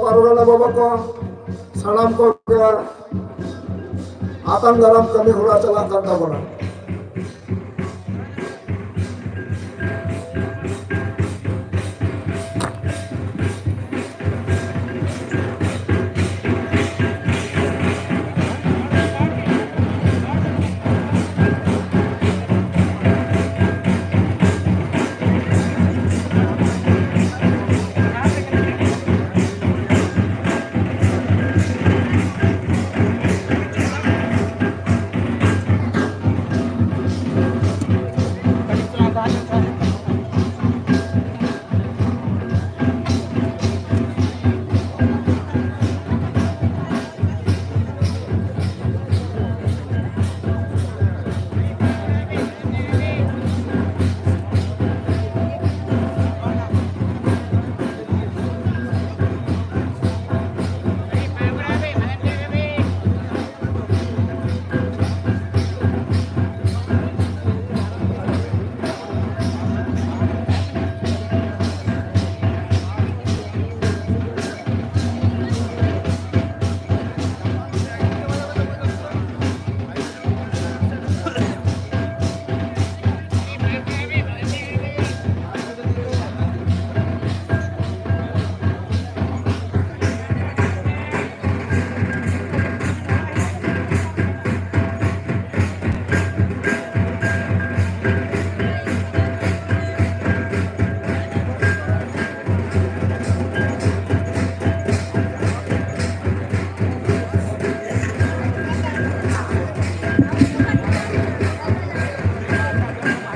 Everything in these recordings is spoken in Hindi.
parurana baba ko salam ko atang dalam kami hura calakan tabona.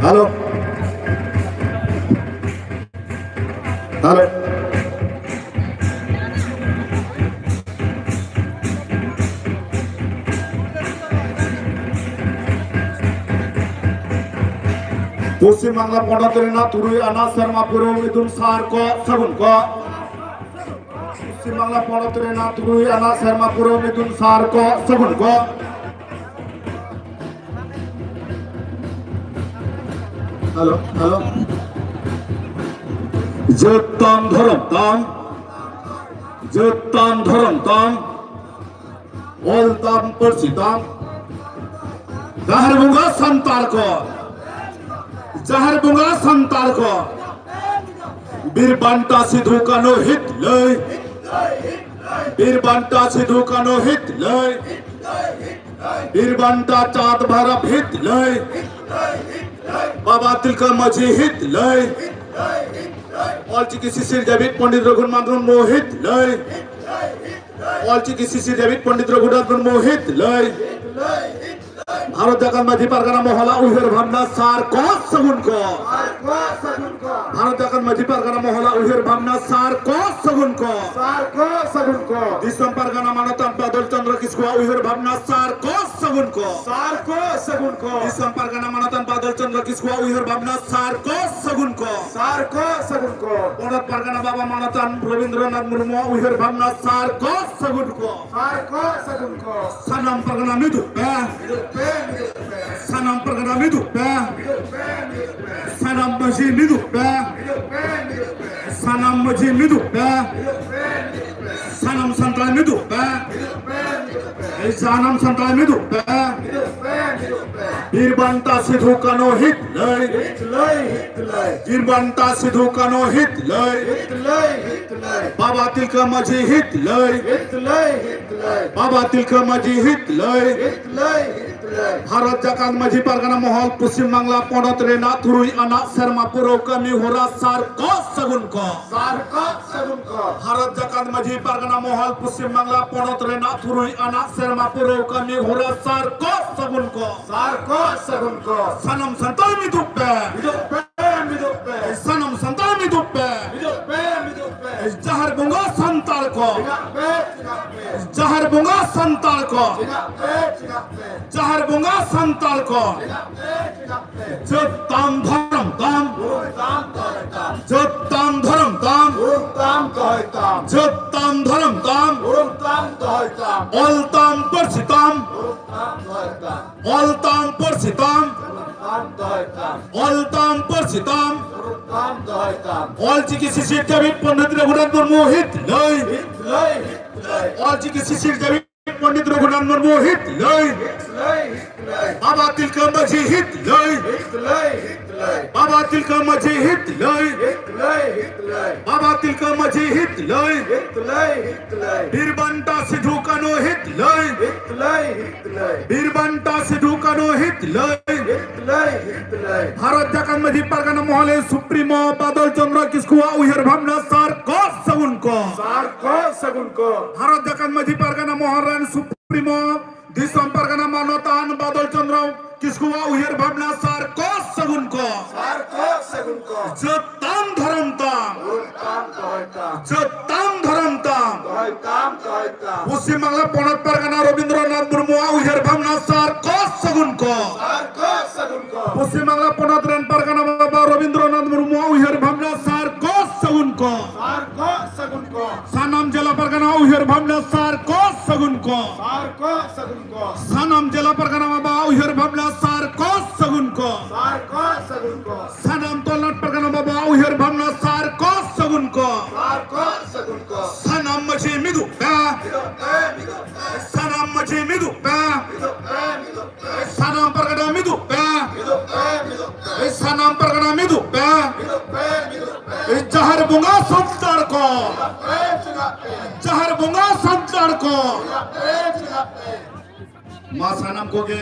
Halo. Halo. Pশ্চিম Bangla পড়াতের না তুরুই আনা শর্মা পুরো মিথুন সার ক সাগুন ক পশ্চিম বাংলা পড়াতের না তুরুই আনা শর্মা পুরো মিথুন সার ক সাগুন ক Halo, halo. Jetam dharam tam, jetam dharam tam, ol tam persitam. Jahar bunga santar ko, jahar bunga santar ko. Birbanta sidhu kano hit lay, birbanta sidhu kano hit lay, birbanta chaat bharap hit lay. বাবা তিলকা মাঝি হিত লয় অলচিকি শিশির ডেভিড পণ্ডিত রঘুনাথ মোহিত লয় অলচিকি শিশির ডেভিড পণ্ডিত রঘুনাথ মোহিত লয় ভারত জাকাত মাঝি পারগানা মহলা উহের ভাবনা সার ক সগুন ক ভারত জাকাত মাঝি পারগানা মহলা উহের ভাবনা সার ক সগুন ক দিসম পারগানা মানতান বাদল চন্দ্র কিসকু উহের ভাবনা সার ক সগুন ক দিসম পারগানা মানতান বাদল চন্দ্র কিসকু উহের ভাবনা সার ক সগুন ক পড়ত পারগানা বাবা মানতান রবীন্দ্রনাথ মুর্মু উহের ভাবনা সার ক সগুন ক Sanam Pargana মিদু Sanam pergana hidup Sanam majid hidup Sanam majid hidup Sanam santral hidup Sanam santral hidup Birbanta sidhu kano hit lay Birbanta sidhu kano hit lay Baba tilka maji hit lay Baba tilka maji hit lay Bharat জাকাত মাঝি পারগানা মহল পশ্চিম বাংলা পড়ত রে না তুরুই আনা শর্মা পুরো কমি হোরা সার ক সগুন ক ভারত জাকাত মাঝি পারগানা মহল পশ্চিম বাংলা পড়ত রে না তুরুই আনা শর্মা পুরো কমি হোরা সার ক সগুন ক সনম সন্তান মি দুপে সনম সন্তান মি দুপে জাহার বুঙ্গা সন্তাল ক জাহার বুঙ্গা সন্তাল ক জাহার bunga santal ko jetam dharam tam jetam dharam tam jetam dharam tam ol tam persitam ol tam persitam ol tam persitam ol chiki sisi David Pandit Raghunath Murmu hit lay শিশির দেবী পণ্ডিত রঘুনাথ মুর্মু হিট লই বাবা তিলকা মাঝি হিট লই বাবা তিলকা মাঝি হিট লই বাবা তিলকা মাঝি হিট লই বীরবান্টা সে ঢুকানো হিট লই বীরবান্টা সে ঢুকানো হিট লই ভারত জাকান মাঝি পারগানা মহলে সুপ্রিমো বাদল চন্দ্র কিসকু উহের ভাবনা সার কো সগুন কো ভারত জাকান মাঝি পারগানা মহারান সুপ্রিমো দিসম পারগানা মানতান বাদল চন্দ্র किसको उहेर भावना सार को सगुन को जो ताम धर्म ताम जो ताम धर्म ताम पश्चिम बांगला पनत परगना रविंद्रनाथ मुर्मु उहेर भावना सार को सगुन को पश्चिम बांगला पनत रेन परगना बाबा रविंद्रनाथ मुर्मु उहेर भावना सार को सगुन को सानाम जिला परगना उहेर भावना सार को सगुन को सानाम जिला परगना बाबा उहेर भावना सार को सगुन को सनम तोलनाथ परगना बाबा उहेर भावना सार को सगुन को सनम मछी मिदु सनम मछी मिदु सनम परगना मिदु सनम परगना मिदु जहर बुंगा संतार को जहर बुंगा संतार को मां सनम को के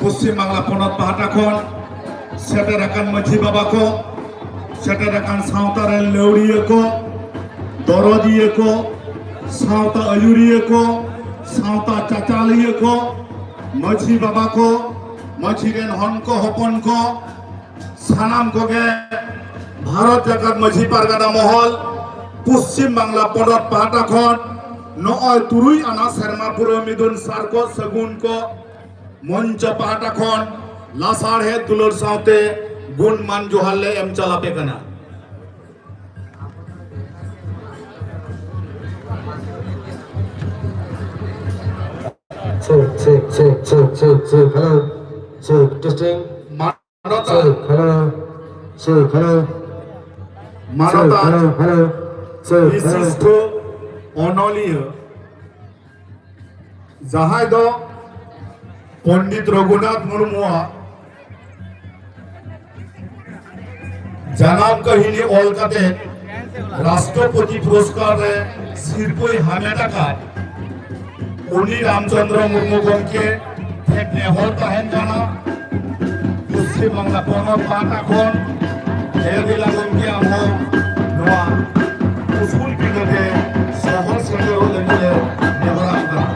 पश्चिम बांगला पनत पाहाटा खन सेटेराकान माझी बाबा को सेटेराकान सावता रेल लेवड़िया को दरदिया को सावता अयुरिया को सावता चाचालिया को माझी बाबा को माझी रेन हन को हपन को सानाम को के भारत जाकात माझी पारगाना महल पश्चिम बांगला पनत पाहाटा खन नय तुरुई आना सेरमा पुरो मिदुन सार को सगुन को मंच पाटा खन लासार है दुलर सावते गुण मान जोहाले एम चलापे कना check hello check testing मानता hello मानता hello check विशिष्ट अनलिय जहाय दो पंडित रघुनाथ मुर्मु जनाब कहिनी अलकाते राष्ट्रपति पुरस्कार रे सिरपई हामेटाका उनी रामचंद्र मुर्मु गमके एक नेहल तहन जाना पश्चिम बांगला पनत पाटा खन हेरबिला गमके आमो नोआ उस्कुल बिगते सहर centre लेनिले नेहरांगा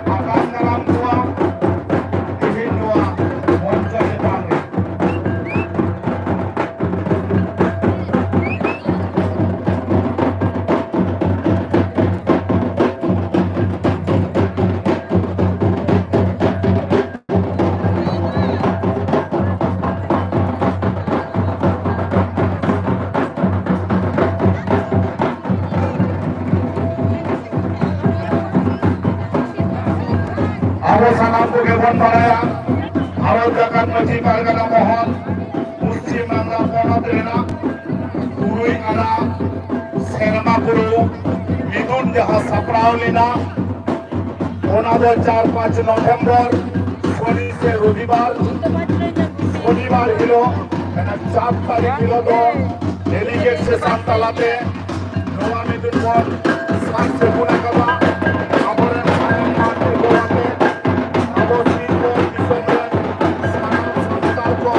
akan dalam dua tihin dua monco Jepang. Abo sanam ko gebon baraya aro jagat maji pargana mohon Musti Mangga Ponot rena Kurui Ana Serma Guru Midun jaha saprao lina ona do 4-5 November Shani से रविवार hilo karena 4 tarik hilo do delegate se samtalate Noa Midun Mon San se guna kaba amore ayam mate goate abo singo bisomran sanam santal ko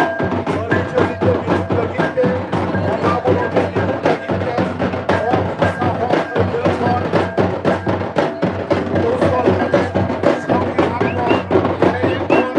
originalite bitugite ona bolo bitugite o sa ho telefon usol kate sauri amko telefon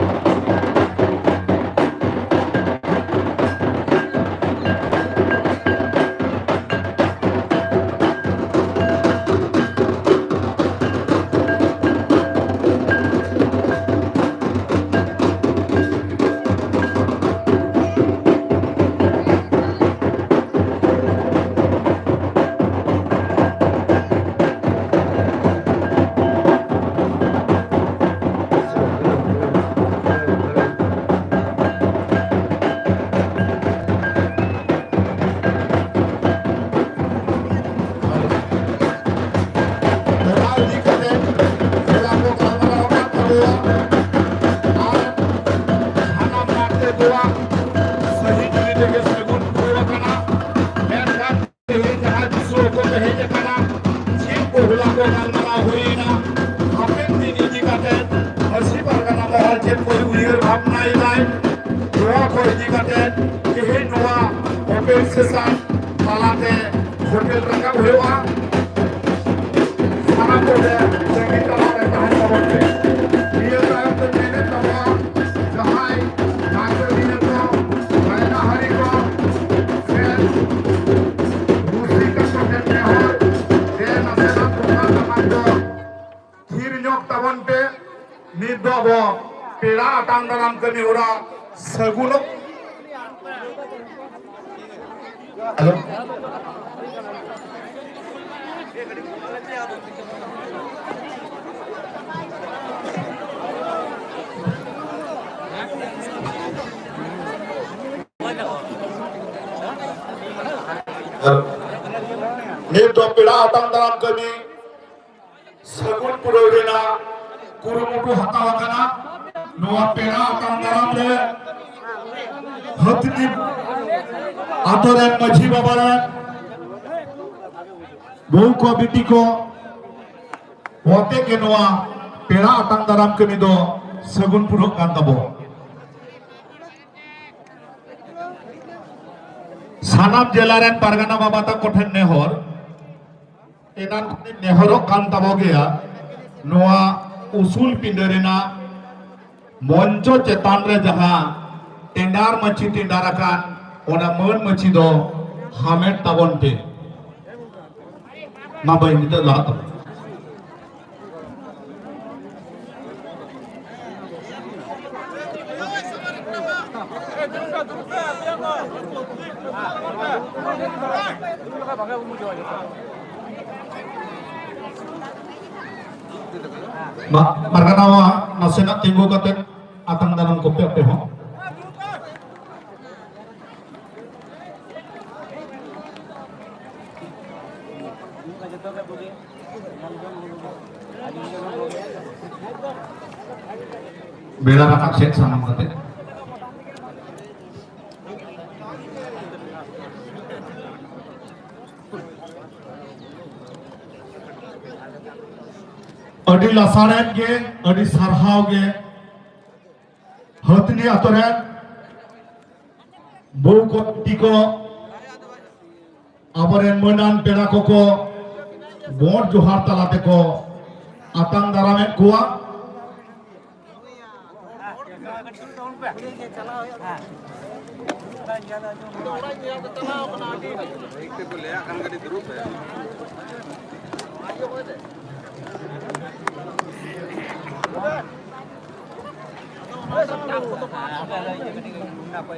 hotel rangkap hewa sangat mudah saya tahu tahan kawannya dia tahu terjadi tahu jahai naker dia ko bayna hari ko sen दूसरी का होटल में हो dia nasehat tukar teman ko thir nyok tawan pe nidobo peda atang dalam kami ora seguno halo Nito pila atang dalam kami Sagun Purorina Kurumutu Hatawakana Noa pila atang dalam le Hatitip Atoran Maji Babaran Bauko Bitiko Wote ke Noa pila atang dalam kami do Sagun Purok Kantabo Sanam Jelaren Pargana Babata Koten Nehor Enan Nehorok Kantabo Gea Noa Usul Pinderina Monco Cetanre Jaha Tendar Machi Tendarakan Ona Mon Machi do Hamed Tabonte Mabai Nita Lato Marganawa nasena tinggu katet atang dalam kopi apa ho bela rakak set sanam katet Adi lasaran ge, adi sarhau ge, hatni atoran, bau ko tiko, abaren menan pera koko, bor johar talate ko, atang daramet kuwa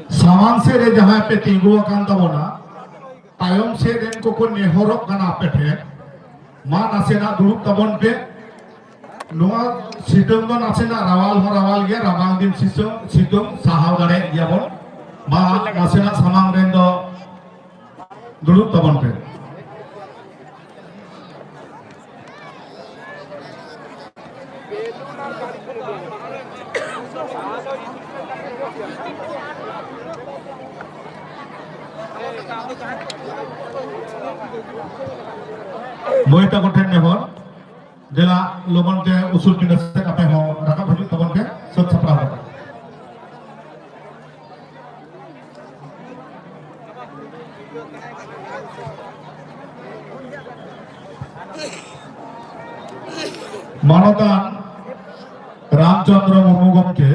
सामान से रे जहाँ पे तिंगु अकान तबोना तायम से रेन को नेहरक कना पे ठे मा नासेना दुरुप तबन पे नुआ सितुंग दो नासेना रावाल गया रामांग दिन सितुंग साहाव गरे याबन मा नासेना सामांग रेन दो दुरुप तबन पे मोहिता कोठेन नेहर जेला लोगन के उसूल पिंड से कापे हो रकम हजू तबन के सब छपरा होता मानवदान रामचंद्र मुर्मू गमके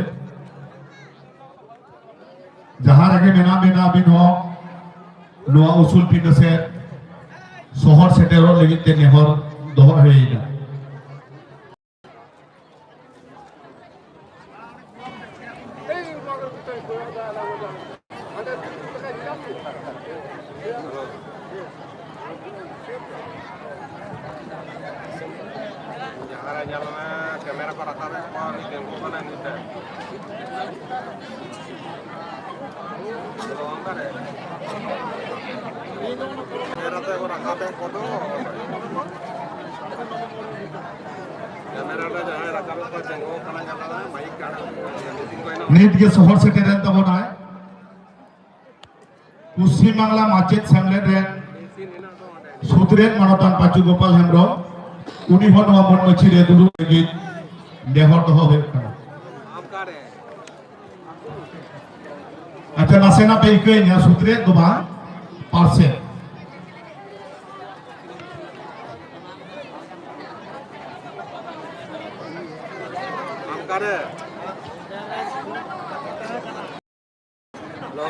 जहाँ रखे मेना मेना बिनो नुआ उसूल पिंड से शहर सेटेरो लगी ते नेहर दोहर होइना kamera ko rata re ko ni ke ko na ni te lo angare kamera te ko rata be ko do kamera la jaha rata be ko jengo kana jala mic kana ni ko na नीत के शहर सेटेरन तबना है पश्चिम बांगला माचेत सेमलेट रेन सुतरेन मानवदान पाचू गोपाल हेम्ब्रम उनी हो नवा मन मछी रे दुरु लगी नेहर दो हो angare अच्छा नासेना पे इके nya सुतरे दोबा पार्से angare lo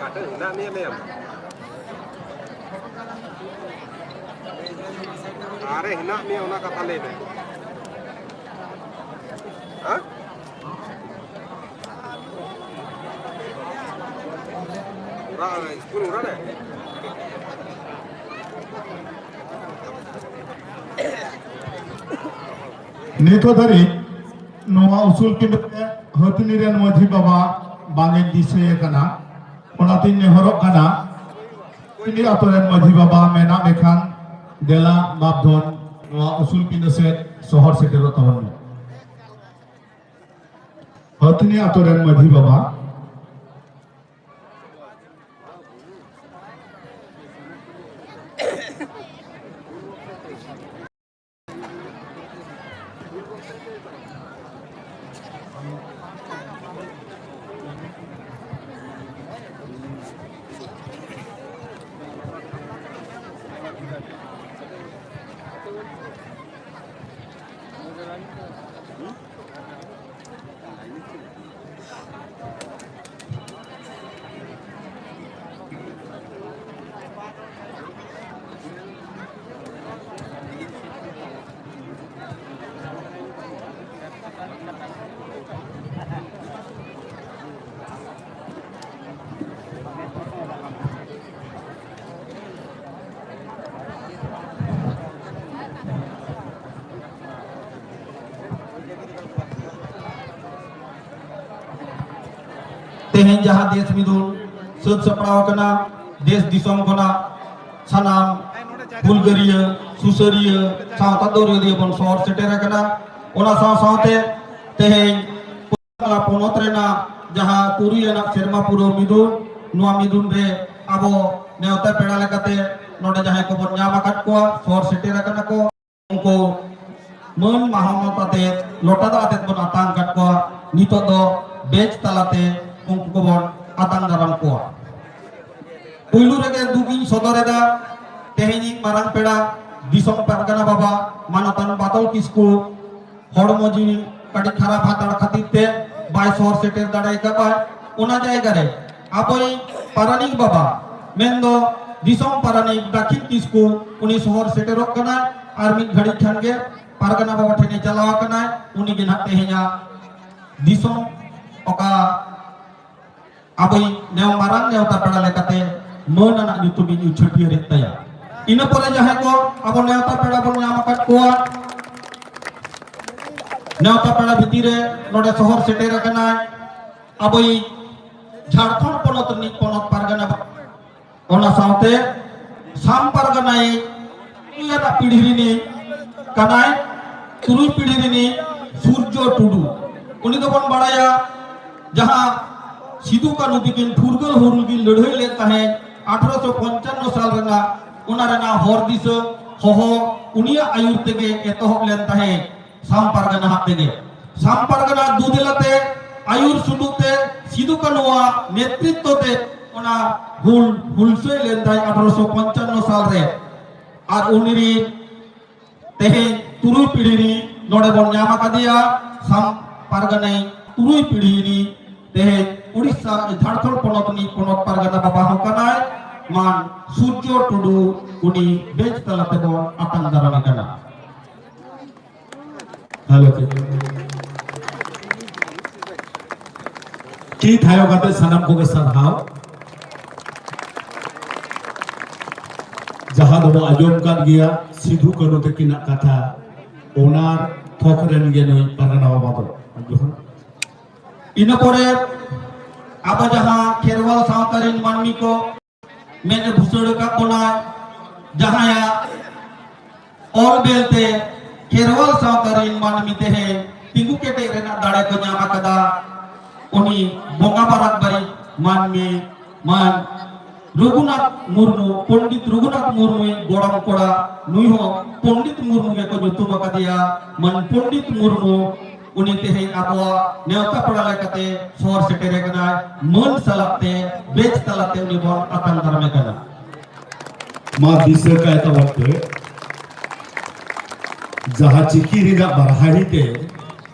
ada hina ni lem are hina ni ona kata le de ha ura school ura de नेतो धरी नवा उसूल पिंड हतनी रेन मझी बाबा बांगे दिसे कना ओनाती नेहरक कना इनी आतोरेन मझी बाबा मेना मेखान देला बापधन नवा उसूल पिंड से शहर सेटेरो तबन हतनी आतोरेन मझी बाबा तेहें जहाँ देश मिदुन सद सपड़ाव कना देश दिसोम कना सानाम बुलगरिया सुसरिया सावता दोरिया बन शहर सेटेर कना ओना सावते तेहें कला पोनत रेना जहाँ तुरियाना सेरमा पुरो मिदुन नुआ मिदुन रे आबो नेवता पेड़ा लेकाते नोडे जहाँ को बन ᱧᱟᱢ आकात को शहर सेटेर कना को उनको मन महामताते लोटा दा आते बन आतांग काट को nitok do bej talate ungku ko bon atang daram ko puylu rege dugin sodoreda teheni marang peda disong pargana baba manatan batol kisku hormo ji kadi kharap hatar khatir te bai sor seter dadai ka bai ona jayga re apoi paranik baba mendo disong paranik dakin kisku uni sohor seterok kana ar mid ghadi khange pargana baba thene chalawa kana uni ge nak tehenya disong oka apoi neo marang neo tapara lekate mon anak YouTube ini ucapia retaya ina pore jahe ko abo neo tapara bon nyamakat kuat नेवता पेड़ा भितरे नोडे शहर सेटेर कना अबई झारखंड पनत नि पनत पारगना ओना साउते साम पारगनाई इयाना पीढ़ीनी कनाय तुरुई पीढ़ीनी सूर्य टुडू उनी तो बन बड़ाया जहां सिदू कानू दिकिन फुरगल हुरुगिन लड़ाई ले ताहे 1855 साल रंगा उना रंगा हर दिस होहो उनिया आयुर तेगे एतोहब लेन ताहे साम पारगना हातेगे साम पारगना दुदिलते आयुर सुडुते सिदू कानुआ नेतृत्वते ओना हुलसे लेंदाय 1855 साल रे आर उनिरी तेहे तुरुई पीढ़ीनी नोडे बन ᱧᱟᱢ आकादिया साम पारगना तुरुई पीढ़ीनी तेहे उड़ीसा झारखंड पनतनी पनत पारगना बाबा होकनाय मान सूर्य टुडू उनी बेच तलाते बन आतां दारामे कना हेलो की थायो गाते सनम को के सरहाव जहां दो आजम कान गिया सिधु कनो ते किना कथा ओनार थोकरेन गे नई पारगना बाबा जोहन इन परे अब जहां खेरवाल सावतारिन मानमी को मेने भुसड़ का कोना जहां या और बेलते खेरवाल सावतारिन मानमी ते है तिंगु केटे रेना दाड़े को ᱧᱟᱢ आकदा उनी बोंगा बाराक बारी मानमी मान रघुनाथ मुर्मू पंडित रघुनाथ मुर्मू गोड़ाम कोड़ा नुई हो पंडित मुर्मू के को जुतुम आकदिया मन पंडित मुर्मू उनी ते है आपवा नेवता पड़ा लेकते सोर सेटेरे कना मन सलाते बेच तलाते उनी बोन आतन धर्मे कना मा दिसे कायता वक्ते जहां चिकी रिना बरहाड़ी ते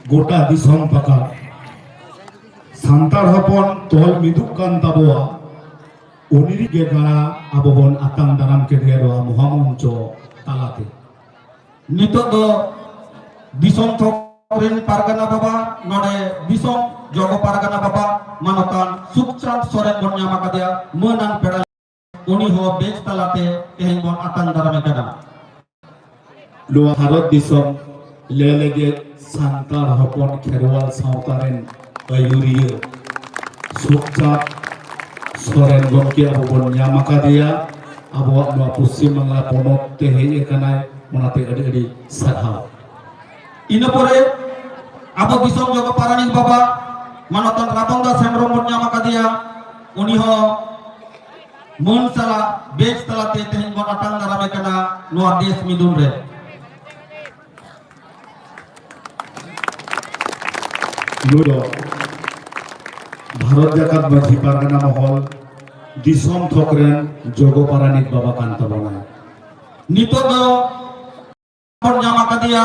गोटा दिसम पका सांतार हपन तोल मिदुक कान ताबोआ उनिरी गे गाना आबोबन आतां दाराम के देरो महामंचो तालाते नितो दो दिसम थोकरेन पारगना बाबा नोडे दिसम जोगो पारगना बाबा मानतान सुखचांद सोरेन बन ᱧᱟᱢ आकादिया मनान पेड़ा उनी हो बेच तलाते तेहेन बन आतां दारामे कना लोआ भारत दिसम लेलेगे सांतार हपन खेरवाल सावतारेन आयुरिया सुखचांद सोरेन गमके आबोबन ᱧᱟᱢ आकादिया आबोआ नोआ पश्चिम बांगला पनत ते हेज एकानाय ओनाते अडी अडी सारहाव इन परे आबो दिसम जोगो पारानिक बाबा मानतान राबंगा सेमरम बन ᱧᱟᱢ आकादिया उनी हो मन सला बेच तलाते तेहेन बन आतां दारामे कना नोआ देश मिदुन रे नुरो भारत जाकात माझी पारगना महल दिसम थोकरेन जोगो पारानिक बाबा कान ताबोना नितो दो बन ᱧᱟᱢ आकादिया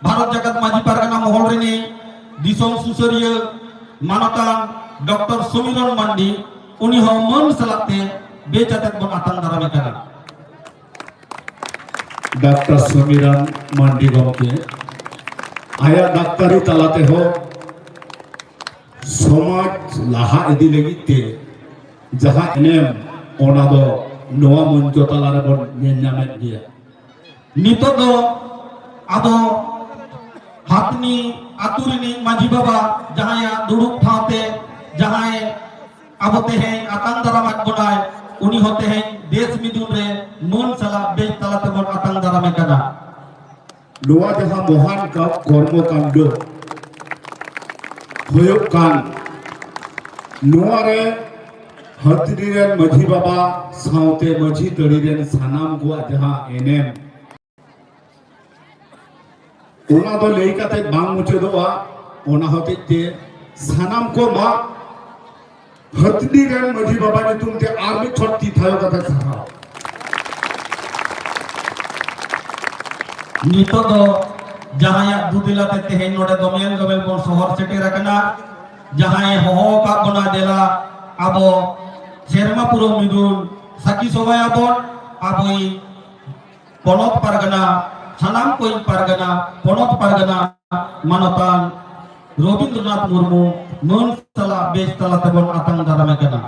भारत जगत माझी पारगना महल रेनी दिसम सुसरिया मानतान डॉक्टर समीरन मांडी उनी हो मन सलाते बेचाते बन आतां दारामे कना डॉक्टर समीरन मांडी गमके आया डाक्तारी तालाते हो समाज लाहा इदी लगिते जहां नेम ओना दो नोआ मंचो तालारे बन ᱧᱟᱢᱮᱫ गिया नितो दो आदो हातनी आतुरिनी माझी बाबा जहां या दुड़ुक ठावते जहां आबो तेहे आतां दाराम बनाय उनी होते हैं देश मिदुन रे मन सला बेच तलाते बन आतां दारामे कना लोआ जहां महान का कर्मकांड होयोग कान नोआ रे हतरी रेन माझी बाबा सावते माझी तड़ी रेन सानाम को जहां एनेम ओना दो लेई काते बांग मुचेदोआ ओना होते सानाम को मा हतनी रेन मजी बाबा ने तुम ते आर्मी छोटी थायो कथा सहा नितो दो जहां दुदिलाते तेहेन नोडे दोमेन गबेल बोन शहर सेटेर रखना जहां हो का बना देला आबो शेरमा पुरो मिदुन साकी सोबाय आबोन आबोई ponot pargana sanam koi pargana ponot pargana manotan Robindranath Murmu mon sala bes tala tabon atang darame kana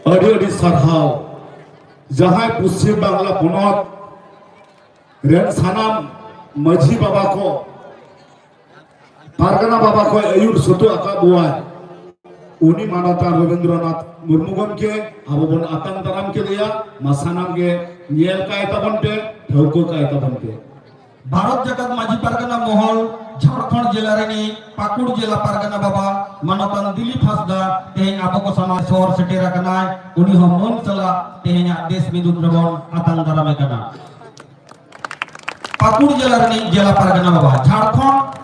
अड़ी सरहाव जहां पश्चिम बांग्ला पुनत रेन सानाम मझी बाबा को पारगना बाबा को अयुर सुतु आका बुआय उनी मानवता रविंद्रनाथ मुर्मू गमके अब बन आतंक दाराम के लिया मसानाम के नियल का तबन पे ठौको का तबन पे भारत जगत माझी पारगना मोहल झारखंड जिला रेनी पाकुड़ जिला पारगना बाबा मनोतन दिलीप हासदा तेहेन आबो को समाज शहर सेटेर रखना उनी हो मन चला तेहेन देश विदुन रबन आतंक दाराम कना पाकुड़ जिला रेनी जिला पारगना बाबा झारखंड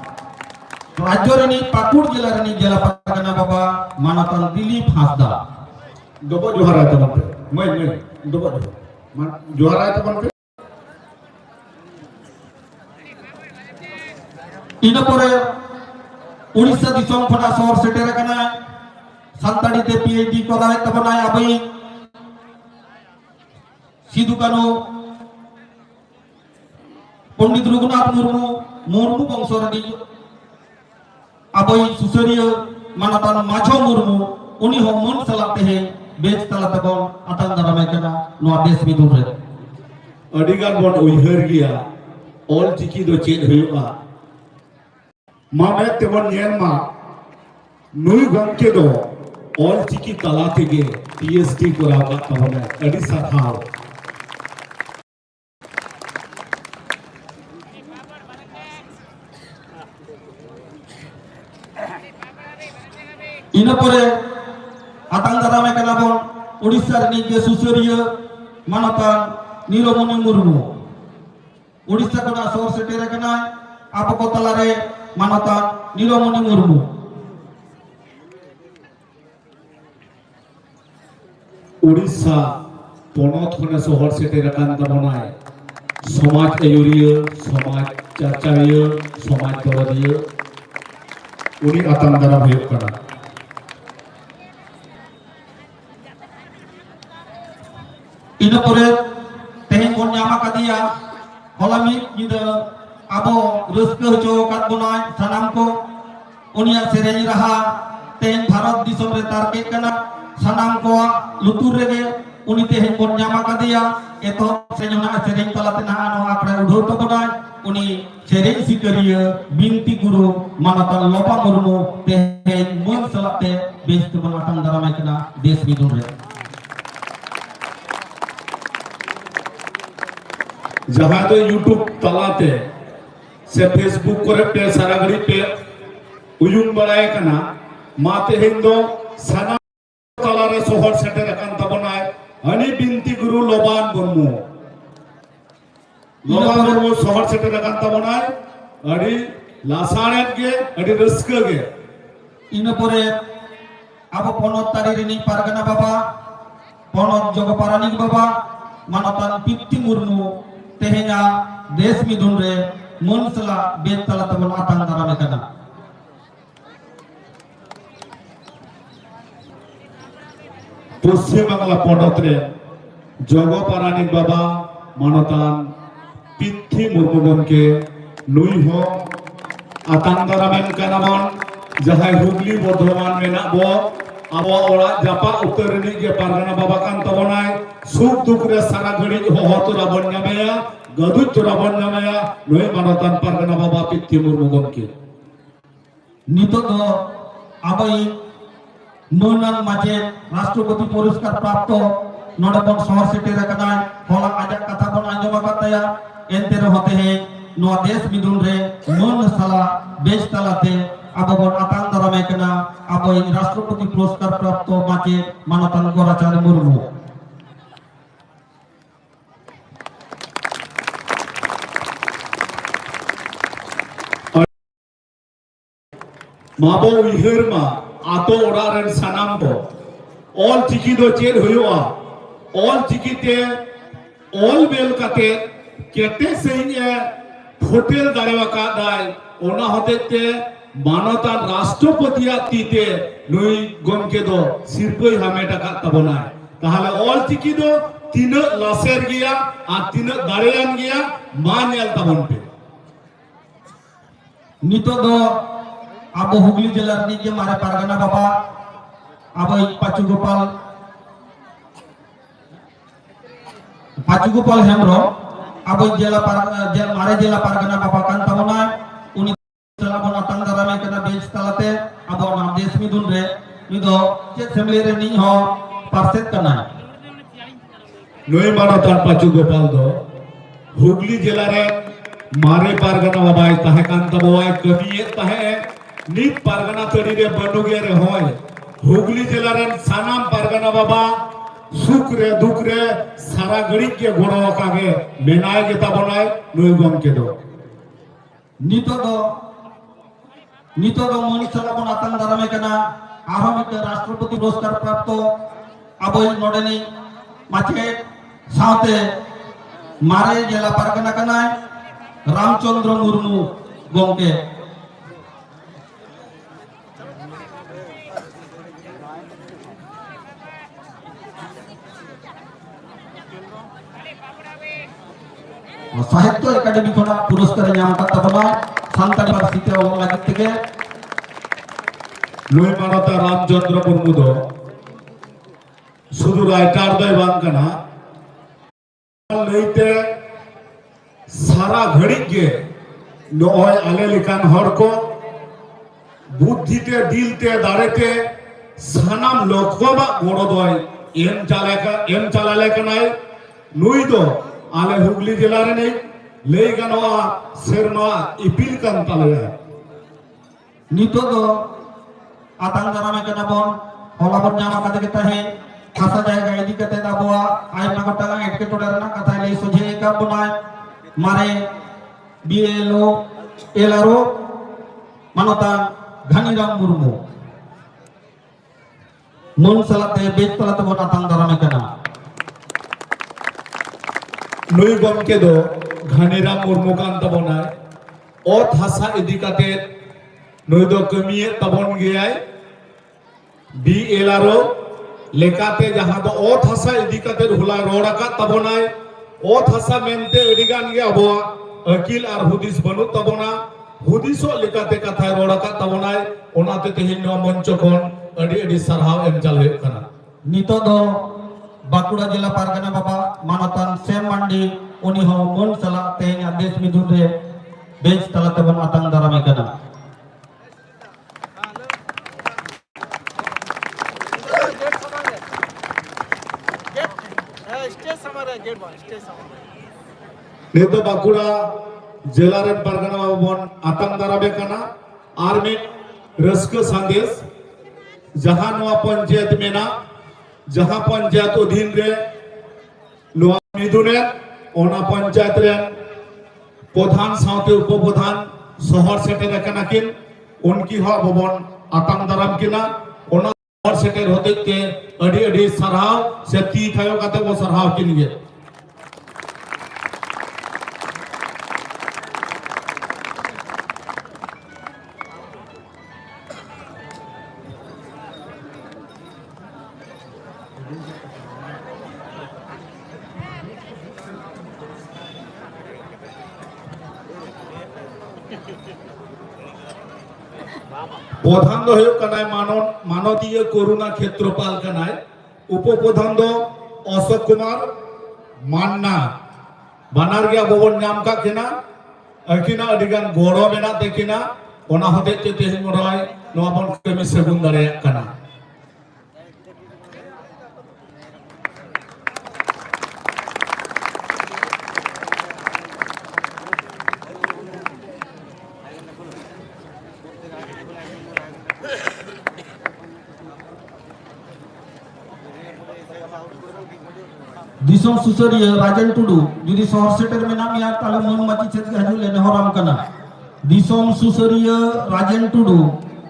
राज्य रेनी पाकुड़ जिला रेनी जिला पारगना बाबा मनोतन दिलीप हासदा दोबो जोहार है तबन पे मैं दोबो जोहार है तबन पे इन परे उड़ीसा दिसम खना शहर सेटेर कना संताड़ी ते पीएचडी कराय तबनाय अबई सिदु कानो पंडित रघुनाथ मुर्मू मुर्मू वंशरनी अबई सुसरिय मानतान माझो मुर्मू उनी हो मन सलाते है बेच तला तबन अतन दारामे कना नो देश विदुन रे अडिगान बन उइहर गिया ऑल चिकी दो चेन हुआ मामे तेवन नियनमा नुई गमके दो ऑल चिकी तला तेगे पीएचडी कोराव का तबने अडी साथाव इन परे आतंक दारामे कना बन उड़ीसा रेनी के सुसरिय मानतान नीलमणि मुर्मू उड़ीसा कना शहर सेटेर कना आबो को तलारे मानतान नीलमणि मुर्मू उड़ीसा पनत खने शहर सेटेर कान तबनाय समाज अयुरिय समाज चर्चारिय समाज दरदिय उनी आतंक दाराम हुयुग कना इन परे तेहेन बन ᱧᱟᱢ ᱠᱟᱫᱤᱭᱟ हलामी निदा आबो रस्क होचो काद बनाय सानाम को उनिया सेरेñ रहा तेहेन भारत दिसम रे तारके कना सानाम को लुतुर रेगे उनी तेहेन बन ᱧᱟᱢ ᱠᱟᱫᱤᱭᱟ एतो सेजोना सेरेñ तलाते ना नो आकड़ा उढो तो बनाय उनी सेरेñ सिकरिया बिनती गुरु मानतान लोपा मुर्मू तेहेन मन सलाते बेस्ट बनातन दारामे कना देश विदुन रे जहां तो यूट्यूब तलाते से फेसबुक करे पे सारा घड़ी पे उयुन बड़ाय कना माते हिंदो साना तलारे शहर सेटेर कान तबनाय हनी बिनती गुरु लोबान मुर्मू शहर सेटेर कान तबनाय अडी लासाणेत गे अडी रस्क गे इन परे आबो पनत तारी रेनी पारगना बाबा पनत जगपारानिक बाबा मानतान पित्ती मुर्मू तेहेना देश मिदुन रे मनसला बेत तला तबन आतंक दारामे कना पश्चिम बांगला पनत रे जगपारानिक बाबा मानतान पित्ती मुर्मू गमके नुई हो आतंक दारामेन कनामन जहां हुगली बर्धमान मेना बो आबो ओड़ा जापा उत्तर रे के पारगना बाबा कान तबनाय सुख दुख रे सारा घड़ी हो तो राबन नामेया गदुत तो राबन नामेया नय मानतान पारगना बाबा पित्ती मुर्मू गमके नितो दो आबई नोनन माजे राष्ट्रपति पुरस्कार प्राप्त नोडे बन शहर सेटेर कना होला आजा कथा बन आंजम कतया एंते होते हैं नो देश विदुन रे मन सला बेच तलाते आबो बन आतंक दारामे कना आबई राष्ट्रपति पुरस्कार प्राप्त माजे मानतान गोराचार्य मुर्मू माबो उइहर मा आतो ओड़ा रेन सानाम को ऑल चिकी दो चेद हुआ ऑल चिकी ते ऑल बेल काते केटे सही होटल दारेवा का दाय ओना होते ते मानवता राष्ट्रपति तीते नुई गमके दो सिरपई हामेटा का तबना ताहले ऑल चिकी दो तीन लासेर गया आ तीन दारेयान गया मा नेल तबन पे नितो दो अब हुगली जिला के मारे पारगना बाबा अब पाचू गोपाल हेम्ब्रो अब मारे जिला पारगना बाबा कान तबना उनी चला बना तंगदारा में कना बेच तलाते अब ना देश में दुन रे निदो चेक फैमिली रे नी हो पारसेट कना नुई मानवता पाचू गोपाल दो हुगली जिला रे मारे पारगना बाबा ताहे कान तबवाय कमिए ताहे नित पारगना तड़ी रे बनुगे रे होय हुगली जिला रे सानाम पारगना बाबा सुख रे दुख रे सारा गड़ी के गोड़ो कागे मेनाय गेता बनाय नुई गम के दो नितो दो मन चला बना तंगदारा में कना आरो मिट राष्ट्रपति पुरस्कार प्राप्त अब नोडेनी माचे साथे मारे जिला पारगना कना रामचंद्र मुर्मू गमके साहित्य एकाडेमी खोना पुरस्कार नाम तबना सानताली पार्सी ते ओल लागित तेगे नुई मानवता रामचंद्र मुर्मू दो शुधु राइटर दो बांग कना लईते सारा घड़ी के नोय आले लिकान हर को बुद्धि ते दिल ते दाड़े ते सानाम लोको बा गोड़ो दोय एम चालाले कनाय नुई दो आले हुगली जिला रे नहीं ले गनवा सेरना इपिल कान ताले नितो दो आतंगदारा में कना बोन होलाबन जामा कते के तहे खासा जायगा इदी कते दाबवा आय नगटा एटके टोडरना कथा ले सोझे का बनाय मारे बीएलओ एलआरओ मानवता घनीराम मुर्मू मन सलाते बेच तलाते बोन आतंगदारा में कना नुई गम के दो घनीराम मुर्मू कान तबनाय ओत हासा इदी काते नुई दो कमिए तबन गयाय बीएलआरओ लेकाते जहां दो ओत हासा इदी काते हुला रोड़ा का तबनाय ओत हासा मेनते अडिगान गे अबवा अकिल आर हुदिस बनु तबना हुदिसो लेकाते कथा रोड़ा का तबनाय ओनाते तेहिन नो मंच कोन अडी सरहाव एम चाल हुय कना नितो दो बाकुड़ा जिला पारगना बाबा मानवतान सेम मंडी उनी हो मन चला तेन आदेश मिदुन रे बेच तलाते बन आतंगदारा में कना नेतो बाकुड़ा जिला रे पारगना बाबा बन आतंगदारा में कना आर्मी रस्क संदेश जहां नवा पंचायत मेना जहां पंचायत अधीन रे नवा मिदुने ओना पंचायत रे प्रधान साउते उपप्रधान शहर सेटेर कनाकिन उनकी हो भवन आतंगदाराम किना ओना शहर सेटेर होते के अडी सरहाव से ती थायो काते वो सरहाव किनगे प्रधान दो हुयो कनाय मानवीय करुणा क्षेत्रपाल कनाय उपप्रधान दो अशोक कुमार मान्ना बानार गया बबन नाम का किना अकिना अडिगान गोड़ो मेना देखिना ओना होते ते तेहिन राय नवा बन कमी सेगुन दारे कना दिसों सुसरिया राजन टुडू जुदी शहर सेटर में नाम याद ताले मन माची छेद हजू लेने हराम कना दिसों सुसरिया राजन टुडू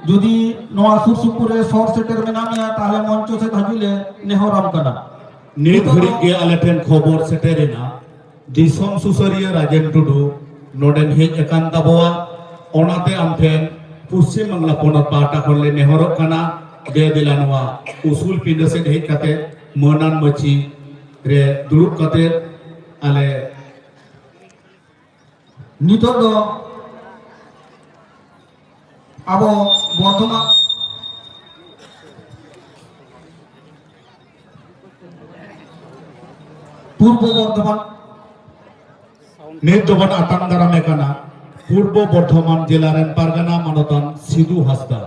যদি নোয়া সুর সুপুরে সর সেটের মেনামিয়া তাহলে মঞ্চ সে হাজুলে নেহরাম কানা ᱱᱤᱛ ᱜᱷᱟᱹᱲᱤᱡ ᱜᱮ ᱟᱞᱮ ᱴᱷᱮᱱ ᱠᱷᱚᱵᱚᱨ ᱥᱮᱴᱮᱨᱮᱱᱟ ᱫᱤᱥᱚᱢ ᱥᱩᱥᱟᱹᱨᱤᱭᱟᱹ ᱨᱟᱡᱮᱱ ᱴᱩᱰᱩ ᱱᱚᱰᱮᱱ ᱦᱮᱡ ᱟᱠᱟᱱ ᱛᱟᱵᱚᱣᱟ ᱚᱱᱟᱛᱮ ᱟᱢ ᱴᱷᱮᱱ ᱯᱚᱥᱪᱤᱢ ᱵᱟᱝᱞᱟ ᱯᱚᱱᱚᱛ ᱯᱟᱦᱴᱟ ᱠᱷᱚᱱ ᱞᱮ ᱱᱮᱦᱚᱨᱚᱜ ᱠᱟᱱᱟ ᱫᱮ ᱫᱮᱞᱟ ᱱᱚᱣᱟ ᱩᱥᱩᱞ ᱯᱤᱸᱰᱟᱹ ᱥᱮᱫ ᱦᱮᱡ ᱠᱟᱛᱮ ᱢᱟᱹᱱᱟᱱ ᱢᱟᱹᱪᱷᱤ ᱨᱮ ᱫᱩᱲᱩᱵ ᱠᱟᱛᱮ ᱟᱞᱮ নিতদ আবো বর্ধমান পূর্ব বর্ধমান ᱱᱤᱛ ᱫᱚᱵᱚᱱ ᱟᱛᱟᱝ ᱫᱟᱨᱟᱢᱮ ᱠᱟᱱᱟ ᱯᱩᱨᱵᱚ ᱵᱚᱨᱫᱷᱚᱢᱟᱱ ᱡᱮᱞᱟ ᱨᱮᱱ ᱯᱟᱨᱜᱟᱱᱟ ᱢᱟᱱᱚᱛᱟᱱ ᱥᱤᱫᱩ ᱦᱟᱸᱥᱫᱟ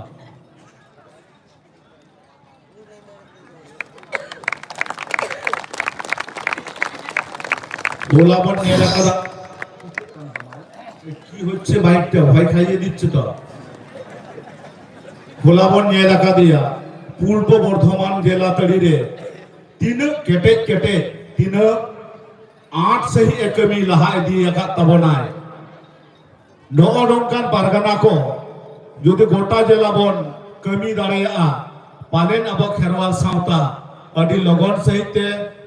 বলা বন নিয়ে রাখা কি হচ্ছে বাইকটা ভয় খাইয়ে দিচ্ছে তো ভোলাবন নিয়ে রাখা দিয়া পূর্ব বর্ধমান জেলা তড়িরে তিন কেটে কেটে তিন 8 सही एकमी लहा इदी अकात तबनाय नोगो नोंकान पारगाना को जुदि गोटा जिला बन कमी दाड़ेया पालेन अब खेरवाल सावता अडी लगन सहित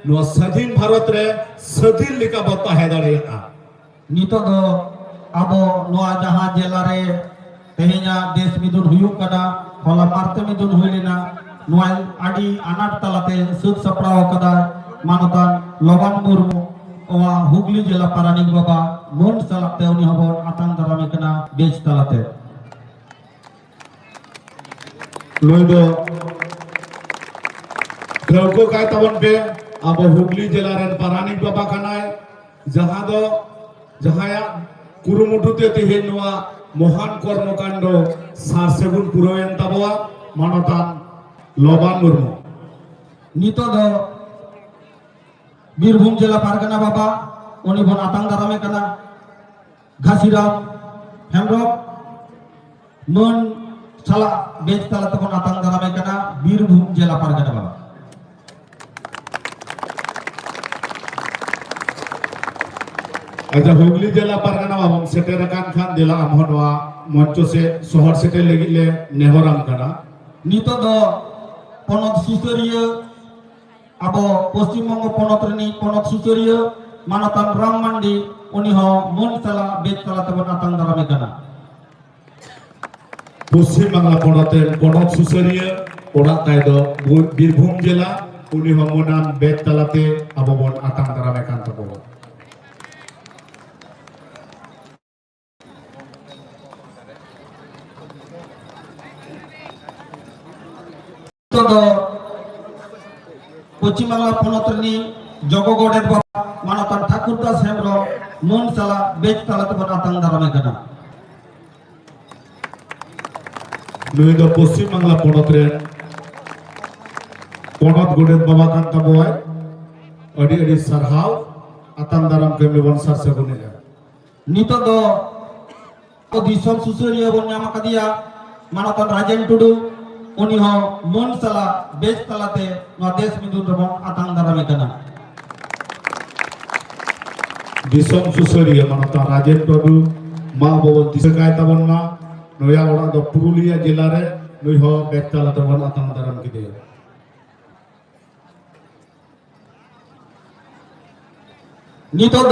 नो स्वाधीन भारत रे स्वाधीन लिका बता है दाड़ेया নিতদ আবো নোয়া জাহা জেলারে তেহেña দেশ মিদুন হুয়ুক কানা হলা মারতে মিদুন হইলেনা নোয়া আডি আনাট তালাতে সুদ সপড়াও কাদা মানতান লবণ মুরমু ওয়া হুগলি জেলা পারানিক বাবা মন সালাতে উনি হবন আতাং দারামে কানা বেজ তালাতে लोई दो द्रवको काय तबन पे अब हुगली जिला रेन पारानिक बाबा कनाय जहां दो जहाया कुरुमुटुते तेहेन नोआ महान कर्मकांड सारसेगुन पुरोयन तबवा मानतान लोबान मुर्मु নিতদ বীরভূম জেলা পারগানা বাবা উনি বন আতাং দারামে কানা ঘাসিরাম হেমব্রম মন সালা বেজ তালাতে বন আতাং দারামে কানা বীরভূম জেলা পারগানা বাবা अच्छा हुगली जिला पारगाना बाबा सेटेर कान खान दिला আমহনवा মঞ্চ से শহর সেটে লাগিলে নেহরাম কানা নিতদ পনত সুসরিয়া আবো পশ্চিমবঙ্গ পনত রেনি পনত সুসরিয়া মানতান রাম মান্ডি উনি হ মন সালা বেজ তালাতে বন আতাং দারামে কানা পশ্চিম বাংলা পনতের পনত সুসরিয়া ওড়া তাই দো বীরভূম জেলা উনি হমনান বেতলাতে আববন আতাং দারামে কান তবো নিতদ পশ্চিম বাংলা পনত রেনি জগগড়ের বাবা মানতান ঠাকুরদাস হেমব্রম মন সালা বেজ তালাতে বন আতাং দারামে কানা নুই দো পশ্চিম বাংলা পনত রে পনत গোডেত বাবা কান তবয় অডি অডি সারহাও আতাং দারাম কেমনি বন সারসে গুনে নিতদ দিশম সুসরিয়া বন নামা কাদিয়া মানতান রাজেন টুডু উনি হ মন সালা বেজ তালাতে ন দেশ মিদুন রবন আতাং দারামে কানা দিশম সুসরিয়া মানতা রাজেন টুডু মা ববন দিশকায় তাবন মা নয়া ওড়া দো পুরুলিয়া জেলা রে নই হ বেতলাতে বন আতাং দারাম কিদে নিতদ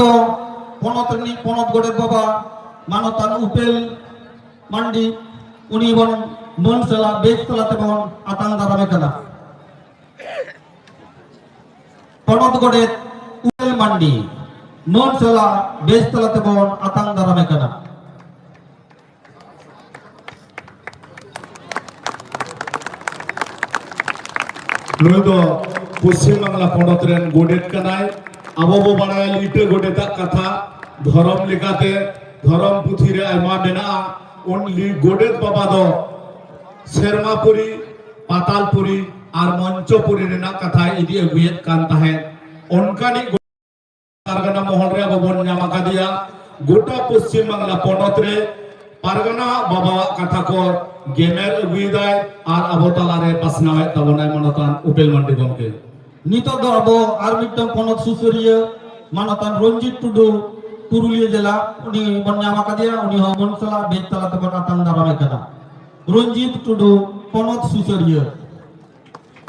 পনত রেনি পনত গড়ের বাবা মানতান উপেল মান্ডি উনি বন মন সালা বেজ তালাতে বন আতাং দারামে কানা পনত গড়ের উপেল মান্ডি মন সালা বেজ তালাতে বন আতাং দারামে কানা নুই দো পশ্চিম বাংলা পনত রেন গোডেত কানায় আববো বাড়ায় লিটে গোডেতা কথা ধরম লেখাতে ধরম পুথিরে আইমা মেনা অনলি গোডেত বাবা দো শেরমাপুরি পাতালপুরি আর মঞ্চপুরি রেনা কথা ইদি আগুয়েত কান তাহে অনকানি পারগানা মহল রে বাবন নামা কাদিয়া গোটা পশ্চিম বাংলা পনত রে পারগানা বাবা কথা কো গেমের আগুইদায় আর আবতালারে পাসনায় তবনায় মনতান উপেল মন্ডি গমকে নিতদ আবো আর মিটম পনত সুসরিয়া মানতান রঞ্জিত টুডু পুরুলিয়া জেলা উনি বন নামা কাদিয়া উনি হ মন সালা বেজ তালাতে বন আতাং দারামে কানা Runjit Tudu Ponot Susaria.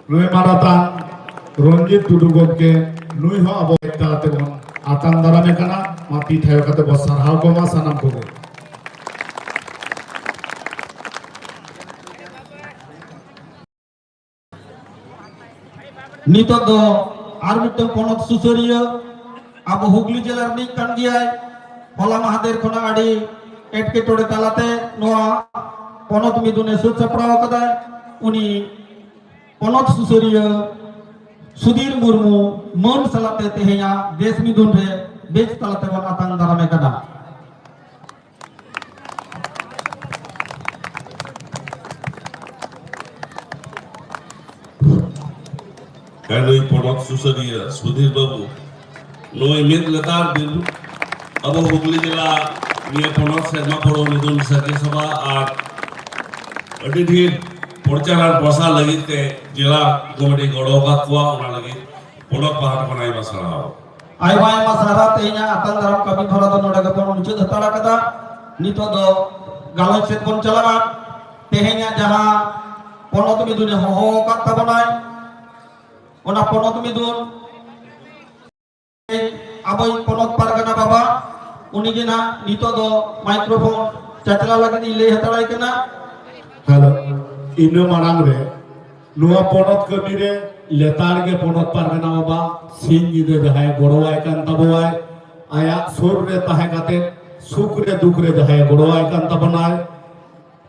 Lui Maratan Ronjit Tudu Gomke Lui Ho Abo Ektalate Bon Atan Darame Kana Mati Thayo Kate Bo Sarhau Ko Ma Sanam Koge. Nitok do ar mitang ponot susaria abo Hugli jela rik kan giai Hola Mahathir khona adi etketore talate noa ponot midune sud saprao kada uni ponot susaria Sudhir Murmu mon salate tehenya des midun re bej talate bon atang darame kada. Kanui Ponot Susaria Sudhir Babu Noi Mit Letar Bilu Abo Hugli Jela Nia Ponot Serma Poro Nidun Sake Sabha Ar Adidhir Porcharan Basa Lagi Te Jela Gomadi Godoka Tua Una Lagi Ponot Pahat Panai Masarao Aiwai masara tehnya atang dalam kami bharat noda gapon muncul datara kata nito do galai set pon chala tehnya jaha ponot midune ho kata banai ona ponot midun abai ponot pargana baba uni gena nito do microphone chachla lagi ni le hatarai kana. Halo ino marang re Nuwa Ponot Kami re Letar ge Ponot Pargana Baba Sin Jide Jahai Gorowai Kan Tabowai Ayak Sur re Tahe Kate Suk re Duk re Jahai Gorowai Kan Tabanai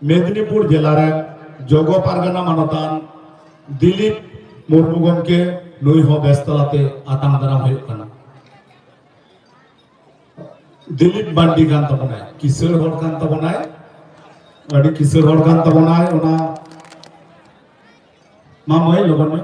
Medinipur Jelare Jogo Pargana Manotan Dilip Murmu Gomke Nui Ho Bestalate Atang Daram Huyuk Kana Dilip Bandi Kan Tabanai Kisur Hor Kan Tabanai Adi Kisur Hor Kan Tabanai Ona Mamai logon में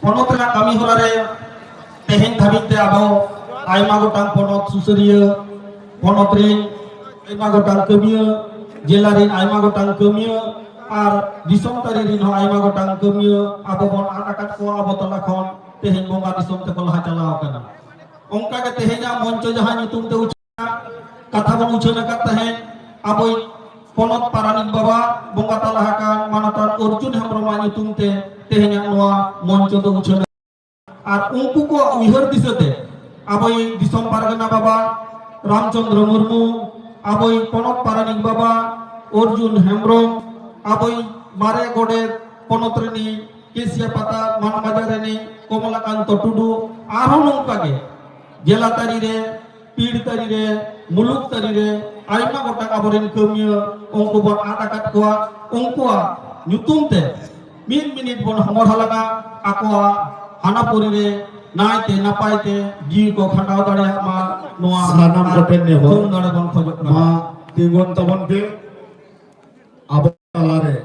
Ponot la kami horare tehen dhabit te abo aima gotang ponot susaria ponot rin aima gotang kamiya jelarin aima gotang kamiya ar disom tari rin ho aima gotang kamiya abo bon atakat ko abo tolakon tehen bonga disom te kolah chalao kana ongka ke tehenya monco jahan nyutum te ucana katha bon ucana kat tehen aboi ponot paranik baba bonga talahakan manatan Urjun Hamroma nyutum te tehenya noa monco te ucana ar ungku ko uihar disate aboi disom pargana baba Ramchandra Murmu aboi ponot paranik baba Urjun Hembrong aboi mare gode ponot reni Kesia Pata Manamajar reni Komalakanto Tudu arhon nongka ge jela tari re pir tari re muluk tari re aima gotang aboren kamiya ungku bon atakat koa ungkua nyutum te min minit bon homor halaga akwa hanapuri re naite napaite ji ko khandao dare ma noa Sanam koten ne ho tum dare bon khojok na Ma Tingon Tabon ke Abo Talare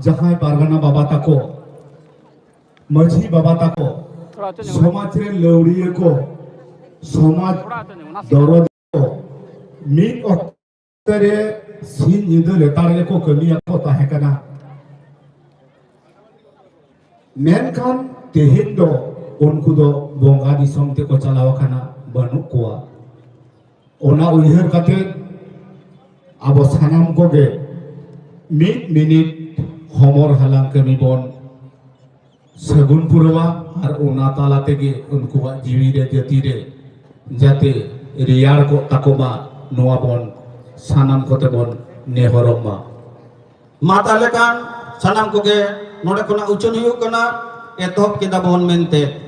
Jahai Pargana Baba Tako Majhi Baba Tako Somaj re Lawriye ko Somaj Dorod ko Min Oktere Sin Jidu Letar ge ko Kamiya ko tahe kana Menkan tehin do unku do bonga disom te ko chalaw kana banuk koa ona uihar kate abo sanam koge mid minute homor halang kami bon sagun purwa ar ona tala tege unkuwa jiwi re jati re jate riyar ko takoma noa bon sanam kote bon nehoroma mata lekan sanam koge node kona ucon huyuk kana etohop kita bon mente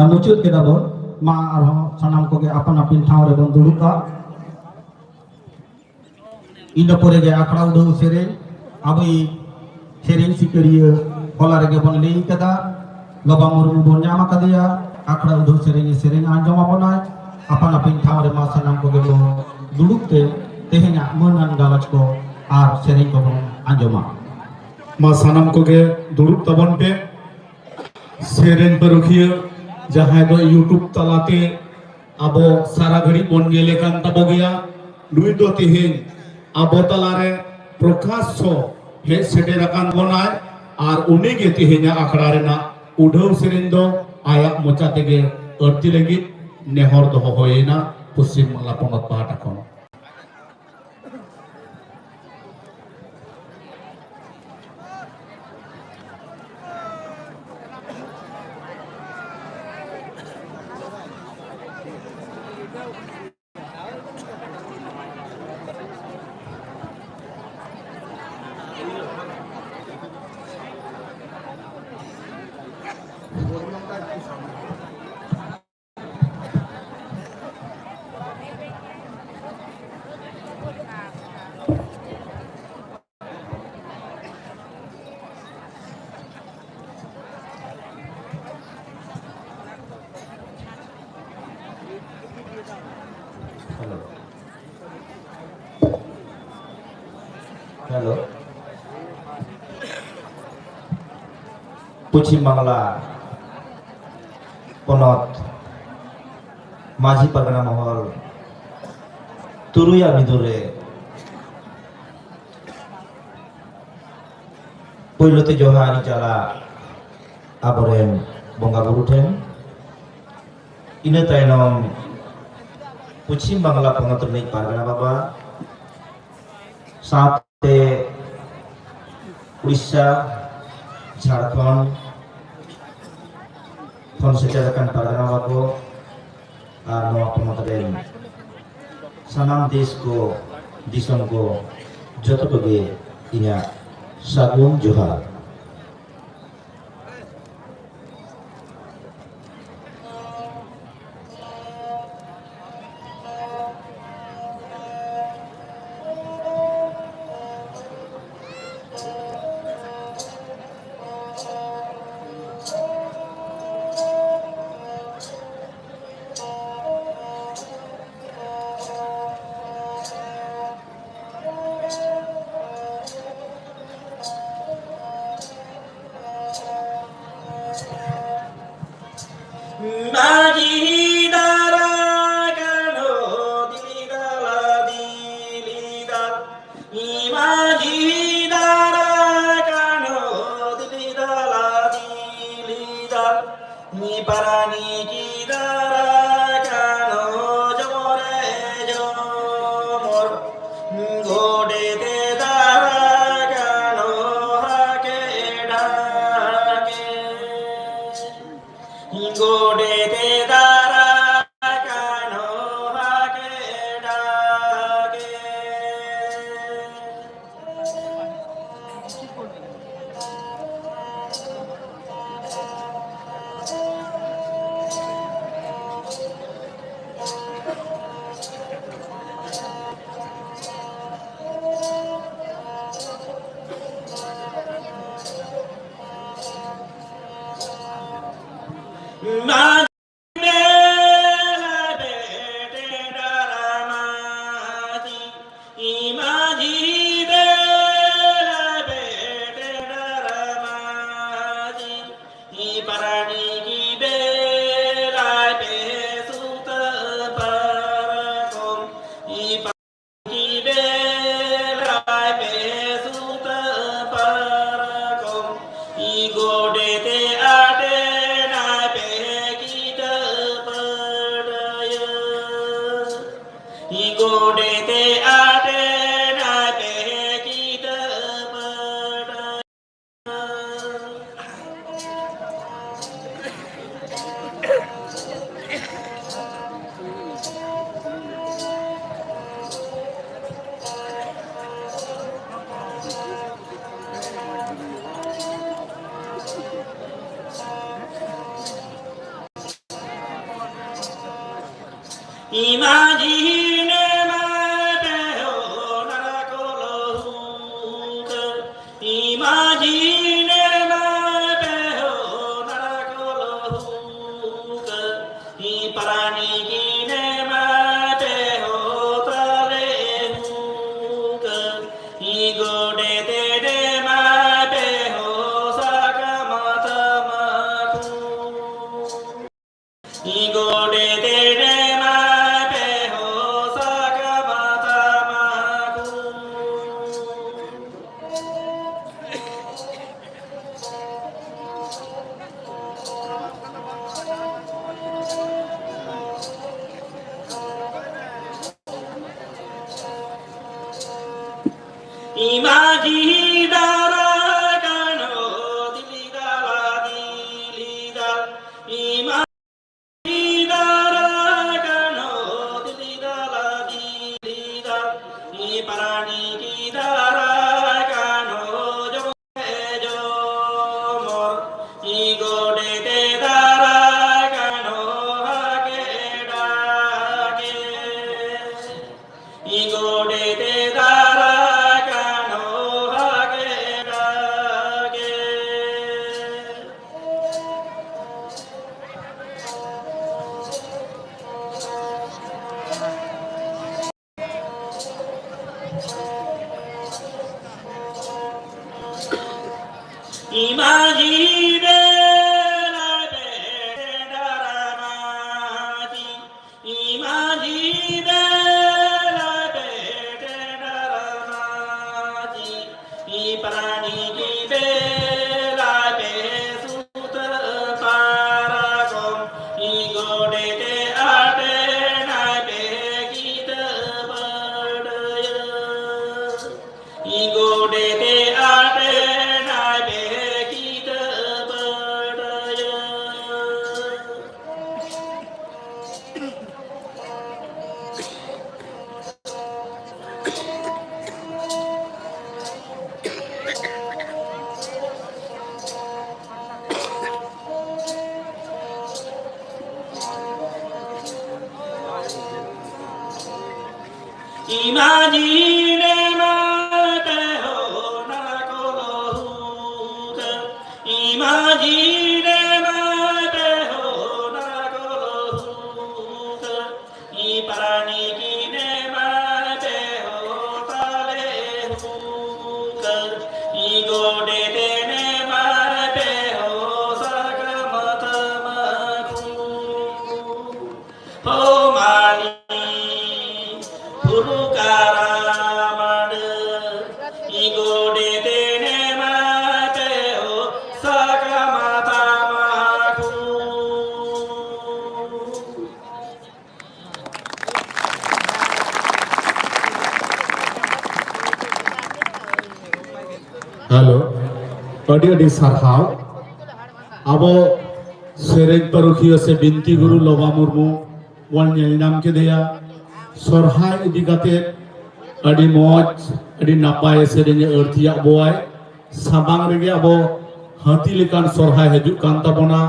mucut kita bon ma arho sanam koge apan-apin ठाव रे bon duruka ina pore ge akra udu sereng abai sereng sikeriya hola rege bon lei kada loba murmu bon nyama kadaya akra udu sereng anjom aponai apan-apin ठाव रे ma sanam koge bon duluk te tehnya menan galaj ko ar sereng ko bon anjoma ma sanam koge duruk tabon pe sereng perukhiya jahay do YouTube talate abo sara ghadi bon ngelekan tabo gaya nui do tihin abo talare prokasho he seterakan bonai ar uni ge tihinya akhara rena udhau sereng do aya mocha tege arti lagi nehor do hoyena Paschim Bangla ponot pahata khon Halo. Paschim Bangla ponot Maji Pargana Mohol Turuya Midure Poilote Johari Jala Aboren Bonga Buru Ten ina tainom Paschim Bangla ponot Naik Pargana Baba साथ उड़ीसा झारखंड खन सेटेरकान पारगाना बाबू और नवा पनतरेन सानाम देश को दिसम को जतो कोगे इना सागुन जोहार Imagine mateo narakolhuka. Imagine mateo narakolhuka. Iparani gine mateo talehuka. Igode de mateo sakamatamaku. Igode de mateo sakamatamaku. Imagidara kano dilidala dilidal. Imagidara kano dilidala dilidal. Iparani gidara kano jomor. Igode te dara kano hagedage. Igode te dara kano hagedage. Imagine la daramati. Imagine la daramati. Iparani gide la besuta parakom. Igode te ate na begita badaya. Igode te ate na begita badaya. Imagine mateo narakolhuka. Imagine mateo narakolhuka. Iparani gine mateo talehuka. Igode dene mateo sakamatamaku. Oh mani Purukaramana. Igode dene mateo sakamatamaku. Halo, adi sarhau. Abo sereng parukhia se binti guru Loba Murmu wal nyel nam ke deya. Sorhai idi kate adi moj adi napai serenya ertiya boy. Sabang rege abo hati lekan sorhai hajuk kan tabona.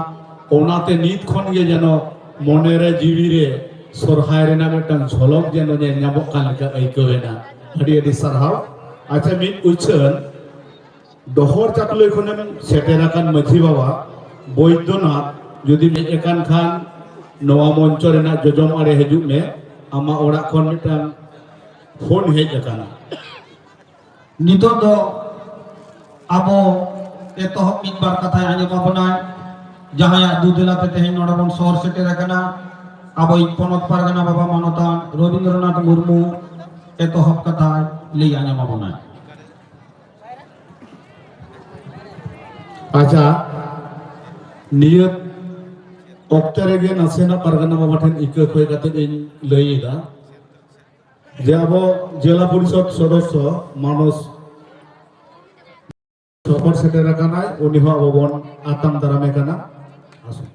Onate nit khon ge jeno monere jiwire sorhai rena metan jholok jeno nyel nyamok kan leka aikowena. Adi sarhau. Acha mit uchen dohor chakloi khonem seterakan maji baba Boidonath jodi ekan khan noa moncho rena jojom are hajuk me ama orak khon mitang phone hej akana. Nito do abo etohop midbar katha anjom abonai jahaya dudela te tehin nodabon sor seter akana abo ponot pargana baba manotan Robindranath Murmu etohop katha lei anjom abonai. Acha niyat oktare ge nasena pargana baba then ikka khoi kate in leida je abo jela porishod sodosyo manos সফর সেটের কানায় উনি হবন আতাম দারামে কানা আসুন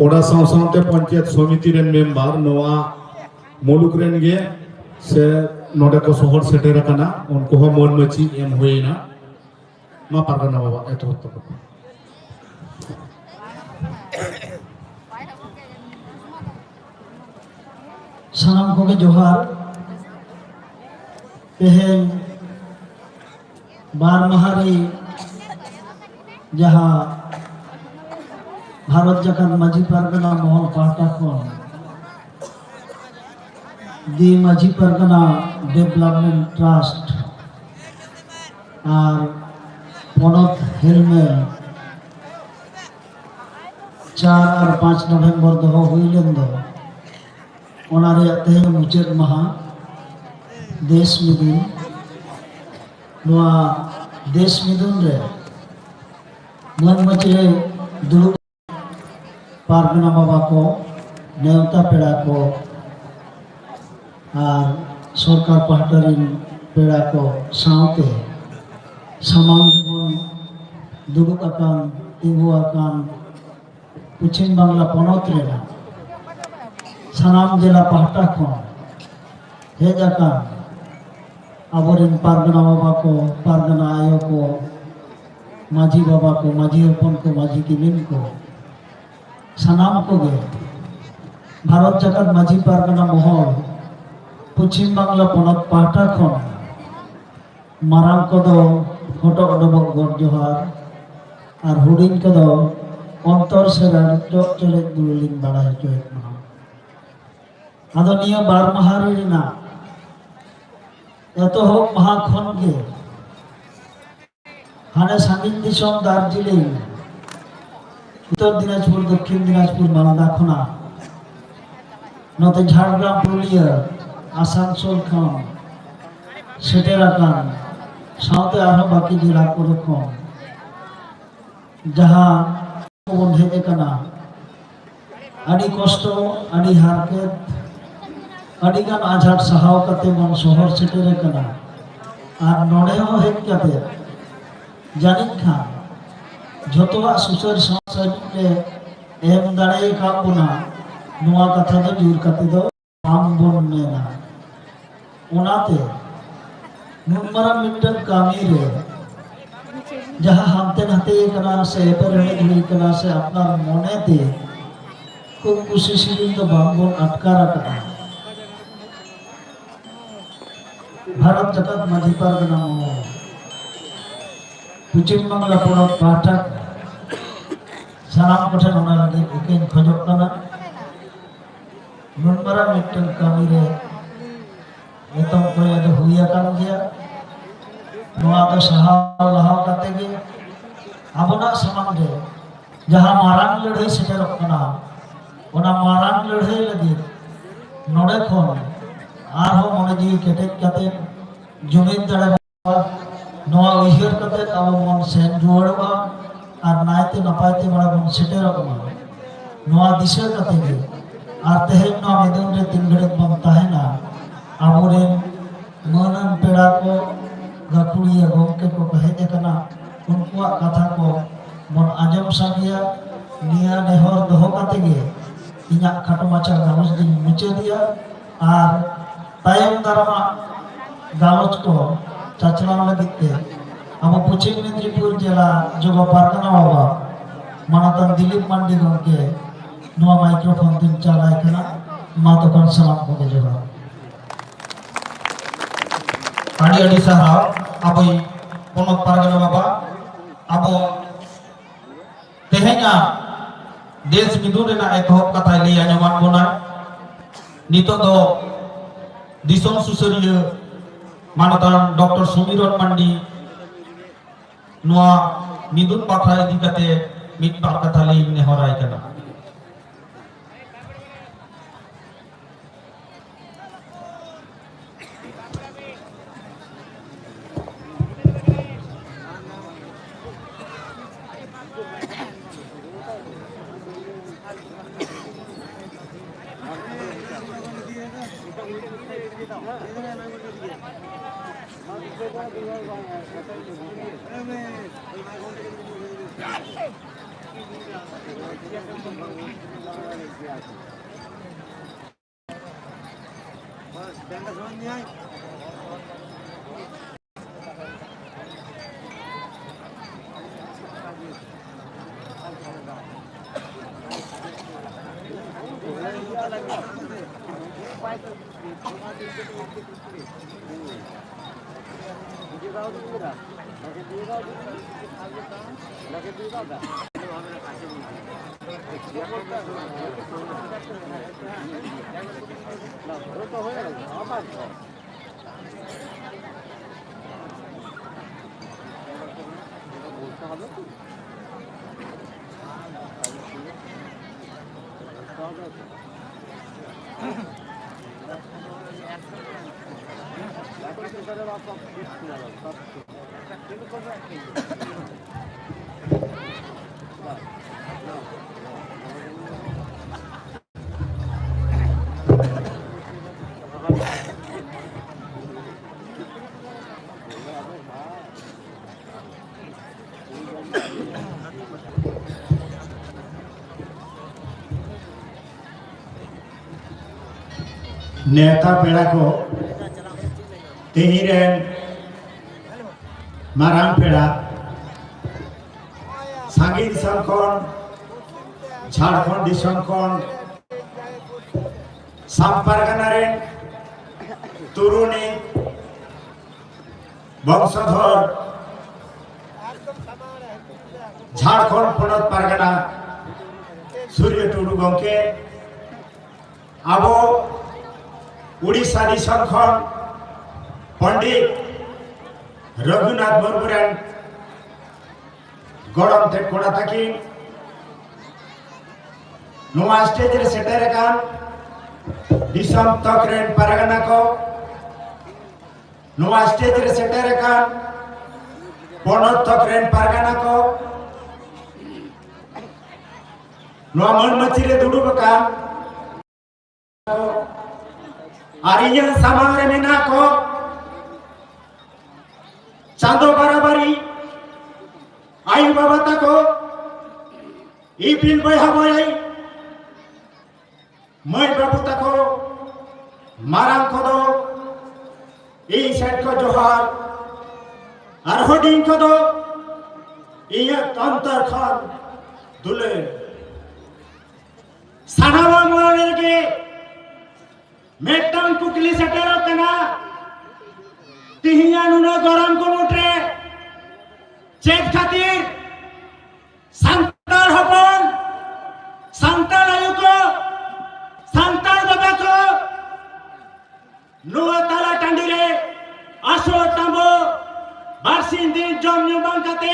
ওরা সাথে পঞ্চায়েত সমিতির মেম্বার নোয়া মুলুক রেন গে সে नोडे को सोहर सेटेर कना उनको हो मन मची एम होइना मा पारगना बाबा एतो तो सानाम को के जोहार तेहेन बार महारी जहाँ भारत जाकर माझी परगना मोहन पाटा खन दी माझी परगना डेवलपमेंट ट्रस्ट और पनत हेलमेल 4 और 5 नवंबर दो हुईलेन दो ओनारे तेहेन मुचाद महा देश मिदुन नोआ देश मिदुन रे मन मचे दुरुक पारगना बाबा को नेवता पेड़ा को और सरकार पाहटारिन पेड़ा को साउते सामान दुरुक आकान तिंगु आकान पश्चिम बांगला पनत रेना सानाम जिला पाहटा खन हेज आकान आबोरिन पारगना बाबा को पारगना आयो को माझी बाबा को माझी अपन को माझी किमिन को सानाम को गे भारत जाकत माझी पारगना महल पश्चिम बांगला पनत पाहटा खन मारांग को दो हटक डबक गड जोहार और हुडिंग को दो अंतर सेरा चक चले दुलिन बड़ा है जो एक महा आदो निया बार महारी रिना एतो हो महा खन गे हाने सागिन दिसम दार्जिलिंग उत्तर दिनाजपुर दक्षिण दिनाजपुर मालदा खना नते झाड़ग्राम पुरुलिया आसानसोल खन सेटेरा खान साउते आरो बाकी जिला को खन जहाँ बन हेज कना आदि कष्ट आदि हारकेत आदि गान आझाट सहाव कते मन शहर सेटेर कना और नोडे हो हेज कते जानिक खान झोतवा सुसर संसार एम दाड़े का बुना नुआ कथा दो जुर कते दो आम बन नेना उनाते नुमरा मिटन कामी रे जहाँ हमते नहते कना से पर हुई कना से अपना मने ते खूब खुशी सिलिन तो बांबोन अटकारा कना भारत जगत माझी पारगना महल पश्चिम बांगला पनत पाठक सानाम कोठेन ओना लगे एकेन खजक कना नुनमारा मिटन कामी रे एतम को याद हुइया कान गया नोआ तो सहाव लहाव कते गे आबोना समाज रे जहां मारांग लड़ाई सेटेरक कना ओना मारांग लड़ाई लगे नोडे खन आरो मने जी केटेज कते जुमिन दड़े नोआ उहियर कते आबो मन सेन रुवाड़बा और नायते नपायते बड़ा बन सेटेरक नोआ दिशा कते गे और तेहेन नोआ मेदन रे 3 घड़ी बन ताहेना आबोरेन मनन पेड़ा को गाकुड़िया गोमके को हेज कना उनकुआ कथा को बन आजम सागिया निया नेहर दोहो कते गे इना खाटो माचा गालोच दिन मुचे दिया और तायम दारामा गालोच को चाचना लगिते अब पश्चिम मेदिनीपुर जिला जोगा पारगना बाबा मानतन दिलीप मांडी गंके नुआ माइक्रोफोन दिन चालाय कना मा तोकन सलाम को जोगा आड़ी आड़ी सहाराव अबई पनत पारगना बाबा अब तेहेना देश मिदुन रेना एतहब कथा लई आंजमान बोना नितो दो दिसम सुसरिया मानतान डॉक्टर सुमिरन मांडी नुआ मिदुन बाखरा इदी कते मिट पार कथा लई नेहराय कना नेता पेड़ा को तेहिरेन मारांग पेड़ा सांगी दिसम कोन झारखंड दिसम कोन सामपारगाना रेन तुरुनी वंशधर झारखंड पनत पारगाना सूर्य टुडू गंके आबो उड़ीसा दिसम खन पंडित रघुनाथ मुर्मुरेन गड़म ते कोड़ा तकी नोआ स्टेज रे सेटेर कान दिसम तकरेन पारगाना को नोआ स्टेज रे सेटेर कान पनत तकरेन पारगाना को नोआ मनमची रे दुडुब कान आरियन सामांग रे मेना को चांदो बराबरी आयु बाबा तको इपिल बहा बयाई मय बाबू तको मारांग को दो ई सेट को जोहार और होडिंग को दो इया अंतर खान दुले सानावा मोरे के मेटम कुकली सेटेरो कना तिहिया नुना गरम को मुट्रे चेक खातिर संतान हपन संतान आयु को संतान बाबा को नुआ ताला टांडी रे आसो टांबो बारसिन दिन जम न्यूबां काते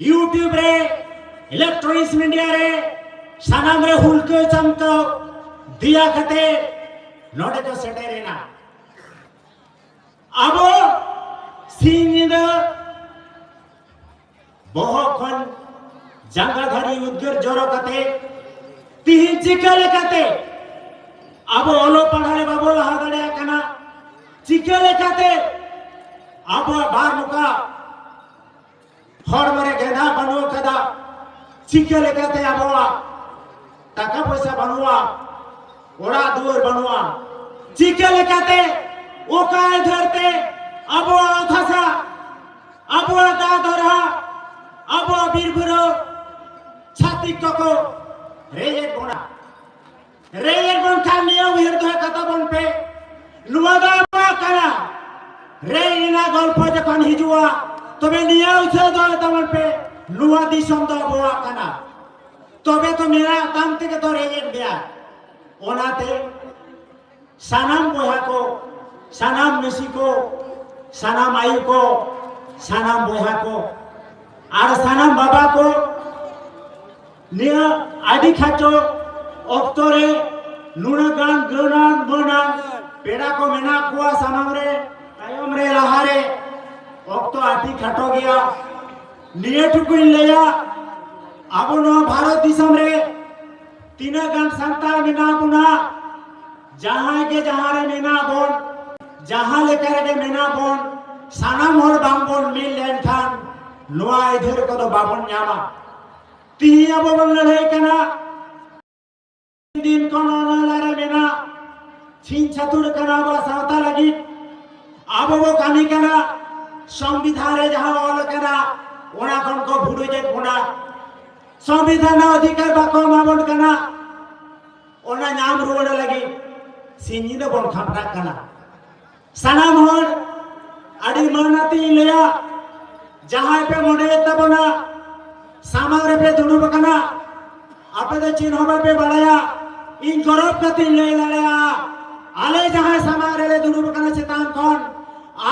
यूट्यूब रे इलेक्ट्रॉनिक्स मीडिया रे सानाम रे हुलके चमको दिया कते नोडे को सेटेरेना आबो सिंगिदा बहुखन जंगा धरी उद्गर जोरो कते तिहिन चिकले कते आबो ओलो पढ़ाले बाबो लहा दड़े कना चिकले कते आबो बार मुका हर मरे गेदा बनो कदा चिकले कते आबो टाका पैसा बनवा ओड़ा दुआर बनवा चिकले कते ओकाय धरते अबो थासा अबो दा धरा अबो बीरबुरो छाती को रेयर बन खानिया उहिर दो कथा बन पे नुवादा कना रे इना गल्प जखन हिजुआ तबे निया उसे दो तमन पे नुवा दिसम दो बोआ कना तबे तो मेरा काम ते तो रेयर दिया ओनाते सानाम बोहा को सानाम मेसी को सानाम आयु को सानाम बोहा को और सानाम बाबा को निया आदि खाचो ऑक्टोरे नुनागान ग्रोनान बोनान पेड़ा को मेना कुआ सानाम रे तायम रे लहारे ऑक्टो आदि खाटो गया निये टुकुन लेया अब नो भारत दिसम रे तीना गान संतान मेना बुना जहां के जहां रे मेना बोन जहां लेकर के मेना बोन सानाम हर बांबोन मिल लेन खान नुआ इधर को तो बाबन न्यामा तिहिया बोबन लड़े कना दिन को नोना लारे मेना छीन छातुर कना बा सावता लगी अब वो कमी कना संविधान रे जहां ऑल कना ओना कोन को भुडो जे कोना संविधान अधिकार बाको माबन कना ओना नाम रुवड़ लगी सिंजी दो बन खापटा कना सनाम हर अड़ी मानती लेया जहां पे मोडे तबना सामग्री पे दुड़ुब कना आपे दो चिन्ह पे बढ़ाया इन गौरव कति ले लड़या आले जहां सामग्री ले दुड़ुब कना चितान कौन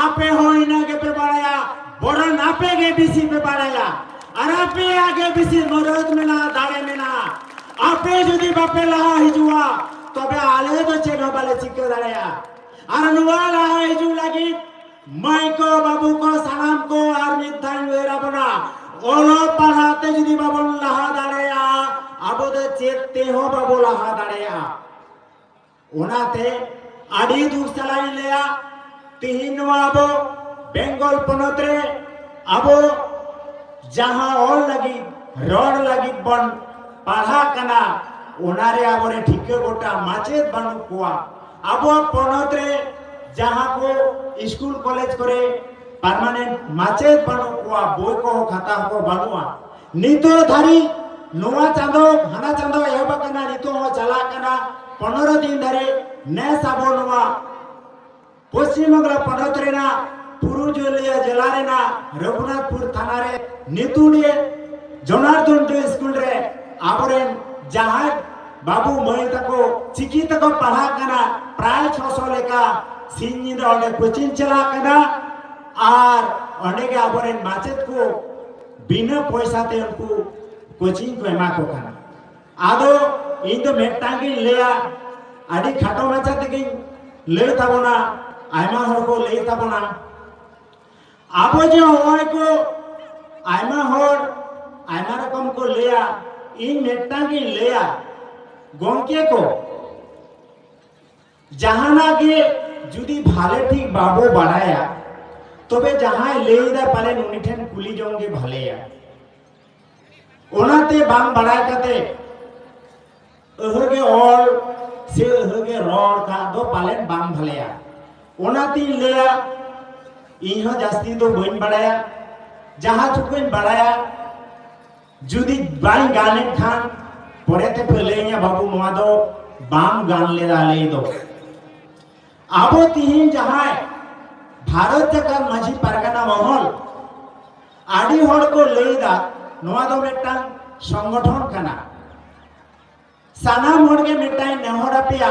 आपे हो इना के पे बढ़ाया बड़न आपे के बीसी पे बढ़ाया और आपे आगे बीसी मरद में ना दाड़े में ना आपे जुदी बापे लहा हिजुआ तबे आले तो चिन्ह वाले चिक्के दाड़या और नुआ लहा हिजु लगी माई को बाबू को सलाम को और मिथान वेरा बना ओलो पढ़ाते जुदी बाबू लहा दाड़या अब तो चेते हो बाबू लहा दाड़या ओनाते आड़ी दूर चलाई लिया तीन आबो बेंगल पनोत्रे आबो जहां और लगी रोड लगी बन पढ़ा कना ओनारे आबोरे ठीके गोटा माचेत बानु कुआ आबो पनोत्रे जहां को स्कूल कॉलेज करे परमानेंट माचेत बानु कुआ बोय को खाता को बानुआ नितो धारी नोवा चांदो हना चांदो एहबा कना नितो हो चला कना 15 दिन धरे ने साबो नोवा पश्चिम बंगला पनोत्रेना पुरुलिया जिला रेना रघुनाथपुर थाना रे नितुड़िए जनार्दन जो स्कूल रे आबरेन जहां बाबू मई तको चिकी तको पढ़ा कना प्राय 600 लेका सिंजी दो ओंडे कोचिंग चला कना और ओंडे के आबरेन माचेत को बिना पैसा ते उनको कोचिंग को एमा को कना आदो इन तो मेटांगी लेया आदि खाटो माचा तकी ले ताबोना आयमा हर को ले ताबोना आबो जे होय को आयमा हर आयमा रकम को लेया इन मेटांगी लेया गोंके को जहाना के जुदी भाले ठीक बाबो बढ़ाया तबे जहां लेदा पाले नुनिठेन कुली जोंगे भालेया ओनाते बांग बढ़ाय कते अहगे और से अहगे रोड का दो पालेन बांग भालेया ओनाती लेया इहो जास्ती दो बइन बढ़ाया जहां चुकइन बढ़ाया जुदी बाई गाने खान पड़ेते फलेया बाबू नोआ दो बाम गान लेदा ले दो आबो तिहिन जहां भारत जका माझी परगना महल आडी हड़ को लेदा नोआ दो मेटा संगठन कना सानाम हड़ के मेटा नेहरा पेया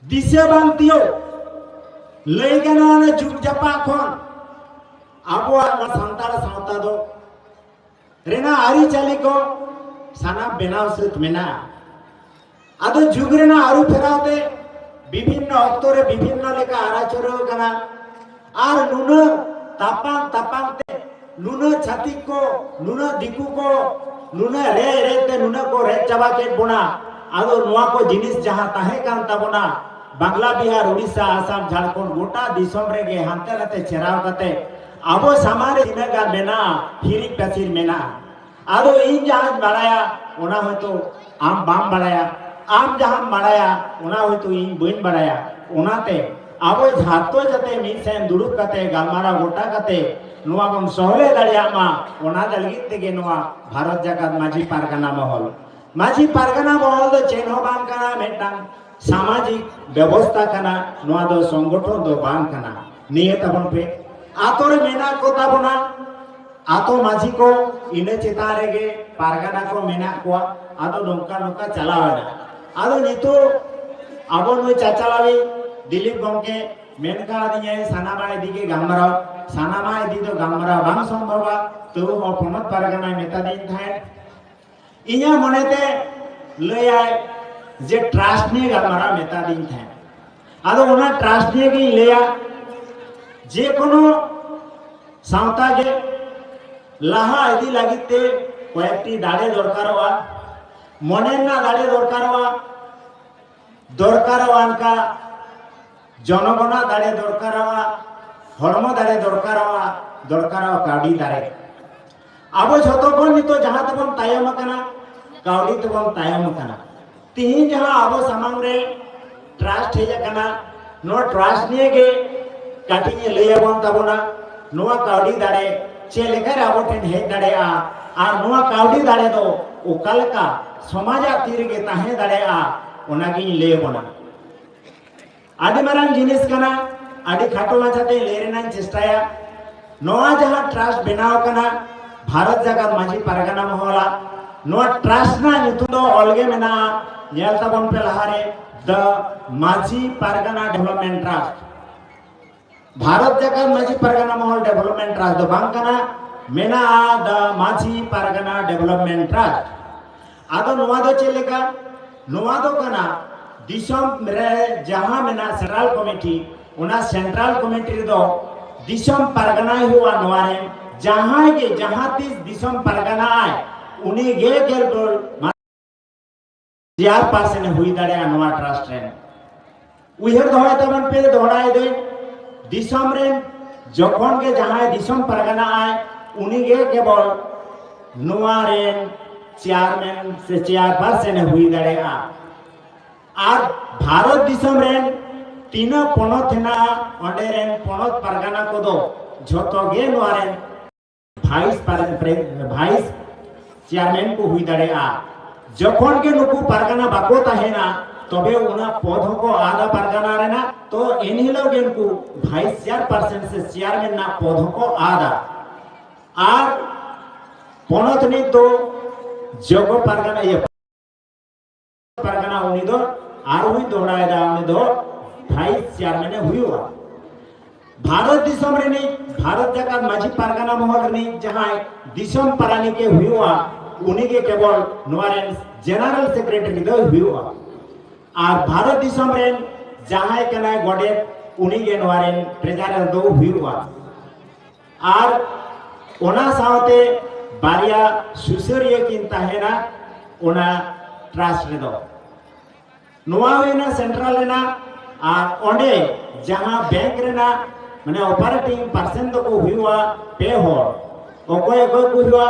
दिसे बांतियो लेगना ने जुग जपा खोन आबो संतार सावता दो रेना आरी चाली को साना बेनाव सित मेना आदो जुग रेना आरु फेरावते विभिन्न अक्तरे विभिन्न लेका आराचरो कना आर नुनो तापांग ते नुनो छाती को नुनो दिकु को नुनो रे ते नुनो को रे चाबा के बोना आदो नोआ को जिनिस जहां ताहे कान ताबोना बांग्ला बिहार उड़ीसा आसाम झारखंड गोटा दिसम रे गे हांते नाते चेराव कते आबो सामारे दिनगा मेना हिरी पेसिर मेना आदो इन जहां बड़ाया ओना होतो आम बाम बड़ाया आम जहां बड़ाया ओना होतो इन बइन बड़ाया ओनाते आबो झातो जते मिसेन दुरुप कते गालमारा गोटा कते नोआ बन सहले दाड़िया मा ओना दलगित तेगे नोआ भारत जगत माझी पारगना महल दो चेनो बाम कना मेटांग सामाजिक व्यवस्था कना नोआ दो संगठन दो बाम कना निये तबन पे आतोरे मेना को ताबोना आतो माझी को इने चेता रेगे पारगना को मेना को आदो नोका नोका चलावना आदो नितो आबो नो चाचालावी दिलीप गंके मेनका दिए सानामा दिके गामराव सानामा दि दो गामराव बांग संभवा तो हो पनत पारगना मेता दिन थाय इया मनेते लयाय जे ट्रस्ट ने गामरा मेता दिन थाय आदो ओना ट्रस्ट ने की लेया जे कोनो सावता के लाहा इदी लागिते कयेकटी दाड़े दरकारवा मनेना दाड़े दरकारवा अनका जनगणना दाड़े दरकारवा हरम दाड़े दरकारवा कावड़ी दाड़े आबो झतो कोन नितो जहां तबन तायम कना कावड़ी तबन तायम कना तिहिन जहां आबो सामांग रे ट्रस्ट हेजना नो ट्रस्ट निये गे काटिंग लेबन तबना नोआ काउडी दाड़े चेलेकर आबो ठेन हेज दाड़ेया आर नोआ काउडी दाड़े दो ओकालका समाजा तीरगे ताहे दाड़ेया ओनागिन लेबना आदि मारांग जिनिस कना आदि खाटो माछाते लेरेनान चेष्टाया नोआ जहां ट्रस्ट बनाव कना भारत जगत माजी परगना महला नोआ ट्रस्ट ना नितुम दो अलगे मेना नेल ताबन पे लहारे द माजी परगना डेवलपमेंट ट्रस्ट भारत जगत माजी परगना महल डेवलपमेंट ट्रस्ट दो बांकना मेना द माजी परगना डेवलपमेंट ट्रस्ट आदो नोआ दो चलेगा नोआ दो कना दिसम रे जहां मेना सेंट्रल कमिटी उना सेंट्रल कमिटी दो दिसम परगना हुआ नोआरे जहां के जहां तीस दिसम परगना आए उन्हें गे गेल डोल यार पास ने हुई दाड़े नोआ ट्रस्ट रे उहर दोहरा तमन पे दोहराए दे दिसम रे जखन के जहां दिसम परगना आए उन्हें गे केवल नोआ रे चेयरमैन से चेयरपर्सन हुई दाड़े आर भारत दिसम रे तीना पनत हेना ओंडे रेन पनत परगना को दो झोतो गे नोआरे भाइस चेयरमैन को हुई दाड़े जखन के नुकु परगना बाको ताहेना तबे उना पद को आधा परगना रेना तो एनहिलो गेन को भाइस चेयरपर्सन से चेयरमैन ना पद को आधा आर पनत नि तो जगो परगना ये परगना उनी दो आर हुई दोहराए दा उनी दो भाइस चेयरमैन हुआ भारत दिसम रे नहीं भारत जगत माजी परगना महल रे जहां दिसम परानी के हुआ उन्हीं के केवल नोआरे जनरल सेक्रेटरी दो हुआ और भारत दिसम रे जहां कना गोडे उन्हीं के नोआरे ट्रेजरर दो हुआ और ओना सावते बारिया सुसरिया किन ताहेना ओना ट्रस्ट रे दो नोआ हुईना सेंट्रल रेना और ओंडे जहां बैंक रेना माने ऑपरेटिंग पर्सन तो को हुआ पे हो ओकोय को हुआ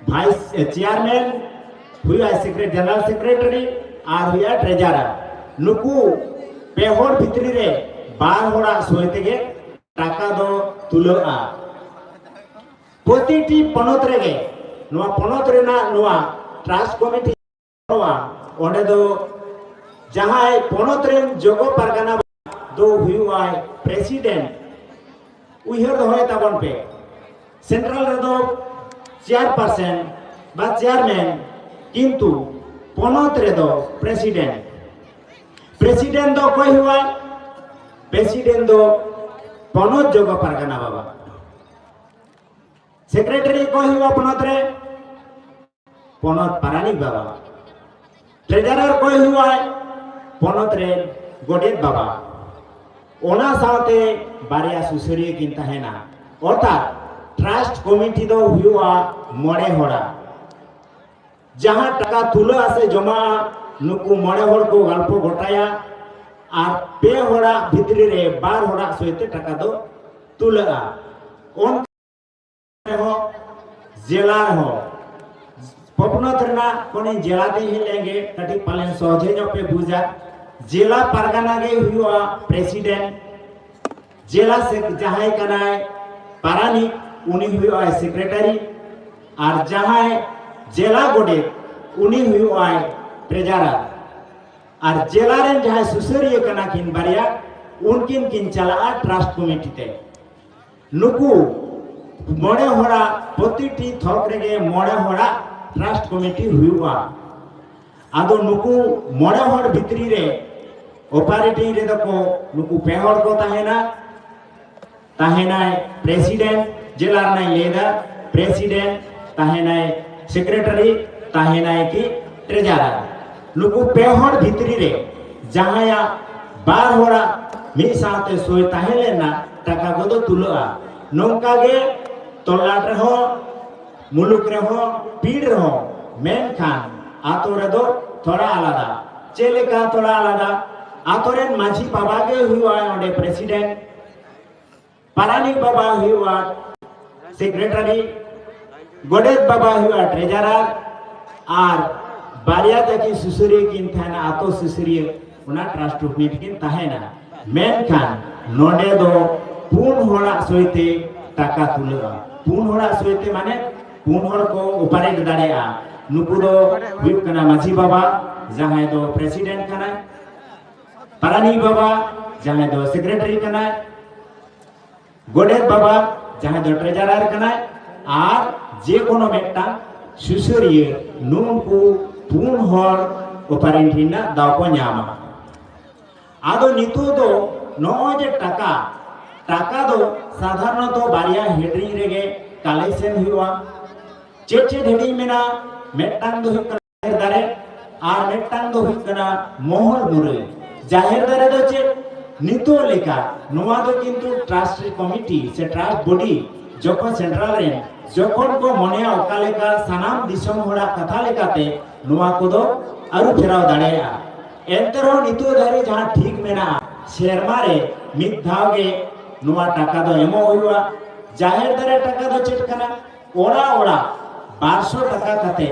भाइस चेयरमैन हुआ सेक्रेटरी जनरल सेक्रेटरी और हुआ ट्रेजरर नुकु पे होर भितरी रे बार होड़ा सोयते गे टाका दो तुलोआ प्रतिटी पनत रेगे नोआ पनत रेना नोआ ट्रस्ट कमिटी होवा ओंडे दो जहां पनत रे जगो परगना दो हुआ प्रेसिडेंट उहर दोहरे तबन पे सेंट्रल रे दो चेयरपर्सन बा चेयरमैन किंतु पनत रे दो प्रेसिडेंट दो कोई हुआ प्रेसिडेंट दो पनत जगो परगना बाबा सेक्रेटरी कोई हुआ पनत रे पनत पारानिक बाबा ट्रेजरर कोई हुआ पनत रे गोडेत बाबा ओना साथे बारिया सुसरिया किन ताहेना अर्थात ट्रस्ट कमिटी दो हुआ मोड़े होड़ा जहां टाका तुला से जमा नुकु मोड़े होड़ को गल्प गोटाया और पे होड़ा भितरी रे बार होड़ा सोते टाका दो तुला ओन हो जेलार हो पपनत रेना कोनी जेलाते ही लेंगे कटी पालन सहजे जो पे बुझा जिला परगना के हुआ प्रेसिडेंट जिला से जहां कनाए पारानी उन्हीं हुआ सेक्रेटरी और जहां जिला गोडे उन्हीं हुआ ट्रेजरर और जिला रे जहां सुसरिया कना किन बारिया उनकिन किन चला ट्रस्ट कमिटी ते नुकु मोड़े होड़ा प्रतिटी थोक रे मोड़े होड़ा ट्रस्ट कमिटी हुआ आदो नुकु मोड़े होड़ भितरी रे ऑपरेटिंग रे दको नुकु पेहड़ को ताहेना प्रेसिडेंट जिला नाय लेदा प्रेसिडेंट ताहेना सेक्रेटरी ताहेना की ट्रेजरर नुकु पेहड़ भितरी रे जहाया बार होड़ा मी साथे सोय ताहेलेना टाका गोदो तुलोआ नोंका गे तोलाट रे हो मुलुक रे हो पीड़ रे हो मेनखान आतो रे दो थोड़ा आलादा चेलेका थोड़ा आलादा आतोरेन माझी बाबा के हुआ ओंडे प्रेसिडेंट पारानिक बाबा हुआ सेक्रेटरी गोडेत बाबा हुआ ट्रेजरर और बारिया तकी सुसुरी किन थाना आतो सुसुरी उना ट्रस्ट मीट किन ताहेना मेनखान नोडे दो पुन होड़ा सोइते टाका तुलेगा पुन होड़ा सोइते माने पुन होड़ को ऑपरेट दाड़ेया नुकु दो हुइप कना माझी बाबा जहां दो प्रेसिडेंट कना पारानी बाबा जहां दो सेक्रेटरी कना गोडेत बाबा जहां दो ट्रेजरर कना और जे कोनो मेटा सुसुरिये नुकु पुन होड़ ऑपरेट हिना दाव को न्यामा आदो नितु दो नोजे टाका दो साधारण तो बारिया हेडरिंग रेगे कलेक्शन हुआ चेचे हेडरिंग मेना मेटांग दो हुकना दारे आर मेटांग दो हुकना मोहर मुरे जाहिर दारे दो चे नितु लेका नोआ दो किंतु ट्रस्ट कमिटी से ट्रस्ट बॉडी जखन सेंट्रल रे जखन को मनेया ओका लेका सानाम दिसम होड़ा कथा लेकाते नोआ को दो आरु फेराव दाड़ेया एंतरो नितु दारे जहां ठीक मेना शेरमा रे मिद धावगे नुआ टाका दो एमो हुआ जाहिर दारे टाका दो चेट कना ओड़ा 1200 टाका कते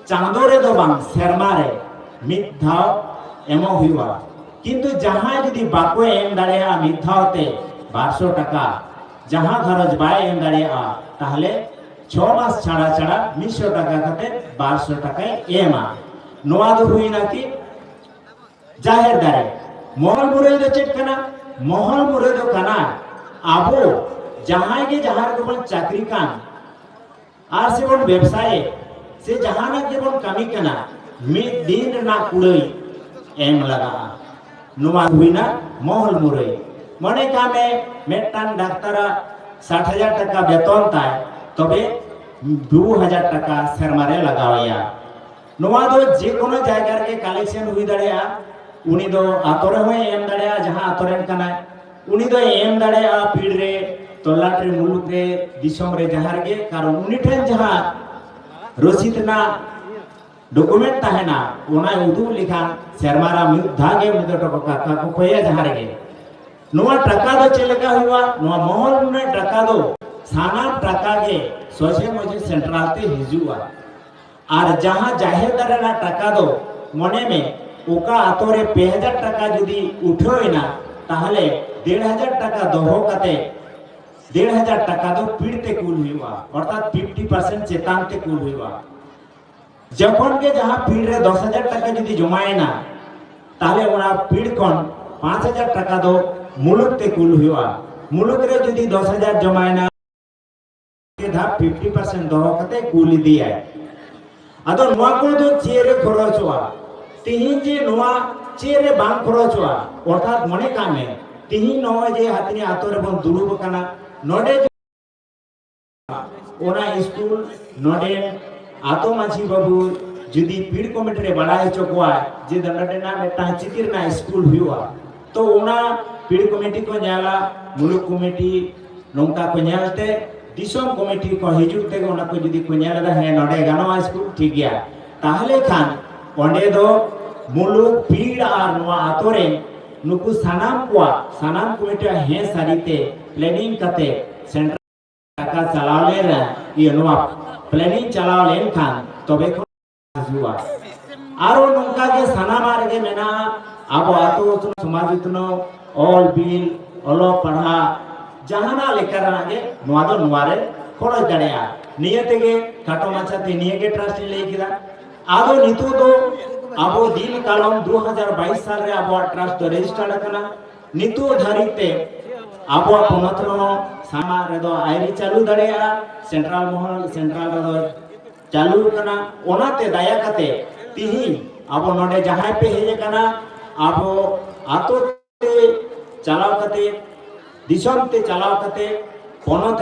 चांदो रे दो बांग शेरमा रे मिद धाव एमो हुआ किंतु जहां यदि बाको एम दाड़ेया मिद धावते 1200 टाका जहां खरच बाय एम दाड़ेया ताहले 6 मास छाड़ा 100 टाका कते 1200 टाका एमा नुआ दो हुइना कि जाहिर दारे मोहल मुरे दो चेक कना मोहल मुरे दो कना आबो जहां के जहां के बन चाकरी कान आर से बन व्यवसाय से जहां ना के बन कमी कना मी दिन ना कुड़ई एम लगा नुआ हुइना मोहल मुरे मने कामे मेटान डाक्टर 60,000 टाका वेतन ताय तबे 2,000 टाका शर्मारे लगावया नुआ दो जे कोनो जायगा के कलेक्शन हुई दड़ेया उनी दो आतोरे होय एम दाड़ेया जहां आतोरेन कना उनी दो एम दाड़ेया पीड़ रे तोलाट रे मुलुक रे दिसम रे जहां गे कारण उनी ठेन जहां रसीद ना डॉक्यूमेंट ताहेना ओना उदु लिखा शर्मारा धागे मुदो टका को कोया जहां रे नुआ टाका दो चलेका हुआ नुआ मोहल में टाका दो साना टाका गे सोशल मजे सेंट्रल ते हिजुआ और जहां जाहिर दारेना टाका दो मने में ओका आतोरे 2000 टाका जदि उठोइना ताहले 1500 टाका दोहो कते 1500 टाका दो पीड़ते कुल हुआ अर्थात 50% चेतान ते कुल हुआ जखन के जहां पीड़ रे 10,000 टाका जदि जमाएना ताहले ओना पीड़ कोन 5,000 टाका दो मुलुक ते कुल हुआ मुलुक रे जदि 10,000 जमाएना के धा 50% दोहो कते कुल दिया आदो नुआ को दो चेरे खरचवा तिहिन जे नोआ चेरे बांग खरचवा अर्थात मने कामे तिहिन नोआ जे हातनी आतोरे बन दुरुब कना नोडे ओना स्कूल नोडे आतो माछी बाबू जदी पीड़ कमिटी रे बड़ाय चोकवा जे दंडना मेटा चितिर ना स्कूल हुआ तो ओना पीड़ कमिटी को न्याला मुलुक कमिटी नोंका को न्यालते दिसम कमिटी को हिजुते ओना को जदी को न्याला है नोडे गानो स्कूल ठीक गया ताहले खान ओंडे दो मुलुक पीड़ और नुआ आतोरे नुकु सानाम कमिटी हे सारीते प्लानिंग कते सेंट्रल टाका चलाले रे ये नुआ प्लानिंग चलालेन खान तबे को हुआ आरो नुका के सानाम आरगे मेना आबो आतो समाज इतनो ऑल बिल ओलो पढ़ा जहाना लेकर आगे नुआ दो नुआरे खरच दाड़ेया नियतेगे काटो माछाते नियगे ट्रस्ट लेकिदा आदो नितु दो आबो दिन कालम 2022 साल रे आबो ट्रस्ट रजिस्टर्ड कना नितु धारिते आबो पोनत रो सामा रे दो आईरी चालू दाड़ेया सेंट्रल महल सेंट्रल रे दो चालू कना ओनाते दाया कते तिही आबो नोडे जहां पे हेजे कना आबो आतो ते चलाव कते दिसम ते चलाव कते पोनत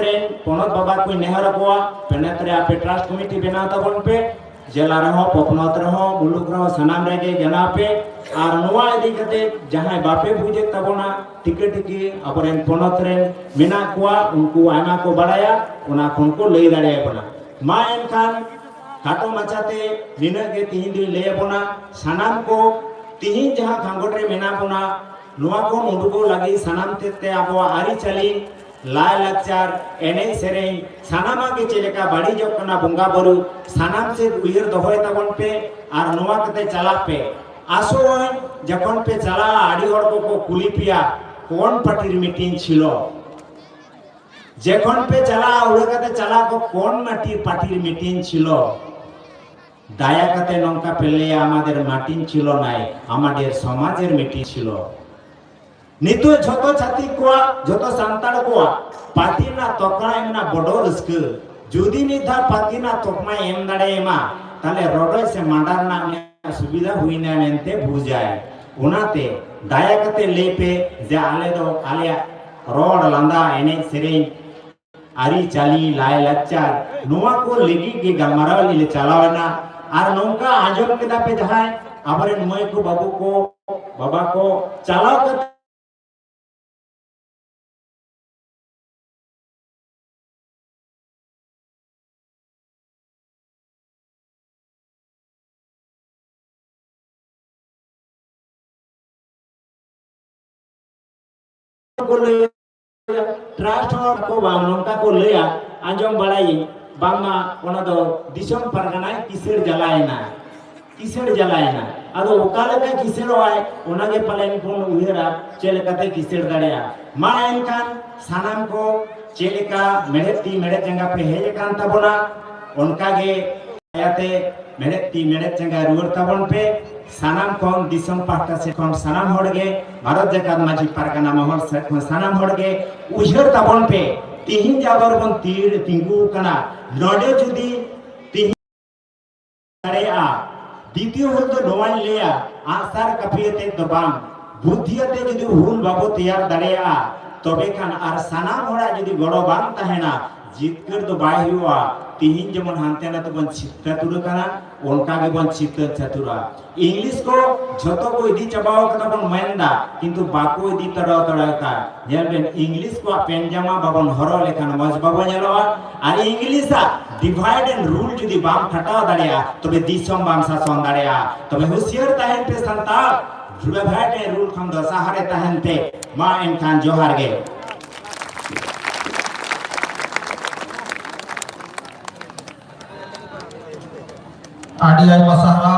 बाबा को नेहर कोआ पेनत रे आपे ट्रस्ट कमिटी बना तबन पे जिला रहो पपनत रहो मुलुक रहो सनाम रेगे जना पे और नुआ इदी कते जहां बापे बुझे तबना टिके अपरेन पोनत रे मेना कोआ उनको आना को बड़ाया उना कोन को लई दाड़े बना मा एनखान खाटो माचाते निना के तिहिन दी ले बना सनाम को तिहिन जहां खांगोट रे मेना बना नुआ को उडुगो लगी सनाम ते आबो आरी चली लाय लाचार एने सेरें सानामा के चलेका बाड़ी जोकना बुंगा बरु सानाम से उयर दोहोय तबन पे और नुआ कते चला पे আসোন যখন পে চালা আড়ি হড় কো কুলি পিয়া কোন পার্টির মিটিং ছিল যখন পে চালা উড়াকাতে চালা কো কোন পার্টির মিটিং ছিল দায়া কাতে নঙ্কা পেলে আমাদের মিটিং ছিল নাই আমাদের সমাজের মিটিং ছিল নিতো যত ছাত্রী কোয়া যত সান্তাল কোয়া পার্টি না তকমা এমনা বড় রিস্ক যদি নিধা পার্টি না তকমা এম দাঁড়ে এমা তাহলে রডয় সে মার্ডার না সুবিধা হুই না মেনতে বুঝায় ওনাতে দায়া কাতে লেপে যে আলে দো আলে রড লান্দা এনে সেরেন আরি চালি লাই লাচ্চার নোয়া কো লেগি গে গালমারাও লিলে চালাওনা আর নৌকা আজম কেদা पे जहां আবারে নয় কো বাবা কো চালাও को ले ट्रस्ट को बांग नौका को ले आजम बड़ाई बांगा ओना दो दिसम परगनाय किसेर जलायना अदो ओकाले का किसेर आय ओना के पलेन कोन उहेरा चेलेकाते किसेर दाड़ेया मा एनकान सानाम को चेलेका मेड़ेती मेड़े जंगा पे हेज कान ताबोना उनका गे आयाते मेड़ेती मेड़े जंगा रुवर ताबोन पे सानाम कोन दिसम पाटा से कोन सानाम होड़गे भारत जकात माजी परगना महल से कोन सानाम होड़गे उहेर ताबोन पे तिहिन जाबर बन तीर तिंगु कना नडे जुदी तिहिन दाड़ेया द्वितीय हल तो नोवान लेया आसार कपियते दबाम बुद्धियते जदि हुल बाबो तैयार दाड़ेया तबे खान आर सानाम होड़ा जदि गड़ो बांग ताहेना जितकर तो बाय हुआ तिहिन जेमन हानते ना तो बन चित्तुर कना उनका के बन चित्त चतुरा इंग्लिश को जतो को इदी चबाओ कना बन मेंदा किंतु बाको इदी तड़ा का जेलबेन इंग्लिश को पेंजामा बाबन हरो लेखान मज बाबो नेलोआ आर इंग्लिशा डिवाइड एंड रूल जदि बाम खटाओ दाड़िया तबे दिसम बाम शासन दाड़िया तबे होशियार ताहेन पे संताल डिवाइड एंड रूल खम दो सहारे ताहेन पे मा एनखान जोहार गे आडियाय मासारा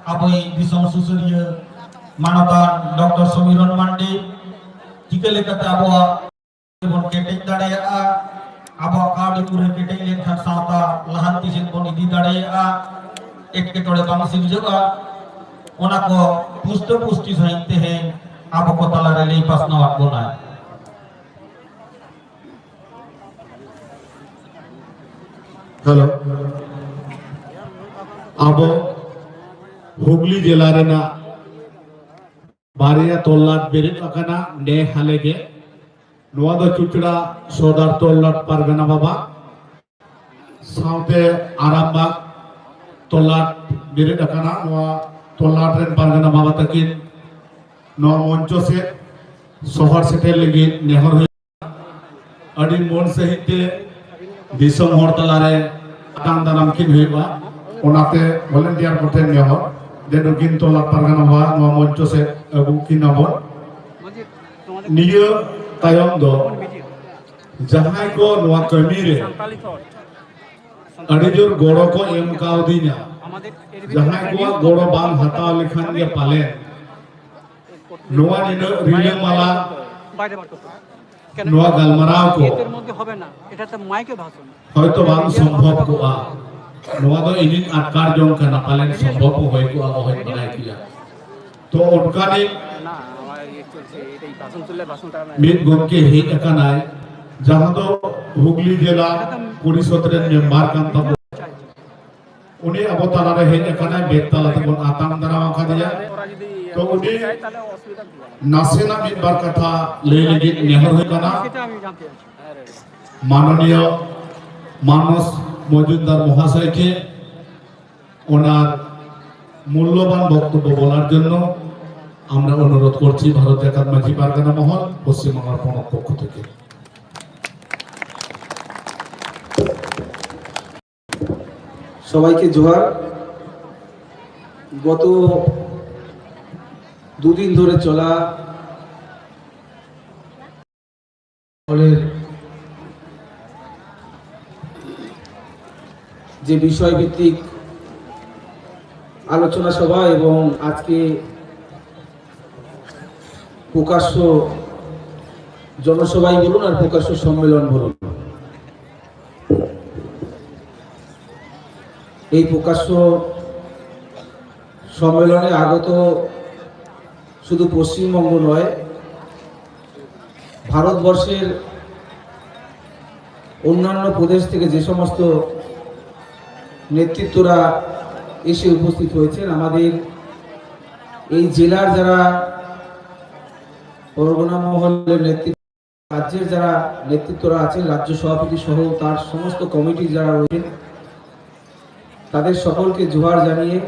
अबई दिसम सुसुरिया मानवतान डॉक्टर समीरन मांडी चिके लेकाते आबोआ बन केटेज दाड़ेया आबो काडी पुरे केटेज लेखान सावता लाहांती सेन बन इदी दाड़ेया एटकेटोड़े बांग सिरजोगा ओना को पुष्टि सहिते हैं आबो को तालारे लेई पासनावात बोनाय हेलो अब हुगली जिला रेना बारिया तोल्लाट बेरेट अकना ने हालेगे नोआ दो चुचड़ा सोदार तोल्लाट परगना बाबा साउते आरामबाग तोल्लाट बेरेट अकना नोआ तोल्लाट रेन परगना बाबा तकिन नोआ मंचो से शहर सेटेल लगी नेहर हुई अड़ी मन सहिते दिसम हर तलारे आटान दाराम किन हुईबा ओनाते वॉलंटियर करते नेहर देदो किन तोल्लाट परगना हुआ नोआ मंचो से अगु किन आबो नियो तायम दो जहां को नोआ कमी रे अड़ी जोर गोड़ो को एम काव दिना जहां को गोड़ो बांग हताव लिखान के पाले नोआ निनो रिले माला नोआ गलमराव को এর মধ্যে হবে না এটা তো মাইকে ভাষণ হয়তো বাং সম্ভব কোয়া नोआ दो इनिन आकार जों कना पालेन सम्भव होय को होय बनाय किया तो उनकाने না আমার এই চলছে এটাই ভাষণ চলে ভাষণটা मित गमके हेज अकानाय जहां दो हुगली जिला परिषद रे मेंबर कान तब उनी अबो तालारे हेज अकानाय बेताला तबन आताम दाराम खादिया तो उनी তাহলে অসুবিধা কি नासेना मित बार कथा ले लगी नेहर होय कना সেটা আমি জানতে চাই माननीय मानस मजुमदार महाशय के ओनार मूल्यवान बक्तव्य बोलार जन्य আমরা অনুরোধ করছি ভারত জাকাত মাঝি পারগানা মহল পশ্চিমবঙ্গের প্রণব পক্ষ থেকে সবাইকে জোহার গত দুদিন ধরে চলা দলের যে বিষয়ভিত্তিক আলোচনা সভা এবং আজকে প্রকাশ্য জনসভাই বলুন আর প্রকাশ্য সম্মেলন বলুন, এই প্রকাশ্য সম্মেলনে আগত শুধু পশ্চিমবঙ্গ নয়, ভারতবর্ষের অন্যান্য প্রদেশ থেকে যে সমস্ত নেতৃত্বরা এসে উপস্থিত হয়েছেন, আমাদের এই জেলার যারা পরগনা মহলের নেতৃত্ব, রাজ্যের যারা নেতৃত্বরা আছেন, রাজ্য সভাপতি সহ তার সমস্ত কমিটি যারা রয়েছেন, তাদের সকলকে জোহার জানিয়ে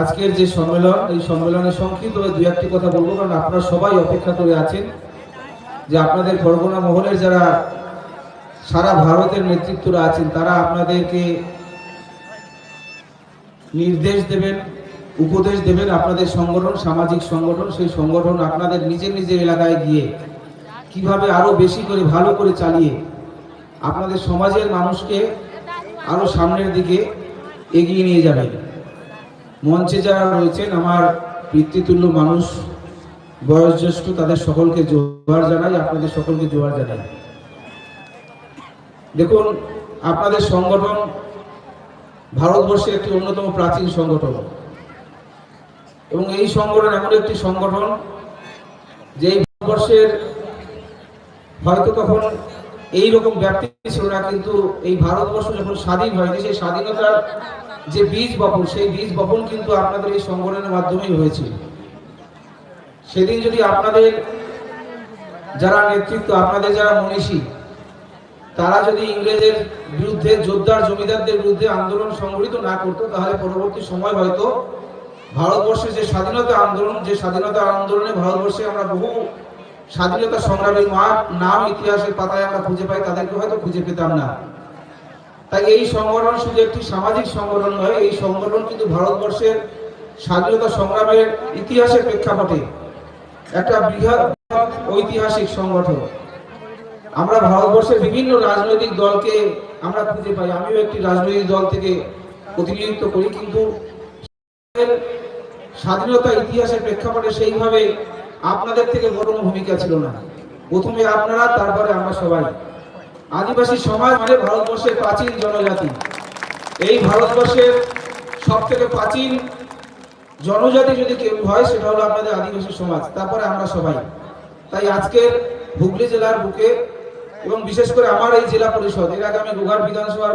আজকের যে সম্মেলন, এই সম্মেলনে সংক্ষিপ্তভাবে দু একটি কথা বলবো, কারণ আপনারা সবাই অপেক্ষা করে আছেন যে আপনাদের পরগনা মহলের যারা সারা ভারতের নেতৃত্বরা আছেন তারা আপনাদেরকে নির্দেশ দেবেন, উপদেশ দেবেন। আপনাদের সংগঠন, সামাজিক সংগঠন, সেই সংগঠন আপনাদের নিজের নিজের এলাকায় গিয়ে কিভাবে আরো বেশি করে ভালো করে চালিয়ে আপনাদের সমাজের মানুষকে আরো সামনের দিকে এগিয়ে নিয়ে যাবেন। মঞ্চে যারা রয়েছেন আমার পিতৃতুল্য মানুষ, বয়োজ্যেষ্ঠ, তাদের সকলকে জোহার জানাই, আপনাদের সকলকে জোহার জানাই। দেখুন, আপনাদের সংগঠন ভারতবর্ষের একটি অন্যতম প্রাচীন সংগঠন এবং এই সংগঠন এমন একটি সংগঠন যে এই ভারতবর্ষের হয়তো তখন এইরকম ব্যক্তি ছিল না, কিন্তু এই ভারতবর্ষ যখন স্বাধীন হয়নি, সেই স্বাধীনতার যে বীজ বপন, সেই বীজ বপন কিন্তু আপনাদের এই সংগঠনের মাধ্যমেই হয়েছিল। সেদিন যদি আপনাদের যারা নেতৃত্ব, আপনাদের যারা মনীষী, তারা যদি ইংরেজের বিরুদ্ধে, যোদ্ধার জমিদারদের বিরুদ্ধে আন্দোলন সংগঠিত না করতো, তাহলে পরবর্তী সময় হয়তো ভারতবর্ষের যে স্বাধীনতা আন্দোলন, যে স্বাধীনতা আন্দোলনে ভারতবর্ষে আমরা বহু স্বাধীনতা সংগ্রামীর নাম ইতিহাসের পাতায় আমরা খুঁজে পাই, তাদেরকে হয়তো খুঁজে পেতাম না। তাই এই সংগঠন শুধু একটি সামাজিক সংগঠন নয়, এই সংগঠন কিন্তু ভারতবর্ষের স্বাধীনতা সংগ্রামের ইতিহাসের প্রেক্ষাপটে একটা বৃহৎ ঐতিহাসিক সংগঠন। আমরা ভারতবর্ষের বিভিন্ন রাজনৈতিক দলকে আমরা খুঁজে পাই, আমিও একটি রাজনৈতিক দল থেকে প্রতিনিধিত্ব করি, কিন্তু স্বাধীনতা ইতিহাসের প্রেক্ষাপটে সেইভাবে আপনাদের থেকে বড় ভূমিকা ছিল না। প্রথমে আপনারা, তারপরে আমরা সবাই। আদিবাসী সমাজ মানে ভারতবর্ষের প্রাচীন জনজাতি। এই ভারতবর্ষের সব থেকে প্রাচীন জনজাতি যদি কেউ হয়, সেটা হলো আপনাদের আদিবাসী সমাজ, তারপরে আমরা সবাই। তাই আজকের হুগলি জেলার বুকে এবং বিশেষ করে আমার এই জেলা পরিষদ, এর আগে আমি গোঘাট বিধানসভার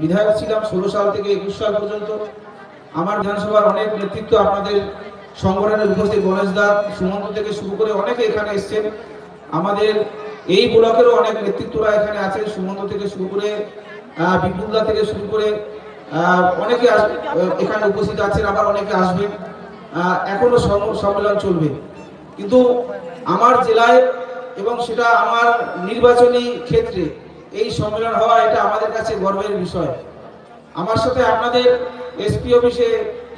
বিধায়ক ছিলাম 16 সাল থেকে 21 সাল পর্যন্ত। আমার বিধানসভার অনেক নেতৃত্ব আপনাদের সংগঠনের উপস্থিত, গণেশ দা, সুমন্ত থেকে শুরু করে অনেকে এখানে এসছেন। আমাদের এই ব্লকেরও অনেক নেতৃত্বরা এখানে আছেন, সুমন্ত থেকে শুরু করে বিপুলদা থেকে শুরু করে অনেকে এখানে উপস্থিত আছেন, আবার অনেকে আসবেন। এখনো সম্মেলন চলবে, কিন্তু আমার জেলায় এবং সেটা আমার নির্বাচনী ক্ষেত্রে এই সম্মেলন হওয়া, এটা আমাদের কাছে গর্বের বিষয়। আমার সাথে আপনাদের এসপি অফিসে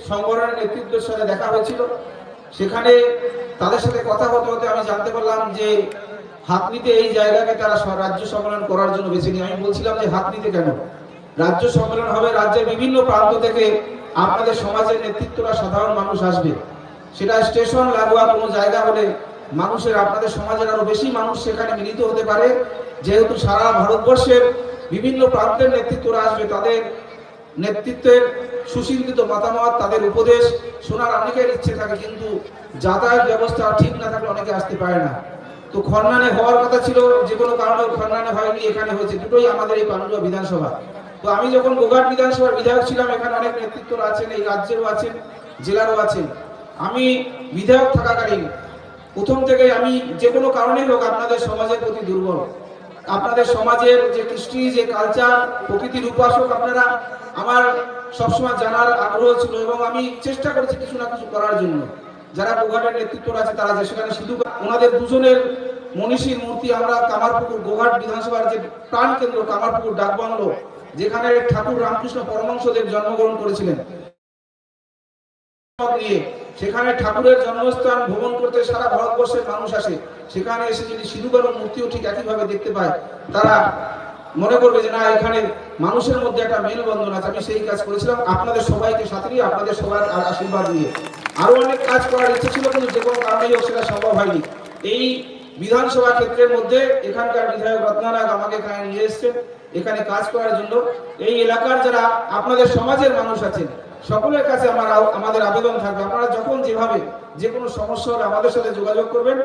সংগঠনের নেতৃত্বের সাথে দেখা হয়েছিল, সেখানে তাদের সাথে কথা হতে হতে আমি জানতে পারলাম যে হাতনিতে এই জায়গাকে তারা রাজ্য সম্মেলন করার জন্য বেছে নিয়ে। আমি বলছিলাম যে হাতনিতে কেন, রাজ্য সম্মেলন হবে, রাজ্যের বিভিন্ন প্রান্ত থেকে আপনাদের সমাজের নেতৃত্বরা, সাধারণ মানুষ আসবে। সেটা স্টেশন লাগোয়া কোনো জায়গা হলে মানুষের, আপনাদের সমাজের আরো বেশি মানুষ সেখানে মিলিত হতে পারে। যেহেতু সারা ভারতবর্ষের বিভিন্ন প্রান্তের নেতৃত্বরা আসবে, তাদের নেতৃত্বের সুচিন্তিত মতামত, তাদের উপদেশ শোনার অনেকের ইচ্ছে থাকে, কিন্তু যাতায়াত ব্যবস্থা ঠিক না থাকলে অনেকে আসতে পারে না। তো খন্নানে হওয়ার কথা ছিল, যে কোনো কারণে খন্নানে হয়নি, এখানে হয়েছে। দুটোই আমাদের এই পান্ডুয়া বিধানসভা। তো আমি যখন গোঘাট বিধানসভার বিধায়ক ছিলাম, এখানে অনেক নেতৃত্বরা আছেন, এই রাজ্যেরও আছেন, জেলারও আছেন। আমি বিধায়ক থাকাকালীন প্রথম থেকে আমি যে কোনো কারণেই হোক আপনাদের সমাজের প্রতি দুর্বল, আপনাদের সমাজের যে কৃষ্টি, যে কালচার, প্রকৃতির উপাসক আপনারা, আমার সবসময় জানার আগ্রহ ছিল এবং আমি চেষ্টা করেছি কিছু না কিছু করার জন্য। যারা গোঘাটের নেতৃত্বরা আছে তারা, যে সেখানে শুধু ওনাদের দুজনের মনীষীর মূর্তি আমরা কামারপুকুর, গোঘাট বিধানসভার যে প্রাণ কেন্দ্র কামারপুকুর ডাকবাংলো, যেখানে ঠাকুর রামকৃষ্ণ পরমহংসদেব জন্মগ্রহণ করেছিলেন, সেখানে ঠাকুরের জন্মস্থান ভ্রমণ করতে সারা ভারতবর্ষের মানুষ আসে। সেখানে এসে যদি সিধু কানু মূর্তিও ঠিক একইভাবে দেখতে পায়, তারা মনে করবে যে না এখানে মানুষের মধ্যে একটা মেলবন্ধন আছে। আমি সেই কাজ করেছিলাম আপনাদের সবাইকে সাথে নিয়ে, আপনাদের সবার আশীর্বাদ নিয়ে। আরো অনেক কাজ করার ইচ্ছে ছিল, কিন্তু যে কোনো কারণেই হোক সেটা সম্ভব হয়নি। এই বিধানসভা ক্ষেত্রের মধ্যে এখানকার বিধায়ক রত্নানাগ আমাকে এখানে নিয়ে এসেছেন এখানে কাজ করার জন্য। এই এলাকার যারা আপনাদের সমাজের মানুষ আছেন সকলের কাছে আমাদের আবেদন থাকবে, আপনারা যখন যেভাবে যে কোনো সমস্যা হলে আমাদের সাথে যোগাযোগ করবেন।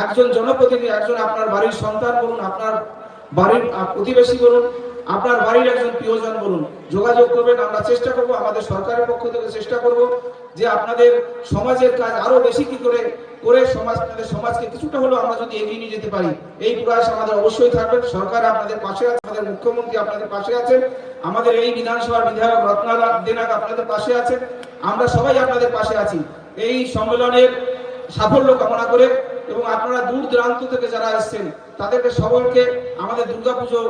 একজন জনপ্রতিনিধি, একজন আপনার বাড়ির সন্তান বলুন, আপনার বাড়ির প্রতিবেশী বলুন, আপনার বাড়ির একজন প্রিয়জন বলুন, যোগাযোগ করবেন। আমরা চেষ্টা করব, আমাদের সরকারের পক্ষ থেকে চেষ্টা করব যে আপনাদের সমাজের কাজ আরো বেশি কি করে আপনাদের সমাজকে কিছুটা হলেও আমরা যদি এগিয়ে নিয়ে যেতে পারি, এই প্রয়াস আমাদের অবশ্যই থাকবে। সরকার আপনাদের পাশে আছে, আমাদের মুখ্যমন্ত্রী আপনাদের পাশে আছেন, আমাদের এই বিধানসভার বিধায়ক রত্নানাগ আপনাদের পাশে আছেন, আমরা সবাই আপনাদের পাশে আছি। এই সম্মেলনের সাফল্য কামনা করে এবং আপনারা দূর দূরান্ত থেকে যারা এসেছেন তাদেরকে সকলকে, আমাদের দুর্গাপুজো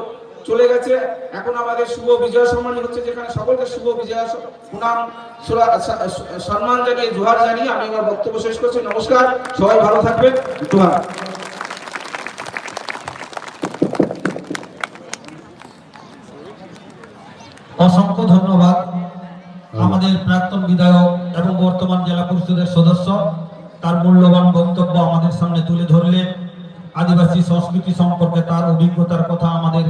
চলে গেছে, এখন আমাদের শুভ বিজয় সম্মানী হচ্ছে, যেখানে সকলকে শুভ বিজয় প্রণাম সম্মান জানিয়ে জোহার জানিয়ে আমি আমার বক্তব্য শেষ করছি। নমস্কার, সবাই ভালো থাকবেন। জোহার। অসংখ্য ধন্যবাদ আমাদের প্রাক্তন বিধায়ক এবং বর্তমান জেলা পরিষদের সদস্য, তার মূল্যবান বক্তব্য আমাদের সামনে তুলে ধরলেন। আদিবাসী সংস্কৃতি সম্পর্কে তার অভিজ্ঞতার কথা আমাদের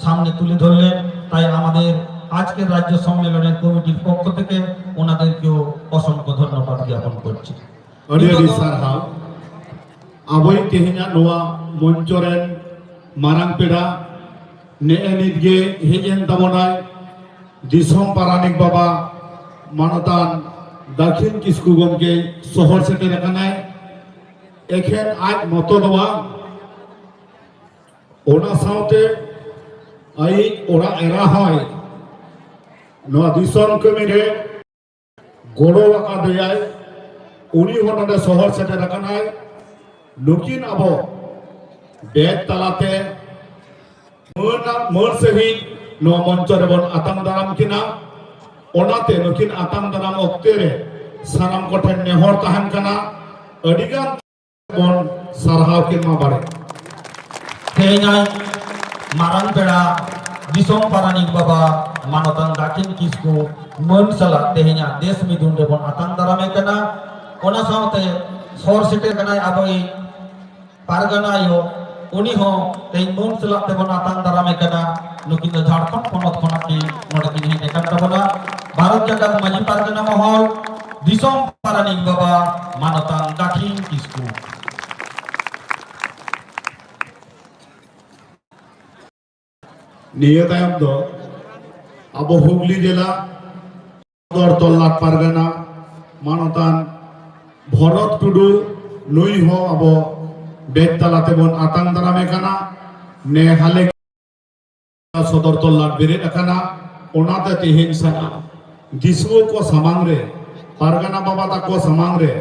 সামনে তুলে ধরলেন। তাই আমাদের আজকের রাজ্য সম্মেলনের কমিটির পক্ষ থেকে ওনাদেরকেও অসংখ্য ধন্যবাদ জ্ঞাপন করছি। ᱟᱹᱰᱤ ᱥᱟᱨᱦᱟᱣ ᱟᱵᱚᱭ ᱛᱮᱦᱮᱧᱟᱜ ᱱᱚᱣᱟ ᱢᱚᱧᱪᱚ ᱨᱮᱱ ᱢᱟᱨᱟᱝ ᱯᱮᱲᱟ ᱱᱮᱜᱼᱮ ᱱᱤᱛᱜᱮ ᱦᱮᱡ ᱮᱱ ᱛᱟᱵᱚᱱᱟᱭ ᱫᱤᱥᱚᱢ ᱯᱟᱨᱟᱱᱤᱠ ᱵᱟᱵᱟ ᱢᱟᱱᱚᱛᱟᱱ ᱫᱟᱠᱷᱤᱱ ᱠᱤᱥᱠᱩ ᱜᱚᱢᱠᱮ ᱥᱚᱦᱚᱨ ᱥᱮᱴᱮᱨ ᱟᱠᱟᱱᱟᱭ। ᱮᱠᱷᱮᱱ ᱟᱡ ᱢᱚᱛᱚ ᱫᱚ ᱵᱟᱝ, ᱚᱱᱟ ᱥᱟᱶᱛᱮ ᱟᱭᱤᱡ ᱚᱲᱟᱜ ᱮᱨᱟ ᱦᱚᱸᱭ ᱱᱚᱣᱟ ᱫᱤᱥᱚᱢ ᱠᱟᱹᱢᱤᱨᱮ ᱜᱚᱲᱚ ᱟᱠᱟᱫᱮᱭᱟᱭ। उनी होने शहर सेटर नुकिन अब बेद तलाते मन सही मंच बन आतंग दाराम किना ओनाते नुकिन आतंग दाराम अक्ते रे सानाम कोठेन नेहर तहन कना अडिगान बन सारहाव किन मा बारे तेहनाय मारांग पेड़ा दिसोम पारानिक बाबा मानोतान दाखिन किसको मन सला तेहना देश मिदुन रे बन आतंग दाराम कना ओना साउते सोर सिटे कनाय अबई पारगनायो उनी हो ते मन सलाते बन आतंग दाराम कना नुकिन झारखंड पनत खनाकी नोडे किन हे कन तबना भारत जगत माजी पारगना महल दिसोम पारानिक बाबा मानोतान दाखिन किसको निये तायम दो अब हुगली जिला तल्लाट पारगना मानोतान भरत टुडू नुई हो अब बेद तलाते बन आतंग दारामे कना ने हाले सदर तल्लाट बेरेद अकाना ओनाते तेहेन सना दिसुओ को सामांग रे पारगना बाबा ताको सामांग रे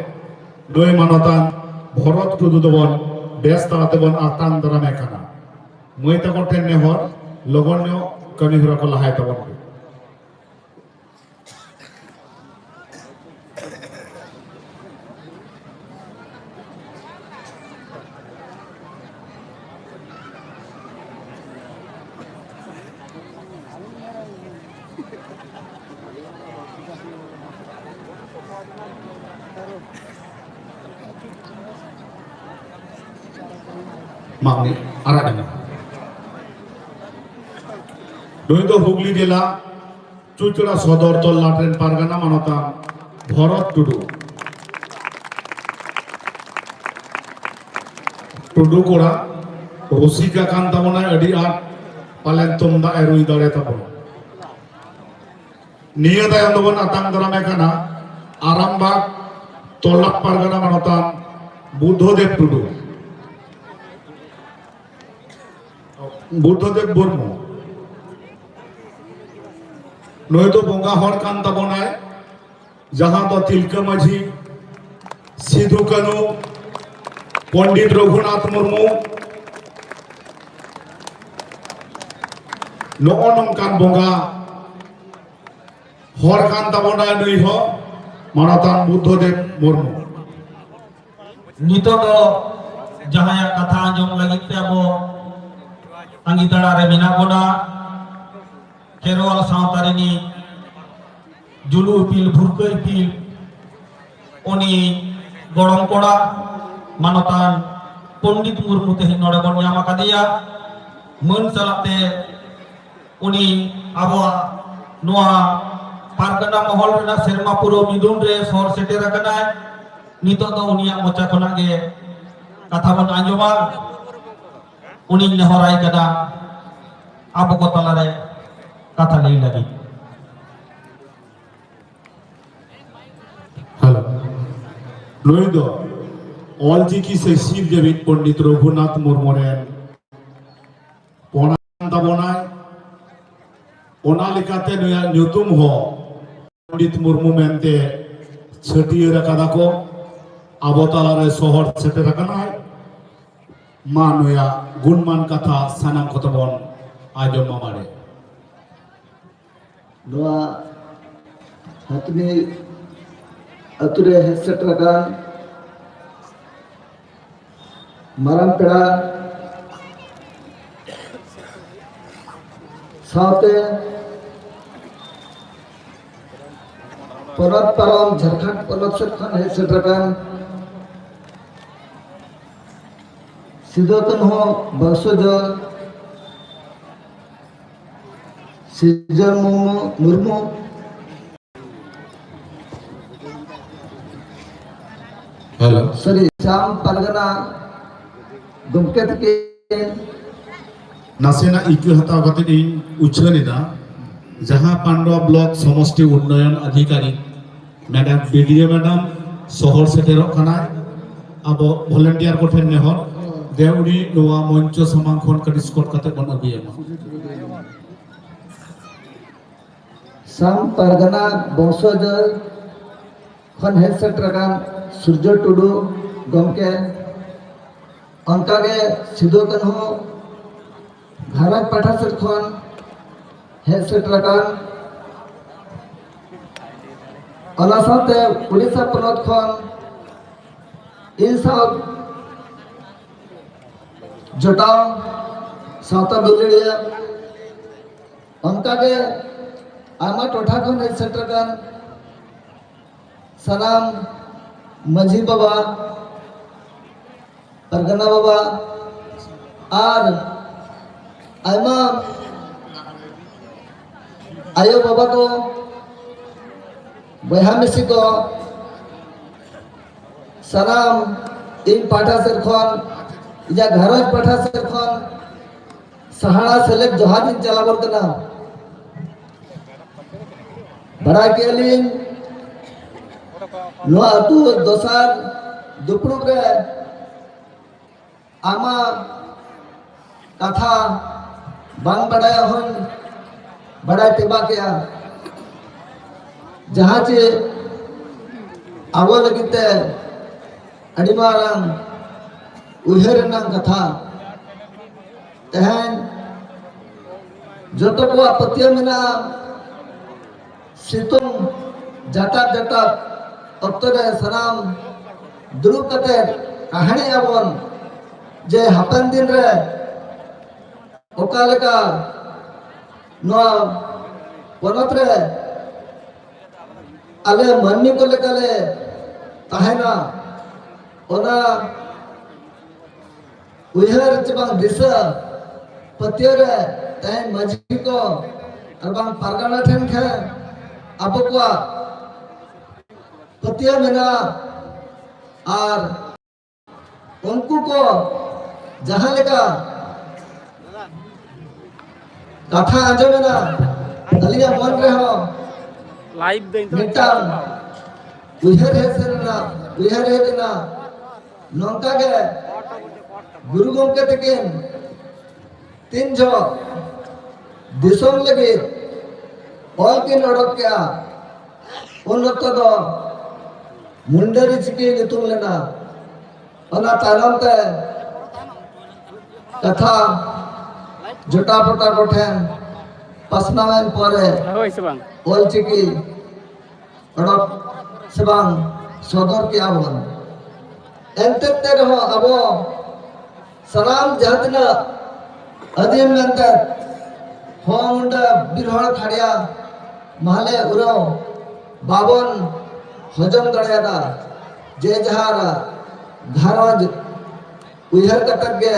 नुई मानोतान भरत टुडू दो बन बेस तलाते बन आतंग दारामे कना मुई ताको टेन नेहर लगन्य कमी हुरा को लहाय तबन मांगने आराधना नई हुगली जिला चुचड़ा सदर तल्लाटेन पारगाना मानोतान भरत टुडू टुडू कोड़ा रसिका कान ताबोना अडी आट पालेन तुमदा एरुई दाड़े ताबोन निये तायम दबन आतंग दारामे काना आरामबाग तल्लाट पारगाना मानोतान बुद्धदेव टुडू बुद्धदेव बर्मू नई तो बंगा हर कान ताबोनाय जहां तो तिलका माझी सिधु कानू पंडित रघुनाथ मुर्मू नगो नंकान बंगा हर कान ताबोनाय नई हो मानोतान बुद्धदेव मुर्मू नितो दो जहां कथा आंजम लगित ते अब angitara re minabona Kherwal Sautarini Julu Pil Burkai Pil Oni Gorong Koda Manotan Pondit Murmu Tehin Nodabon Yamakadiya Mun Salate Uni Abwa Noa Pargana Mohol Rena Serma Puro Midun Re Sor Setera Kanai Nito to Unia Mocha Konage Kathabon Anjoma Uni Nehorai Kada Abu Kotalare Kata Lei Lagi hello लोई दो ऑलचिकी से शिव जबित पंडित रघुनाथ मुर्मू रेन पोना तबोनाय ओना लेकाते नुया न्यूतुम हो पंडित मुर्मू मेनते छटियर रकादा को अवतारे शहर सेटे रकनाय मा नुया गुणमान कथा सानाम कतबन आजम मामारे नोआ हतनी अतुरे हेडसेट रकान माराम पेड़ा साथे पनत पारम झारखंड पनत सरखान हेडसेट रकान सिद्धोतन हो बंशजल सिजर मुर्मू हेलो सरी श्याम पालगना गुमकेत के नासेना इक्यू हताव कते इन उछनिदा जहां पांडवा ब्लॉक समष्टि उन्नयन अधिकारी मैडम बीडीए मैडम शहर सेटेरो खाना अब वॉलंटियर को ठेन ने हो देउनी नोआ मंच समांखन का डिस्कॉर्ड कते बन अबियमा श्याम पालगना बंशजल खन हेडसेट रकान सूर्य टुडू गमके अंकागे सिद्धोतन हो भारत पाठा सेट खन हेडसेट रकान अनासाते उड़ीसा पनत खन इन सब जोटाव सावता बिलिडिया अंकागे आमा टोठा खन हेडसेट रकान सलाम माझी बाबा परगना बाबा और आयमा आयो बाबा को बहा मिसी को सलाम इन पाठा सेर खन या घरज पाठा सेर खन सहारा सेलेक्ट जोहार दिन चलाबर कना बड़ा केलिन नोआ अतु दोसार दुपड़ुक रे आमा कथा बांग बड़ाया हन बड़ा टिबा किया जहाँ चे आवो लगिते अडिमारंग उहेरनंग कथा तहन जोतो को आपत्तिय मेना सितुम जाटाप जाटाप अक्तरे सनाम दुरुब कते कहानी आबन जे हापन दिन रे ओका लेका नोआ पनत रे आले मन्नी को लेकाले ताहेना ओना उहर चबांग दिशा पतियो रे तहन मजी को अरबांग पारगाना ठेन खे अब को पतिया मेना और उनको को जहां लेका कथा आजो मेना अलिया मन रे हो लाइव दे मिटाम उहर है सरना उहर है देना नौका के गुरु गोमके तकिन तीन जो दिसोम लगे ऑल के नड़क क्या उन वक्त तो मुंडरी चिकी नितुम लेना अना तालम ते कथा जोटा पोटा कोठेन पसनावेन परे होय से बांग ऑल चिकी अड़क सेबांग सदर के आवन एंते ते रहो अबो सलाम जहतना अदीम नंतर होमुंडा बिरहड़ खड़िया महले उरो बाबन हजम दड़ेदा जे जहारा घरज उहर कटक गे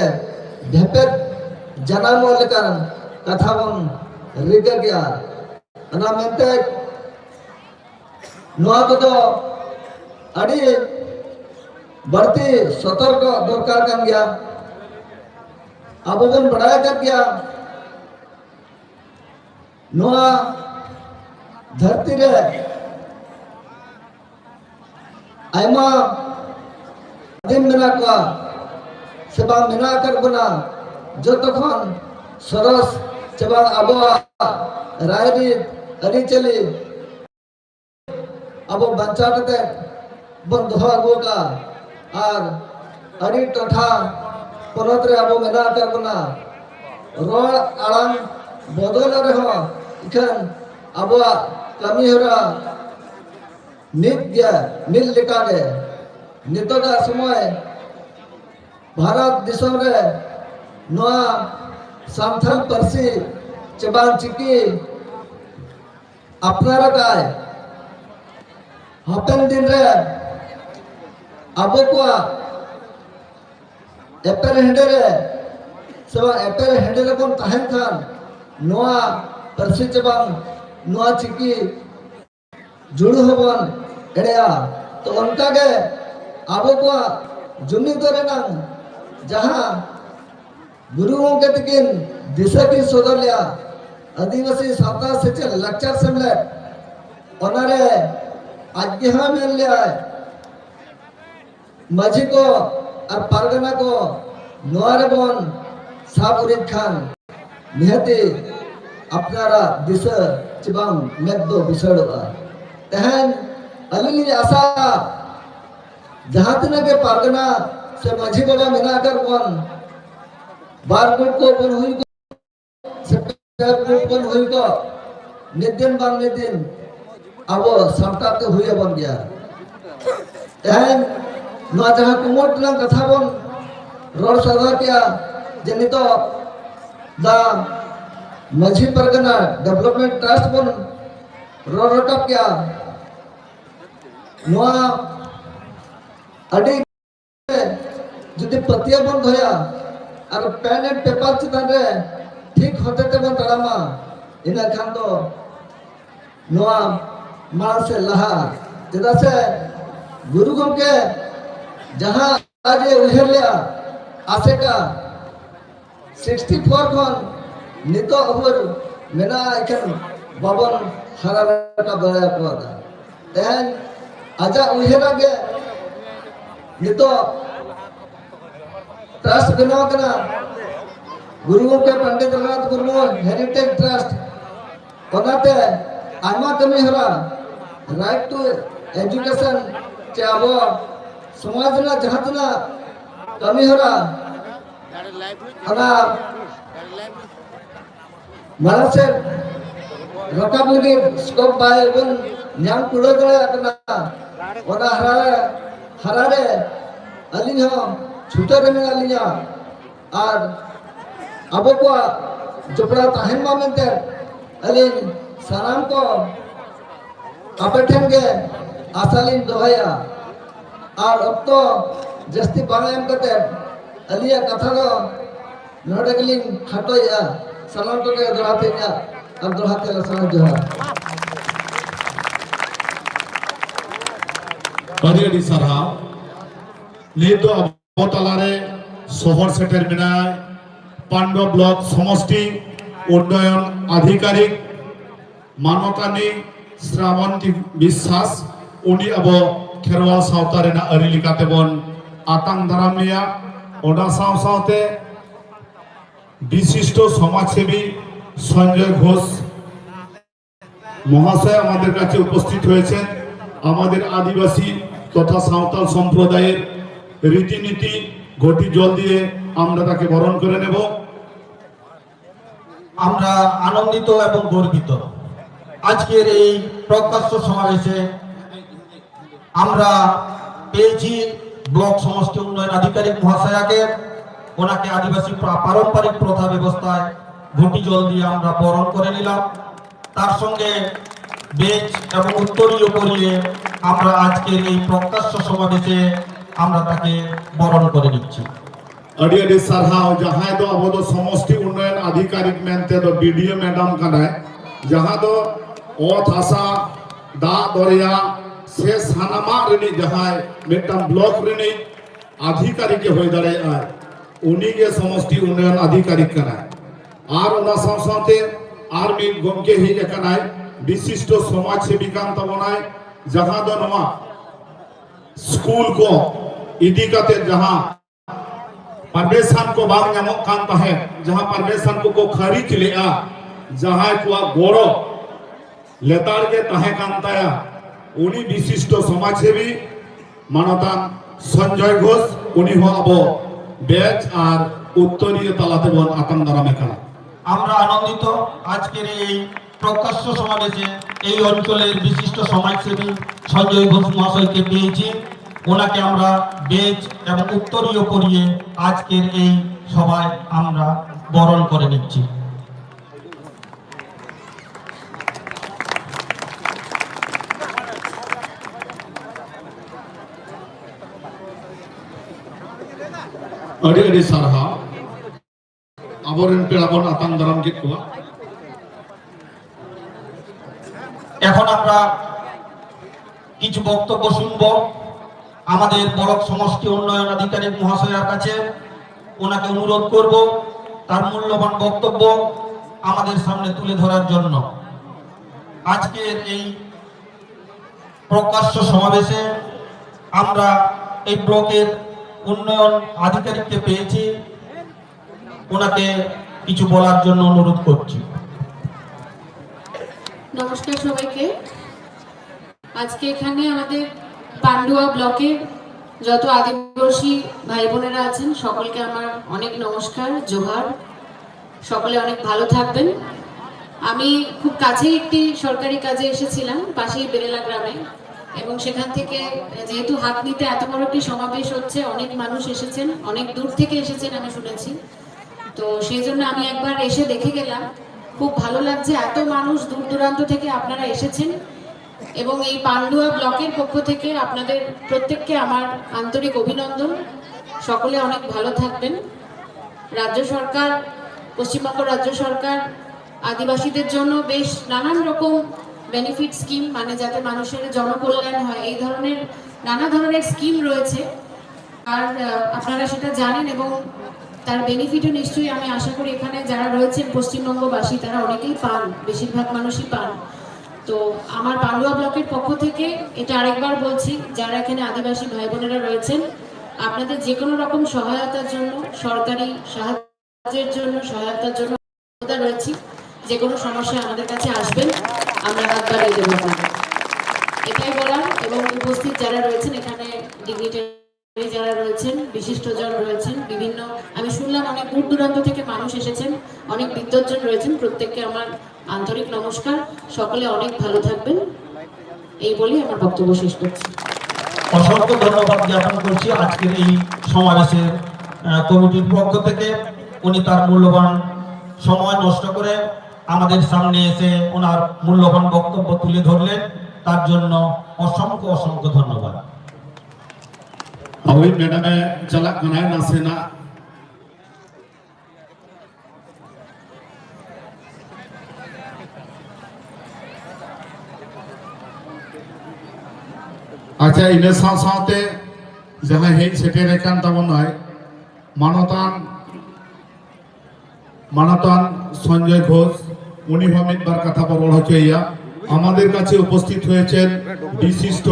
भेपेत जनामो लेकर कथा बन रिगा गया अना मेंते नोआ को अड़ी बढ़ती सतर्क दरकार कर गया अब बन बढ़ाया कर गया नोआ धरती रे आयमा दिन मेना को सेवा मेना कर बना जो तखन सरस चबा अबो रायरी अरी चली अब बंचा कते बन दोहा गो का और अरी टोठा पनत रे अब मेना कर बना रोड आड़ांग बदल रे हो इखन अब कमी होरा नित गया नील लेका गे नितोगा समय भारत दिसम रे नोआ सामथल परसी चबान चिकी अपनारा काय हपन दिन रे अबो को एपर हेंडे रे सब एपर हेंडे रे कोन ताहेन खान नोआ परसी चबान नोआ चिकी जुड़ू होबन एड़ेया तो उनका के अबो को जुनी करे ना जहां गुरुओं के तकिन दिशा की सोदर लिया आदिवासी सावता सेचल लेक्चर सेमले ओनारे आज यहाँ मिल लिया माझी को और पारगना को नोआरे बन साब उरिद खान निहती अपनारा दिशा चिबांग मेदो बिसड़वा तहन अलिली आशा जहां तक के पारगना से माझी बाबा मिना कर बन बारकोट को बन हुई को सेक्टर बन हुई को निदिन बांग निदिन अब सामटा के हुई बन गया तहन ना जहां कुमोट ना कथा बन रोड सदा किया जनी तो दा माझी परगना डेवलपमेंट ट्रस्ट बन रोड रटप किया नोआ अड़ी जुदी पतिया बन होया और पेन एंड पेपर चितान रे ठीक होते ते बन तड़ामा इना खान तो नोआ मार से लहा जदा से गुरु गमके जहां आज उहेर लिया आसे का 64 खन नितो अबर मेना इकन बाबन हरा का बया को तहन आजा उहेरा गे नितो ट्रस्ट बनाओ कना गुरुओं के पंडित रघुनाथ मुर्मू हेरिटेज ट्रस्ट कोनाते आमा कमी हरा राइट टू एजुकेशन चे अब समाज ना जहातना कमी हरा अना मारा से रकाब लगी स्कोप बाय बन न्याम कुड़ो करे अपना ओना हरारे अलिन हो छूटे रहने अलिया और अब को जपड़ा ताहन मा मेंते अलिन सलाम को अपेठन के आसालिन दोहया और अब तो जस्ती बांगम करते अलिया कथा को नोडगलिन खटोया सलाम को के दोहते या अब दोहते लसन जोहा अड़ी सारा ले तो अब तलारे शहर सेटेल मिनाय पांडव ब्लॉक समष्टि उन्नयन आधिकारिक मानवतानी श्रावंती विश्वास उनी अब खेरवाल सावता रेना अरी लिकाते बन आतांग दाराम लिया ओना साव सावते विशिष्ट समाजसेवी संजय घोष মহাশয় আমাদের কাছে উপস্থিত হয়েছেন আমাদের আদিবাসী তথা সাঁওতাল সম্প্রদায়ের রীতিনীতি ঘটি জল দিয়ে আমরা তাকে বরণ করে নেব আমরা আনন্দিত এবং গর্বিত আজকের এই প্রকাশ্য সমাবেশে আমরা পেয়েছি ব্লক সমষ্টি উন্নয়ন আধিকারিক মহাশয়াকে ওনাকে আদিবাসী পারম্পরিক প্রথা ব্যবস্থায় ঘটি জল দিয়ে আমরা বরণ করে নিলাম। তার সঙ্গে বেজ এবং উত্তরীয় পরিয়ে আমরা আজকের এই প্রকাশ্য সমাবেশে আমরা তাকে বরণ করে নিচ্ছি। अड़ी अड़ी सरहाव जहाँ दो अब दो समष्टि उन्नयन आधिकारिक मेनते दो बीडीओ मैडम कनाय जहाँ दो ओथ आसा दा दरिया से सानामा रिनी जहाँ मिट्टम ब्लॉक रिनी आधिकारिक के होय दरे आय उन्हीं के समष्टि उन्नयन आधिकारिक कनाय आर उना संस्थाते आर मी गमके ही कनाय विशिष्ट समाज सेविका तबनाय जहाँ दो नवा स्कूल को इदिकाते जहाँ परमेशन को बाग नामक कांता है जहाँ परमेशन को खरी खिलेआ जहाँ को गोड़ो लेतार के तहे कांताया उन्हीं विशिष्ट समाज सेवी मानतान संजय घोष उन्हीं हो अब बेच और उत्तरीय तलाते बन आतंक दारामे करा আমরা আনন্দিত আজকের এই প্রকাশ্য সমাবেশে এই অঞ্চলের বিশিষ্ট সমাজসেবী সঞ্জয় ঘোষ মহাশয়কে পেয়েছি। ওনাকে আমরা বেজ এবং উত্তরীয় পরিয়ে আজকের এই সভায় আমরা বরণ করে নিচ্ছি। अड़ी अड़ी सरहा আবরণ পেড়াবন আতঙ্ক দারাম কে কোয়া এখন আমরা কিছু বক্তব্য শুনব আমাদের ব্লক সমষ্টি উন্নয়ন আধিকারিক মহাশয়ের কাছে। ওনাকে অনুরোধ করব তার মূল্যবান বক্তব্য আমাদের সামনে তুলে ধরার জন্য। আজকের এই প্রকাশ্য সমাবেশে আমরা এই ব্লকের উন্নয়ন আধিকারিককে পেয়েছি, ওনাকে কিছু বলার জন্য অনুরোধ করছি। নমস্কার সবাইকে। আজকে এখানে আমাদের পান্ডুয়া ব্লকের যত আদিবাসী ভাই বোনেরা আছেন সকলকে আমার অনেক নমস্কার, জোহার। সকলে অনেক ভালো থাকবেন। আমি খুব কাছেই একটি সরকারি কাজে এসেছিলাম, পাশেই বেরেলা গ্রামে, এবং সেখান থেকে যেহেতু হাত নিতে এত বড় একটি সমাবেশ হচ্ছে, অনেক মানুষ এসেছেন, অনেক দূর থেকে এসেছেন আমি শুনেছি, তো সেই জন্য আমি একবার এসে দেখে গেলাম। খুব ভালো লাগছে, এত মানুষ দূর দূরান্ত থেকে আপনারা এসেছেন, এবং এই পান্ডুয়া ব্লকের পক্ষ থেকে আপনাদের প্রত্যেককে আমার আন্তরিক অভিনন্দন। সকলে অনেক ভালো থাকবেন। রাজ্য সরকার, পশ্চিমবঙ্গ রাজ্য সরকার আদিবাসীদের জন্য বেশ নানান রকম বেনিফিট স্কিম, মানে যাতে মানুষের জনকল্যাণ হয়, এই ধরনের নানা ধরনের স্কিম রয়েছে। আর আপনারা সেটা জানেন এবং তার বেনিফিটও নিশ্চয়ই আমি আশা করি এখানে যারা রয়েছেন পশ্চিমবঙ্গবাসী তারা অনেকেই পান, বেশিরভাগ মানুষই পান। তো আমার পান্ডুয়া ব্লকের পক্ষ থেকে এটা আরেকবার বলছি, যারা এখানে আদিবাসী ভাই বোনেরা রয়েছেন, আপনাদের যে কোনো রকম সহায়তার জন্য, সরকারি সাহায্যের জন্য, সহায়তার জন্য রয়েছি। যে কোনো সমস্যা আমাদের কাছে আসবেন, আমরা হাত বাড়িয়ে দেবো। এটাই বলার। এবং উপস্থিত যারা রয়েছেন এখানে, ডিগনিটারি যারা রয়েছেন, বিশিষ্টজন রয়েছেন, বিভিন্ন, আমি শুনলাম অনেক দূর দূরান্ত থেকে মানুষ এসেছেন, অনেক বিদ্বজ্জন রয়েছেন, প্রত্যেককে আমার আন্তরিক নমস্কার। সকলে অনেক ভালো থাকবেন, এই বলে আমার বক্তব্য শেষ করছি। অসংখ্য ধন্যবাদ জ্ঞাপন করছি আজকের এই সমাবেশের কমিটির পক্ষ থেকে। উনি তার মূল্যবান সময় নষ্ট করে আমাদের সামনে এসে ওনার মূল্যবান বক্তব্য তুলে ধরলেন, তার জন্য অসংখ্য অসংখ্য ধন্যবাদ। अभी मैडम चला कनाय नासेना अच्छा इने साथे जहाँ हेज सेटेर कान तबनाय मानतान मानतान संजय घोष उनी हमिद बार कथा बल हचैया আমাদের কাছে উপস্থিত হয়েছেন বিশিষ্ট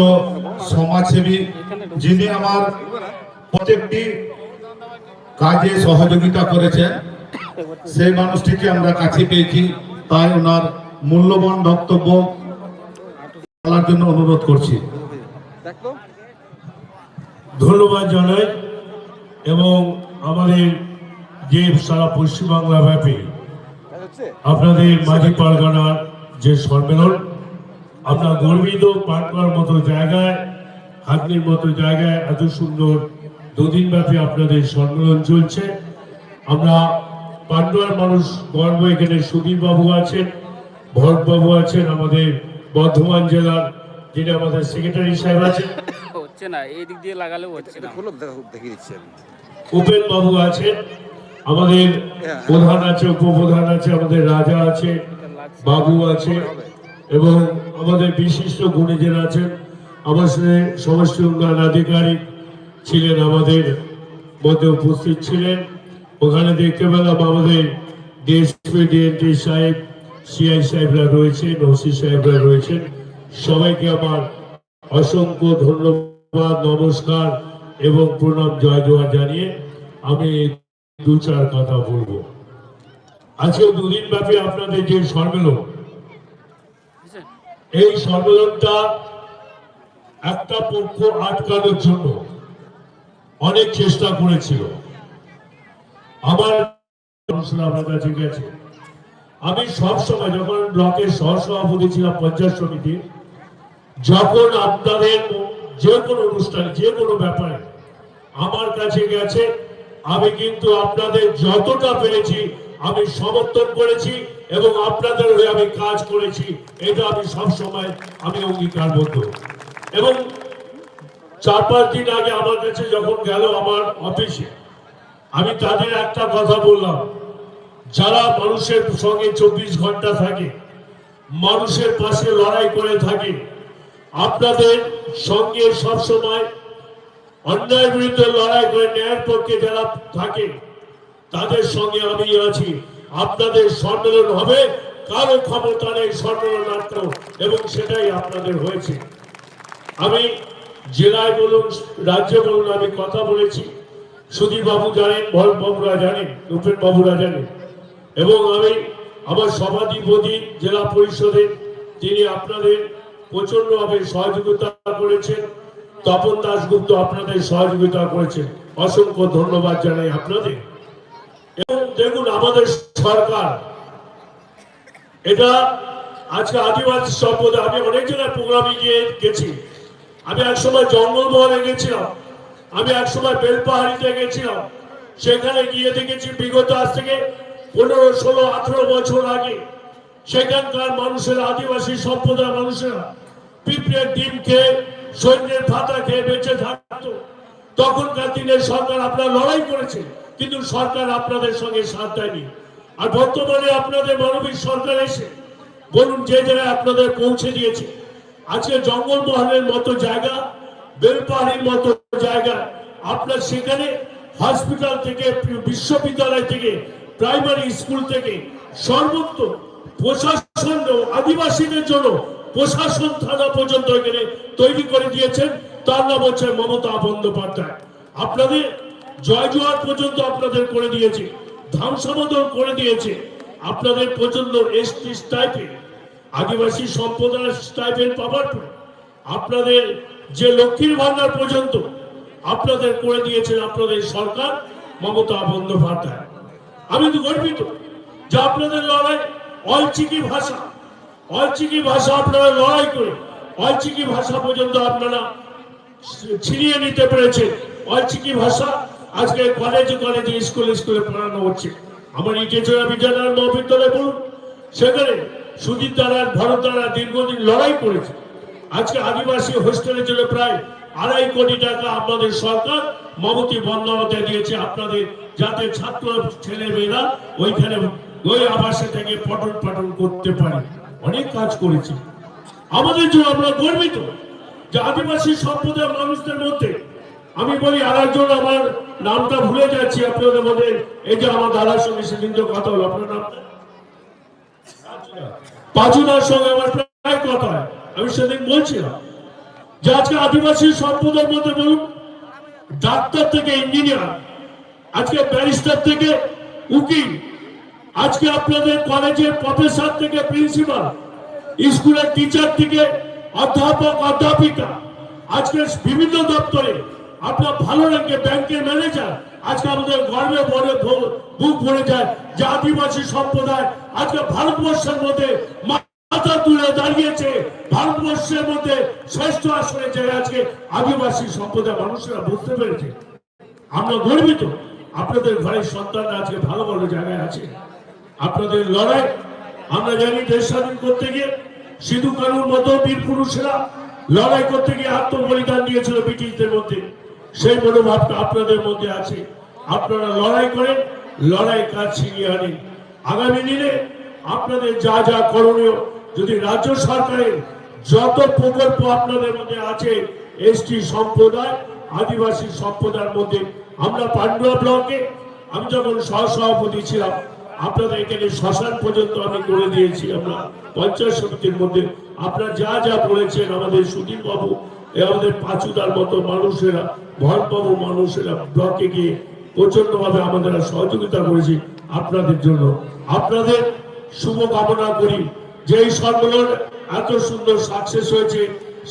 সমাজসেবী, যিনি আমার প্রত্যেকটি কাজে সহযোগিতা করেছেন। সেই মানুষটিকে আমরা কাছে পেয়েছি, তাই ওনার মূল্যবান বক্তব্য বলার জন্য অনুরোধ করছি। ধন্যবাদ জানাই। এবং আমাদের যে সারা পশ্চিমবাংলা ব্যাপী আপনাদের মাঝি পারগানার যে সম্মেলন, আমরা গর্বিত। পাটনার মতো জায়গায়, হাতনির মতো জায়গায় এত সুন্দর দুদিন ব্যাপী আপনাদের সম্মেলন চলছে, আমরা পান্ডুয়ার মানুষ গর্ব, এখানে সুধীর বাবু আছেন, ভরত বাবু আছেন, আমাদের বর্ধমান জেলার যিনি আমাদের সেক্রেটারি সাহেব আছেন, হচ্ছে না, এই দিক দিয়ে লাগালেও হচ্ছে না। দেখিয়ে দিচ্ছেন উপেন বাবু আছেন, আমাদের প্রধান আছে, উপপ্রধান আছে, আমাদের রাজা আছে, বাবু আছে এবং আমাদের বিশিষ্ট গুণীজন আছেন। আমার সাথে সমষ্টি উন্নয়ন আধিকারিক ছিলেন, আমাদের মধ্যে উপস্থিত ছিলেন। ওখানে দেখতে পেলাম আমাদের ডিএসপি ডিএনটি সাহেব, সিআই সাহেবরা রয়েছেন, ওসি সাহেবরা রয়েছেন। সবাইকে আমার অসংখ্য ধন্যবাদ, নমস্কার এবং প্রণাম, জয় জোহার জানিয়ে আমি দু চার কথা বলবো। আজকে দুদিন ব্যাপী আপনাদের যে সম্মেলন, এই সম্মেলনটা একটা পক্ষ আটকানোর জন্য অনেক চেষ্টা করেছিল। আমার আপনার কাছে গেছে, আমি সবসময় যখন ব্লকের সহসভাপতি ছিলাম পঞ্চায়েত সমিতি, যখন আপনাদের যে কোনো অনুষ্ঠানে যে কোনো ব্যাপারে আমার কাছে গেছে, আমি কিন্তু আপনাদের যতটা পেরেছি আমি সমর্থন করেছি এবং আপনাদের হয়ে আমি কাজ করেছি, এটা আমি সবসময় আমি অঙ্গীকারবদ্ধ। এবং 4-5 দিন আগে আমার কাছে যখন গেল আমার অফিসে, আমি তাদের একটা কথা বললাম, যারা মানুষের সঙ্গে 24 ঘন্টা থাকে, মানুষের পাশে লড়াই করে থাকে, আপনাদের সঙ্গে সবসময় অন্যায়ের বিরুদ্ধে লড়াই করে ন্যায়ের পক্ষে যারা থাকে, তাদের সঙ্গে আমি আছি। আপনাদের সম্মেলন হবে, কারো ক্ষমতা নেই সম্মেলন আটকানো, এবং সেটাই আপনাদের হয়েছে। আমি জেলায় বলুন, রাজ্যে বলুন, আমি কথা বলেছি, সুধীর বাবু জানেন, ভরত বাবুরা জানেন, উপেন বাবুরা জানেন, এবং আমি আমার সভাধিপতি জেলা পরিষদে, তিনি আপনাদের প্রচন্ডভাবে সহযোগিতা করেছেন, তপন দাশগুপ্ত আপনাদের সহযোগিতা করেছেন, অসংখ্য ধন্যবাদ জানাই আপনাদের। এবং দেখুন আমাদের সরকার, এটা আজকে আদিবাসী সম্প্রদায়, আমি অনেক জায়গায় প্রোগ্রামে গিয়ে গেছি, আমি একসময় জঙ্গলমহলে গেছিলাম, আমি একসময় বেলপাহাড়িতে গেছিলাম, সেখানে গিয়ে দেখেছি বিগত আজ থেকে 15, 16, 18 বছর আগে সেখানকার মানুষেরা, আদিবাসী সম্প্রদায় মানুষেরা পিঁপড়ের ডিম খেয়ে, সৈন্যের ভাতা খেয়ে বেঁচে থাকতো। তখনকার দিনের সরকার আপনারা লড়াই করেছে, কিন্তু সরকার আপনাদের সঙ্গে সাথ দেয়নি। আর বর্তমানে আপনাদের মানবিক সরকার এসে বলুন যে জায়গায় আপনাদের পৌঁছে দিয়েছে। আজকে জঙ্গলমহলের মতো জায়গা, বেলপাহাড়ির মতো জায়গা, আপনার সেখানে হসপিটাল থেকে, বিশ্ববিদ্যালয় থেকে, প্রাইমারি স্কুল থেকে সর্বত্র প্রশাসন, আদিবাসীদের জন্য প্রশাসন থানা পর্যন্ত এখানে তৈরি করে দিয়েছেন। তার নাম হচ্ছে মমতা বন্দ্যোপাধ্যায়। আপনাদের জয় জোয়ার পর্যন্ত আপনাদের করে দিয়েছে, ধাম সমদল করে দিয়েছে, আপনাদের পর্যন্ত এসটি স্টাইপেন্ড, আদিবাসী সম্প্রদায়ের স্টাইপেন্ড পাবার পরে আপনাদের যে লক্ষ্মীর ভান্ডার পর্যন্ত আপনাদের করে দিয়েছেন আপনাদের সরকার মমতা বন্দ্যোপাধ্যায়। আমি তো গর্বিত যে আপনাদের লড়াই অলচিকি ভাষা, অলচিকি ভাষা আপনারা লড়াই করে অলচিকি ভাষা পর্যন্ত আপনারা ছিনিয়ে নিতে পেরেছেন। অলচিকি ভাষা আজকে কলেজে কলেজে, স্কুলে স্কুলে পড়ানো হচ্ছে। আমার ইটেচড়া বিদ্যালয়ের মহাবিদ্যালয় বলুন, সেখানে সুধীর দ্বারা, ভরত দ্বারা দীর্ঘদিন লড়াই করেছে। আজকে আদিবাসী হোস্টেলের জন্য প্রায় 2.5 কোটি টাকা আপনাদের সরকার মমতা বন্দ্যোপাধ্যায় দিয়েছে, আপনাদের যাতে ছাত্র ছেলে মেয়েরা ওইখানে ওই আবাসে থেকে পঠন পাঠন করতে পারে। অনেক কাজ করেছে আমাদের জন্য, আমরা গর্বিত যে আদিবাসী সম্প্রদায়ের মানুষদের মধ্যে। আমি বলি আরেকজন, আমার নামটা ভুলে যাচ্ছি আপনাদের মধ্যে, এই যে আমার দাদার সঙ্গে সেদিন যে কথা হলো, আপনার নাম পাঁচুদার সঙ্গে আমার প্রায় কথা হয়। আমি সেদিন বলছিলাম যে আজকে আদিবাসী সম্প্রদায়ের মধ্যে বলুন, ডাক্তার থেকে ইঞ্জিনিয়ার, আজকে ব্যারিস্টার থেকে উকিল, আজকে আপনাদের কলেজের প্রফেসর থেকে প্রিন্সিপাল, স্কুলের টিচার থেকে অধ্যাপক অধ্যাপিকা, আজকে বিভিন্ন দপ্তরে আপনার ভালো লাগে ব্যাংকের ম্যানেজার। আজকে আমাদের গর্বে বুক ভরে যায় যে আদিবাসী সম্প্রদায় আজকে ভারতবর্ষের মধ্যে মাথা তুলে দাঁড়িয়েছে, ভারতবর্ষের মধ্যে শ্রেষ্ঠ আসনে যে আজকে আদিবাসী সম্প্রদায় মানুষেরা বুঝতে পেরেছে। আমরা গর্বিত। আপনাদের ঘরের সন্তানরা আজকে ভালো ভালো জায়গায় আছে। আপনাদের লড়াই আমরা জানি, দেশ স্বাধীন করতে গিয়ে সিধু কানুর মতো বীর পুরুষেরা লড়াই করতে গিয়ে আত্মবলিদান দিয়েছিল ব্রিটিশদের মধ্যে। সেই মনোভাবটা আপনাদের মধ্যে আছে। আপনারা লড়াই করেন, লড়াই কাজ ছিনিয়ে আনেন। আগামী দিনে আপনাদের যা যা করণীয়, যদি রাজ্য সরকারের যত প্রকল্প আপনাদের মধ্যে আছে, এসটি সম্প্রদায়, আদিবাসী সম্প্রদায়ের মধ্যে, আমরা পান্ডুয়া ব্লকে আমি যখন সহসভাপতি ছিলাম, আপনাদের এখানে শ্মশান পর্যন্ত আমি করে দিয়েছি। আমরা পঞ্চায়েত সমিতির মধ্যে আপনারা যা যা বলেছেন, আমাদের সুধীর বাবু, আমাদের পাঁচুদার মতো মানুষেরা, ভরবাবু মানুষেরা ব্লকে গিয়ে প্রচন্ড ভাবে আমাদের সহযোগিতা করেছি। আপনাদের জন্য আপনাদের শুভ কামনা করি যে এই সম্মেলন এত সুন্দর সাকসেস হয়েছে।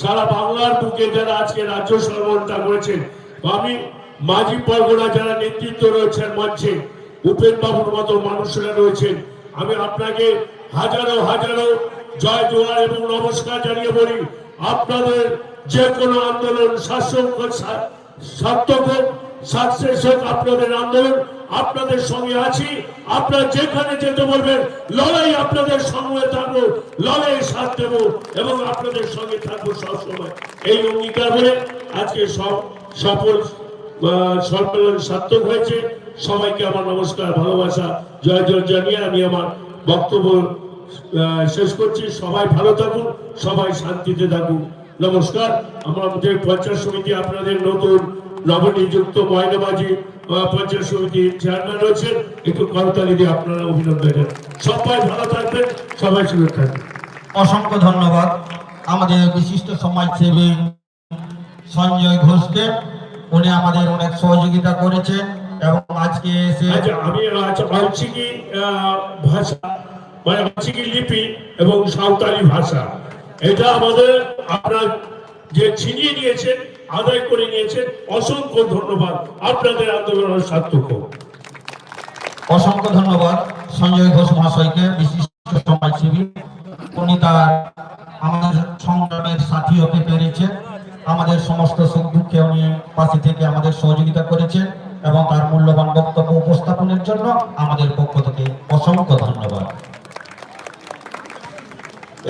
সারা বাংলার বুকে যারা আজকে রাজ্য সম্মেলনটা করেছেন, আমি মাঝি পরগনা যারা নেতৃত্ব রয়েছেন মঞ্চে, উপেন বাবুর মতো মানুষেরা রয়েছেন, আমি আপনাকে হাজারো হাজারো জয় জোয়ার এবং নমস্কার জানিয়ে বলি, আপনাদের যে কোনো আন্দোলন শাসক সার্থক হোক, সাকসেস হোক আপনাদের আন্দোলন, আপনাদের সঙ্গে আছি। আপনারা যেখানে যেতে বলবেন, লড়াই আপনাদের সঙ্গে থাকবো, লড়াই সাথ দেব এবং আপনাদের সঙ্গে থাকবো সবসময়। এই অঙ্গীকার বলে আজকে সফল সম্মেলন সার্থক হয়েছে। সবাইকে আমার নমস্কার, ভালোবাসা, জয় জয় জানিয়ে আমি আমার বক্তব্য শেষ করছি। সবাই ভালো থাকুন, সবাই শান্তিতে থাকুন। নমস্কার। আমাদের পঞ্চায়েত সমিতি আপনাদের নতুন নবনিযুক্ত ময়নাবাজি পঞ্চায়েত সমিতির চেয়ারম্যান রয়েছেন, একটু করতালি দিয়ে আপনারা অভিনন্দন। সবাই ভালো থাকবেন, সবাই সুস্থ থাকবেন। অসংখ্য ধন্যবাদ আমাদের বিশিষ্ট সমাজসেবী সঞ্জয় ঘোষকে। উনি আমাদের অনেক সহযোগিতা করেছেন এবং আজকে এসে আমি আঞ্চলিক ভাষা মানে আঞ্চলিক লিপি এবং সাঁওতালি ভাষা, এটা আমাদের আপনার যে ছিনিয়ে নিয়েছেন, আদায় করে নিয়েছেন, অসংখ্য ধন্যবাদ। আপনাদের আন্দোলনের সার্থক হোক। অসংখ্য ধন্যবাদ সঞ্জয় ঘোষ মহাশয়কে, বিশিষ্ট সমাজসেবী। উনি তার আমাদের সংগ্রামের সাথী হতে পেরেছেন। আমাদের সমস্ত সুখ দুঃখে উনি পাশে থেকে আমাদের সহযোগিতা করেছেন এবং তার মূল্যবান বক্তব্য উপস্থাপনের জন্য আমাদের পক্ষ থেকে অসংখ্য ধন্যবাদ।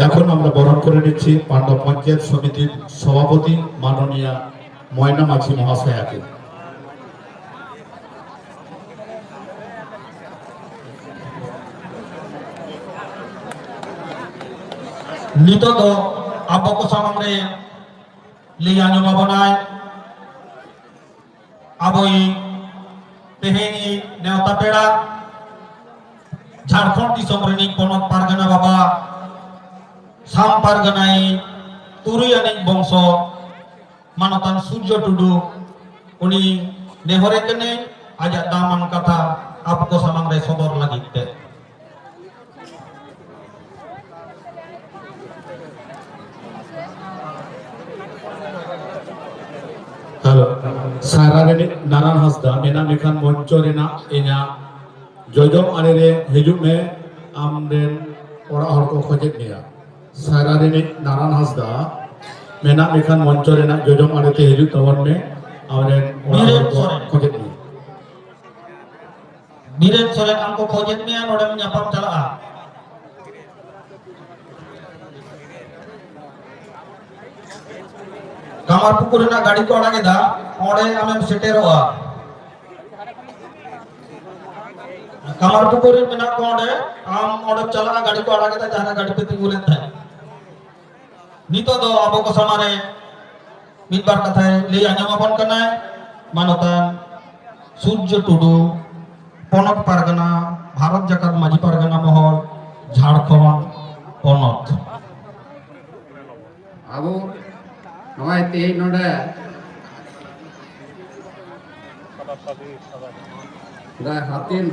এখন আমরা বরণ করে নিচ্ছি পান্ডব পঞ্চায়েত সমিতির সভাপতি মাননীয়া ময়না মাঝি মহাশয়াকে। নিতদ আবক সামনে লিয়া নবাবনায় আবই তেহেনি নেওতা পেড়া ঝাড়খণ্ড দিশম রিনিক পনক পারগানা বাবা সাম পারগানায় তুরুয়ানিক বংশ মানতান সূর্য টুডু উনি নেহরে কেনে আজাদ দামান কথা আবক সামনে সদর লাগিতে। सारारे नारायण हंसदा मेना मेखान मंचो रेना इना जयजम आरे हिजुग में आमरेन ओरा हर को खोजेत निया। सारारे नारायण हंसदा मेना मेखान मंचो रेना जयजम आरे ते हिजुग तवन में आमरेन ओरा हर को खोजेत निया। बीरेन सोरेन हमको खोजेत निया नोडे में न्यापाम चला। कामारपुकुरेना गाड़ी को अड़ागे दा ओडे आमें सेटेरोआ। कामारपुकुरे मेना को ओडे आम ओडे चला गाड़ी को अड़ागे दा जहां गाड़ी पे तिगुलेन था। नितो दो आबो को समारे मिदबार कथाय ले आंजमापन करना है मानोतान सूर्य टुडू पनक पारगना भारत जाकात माझी पारगना महल झारखंड पनक आबो नवाय ते नोडे दा हातिन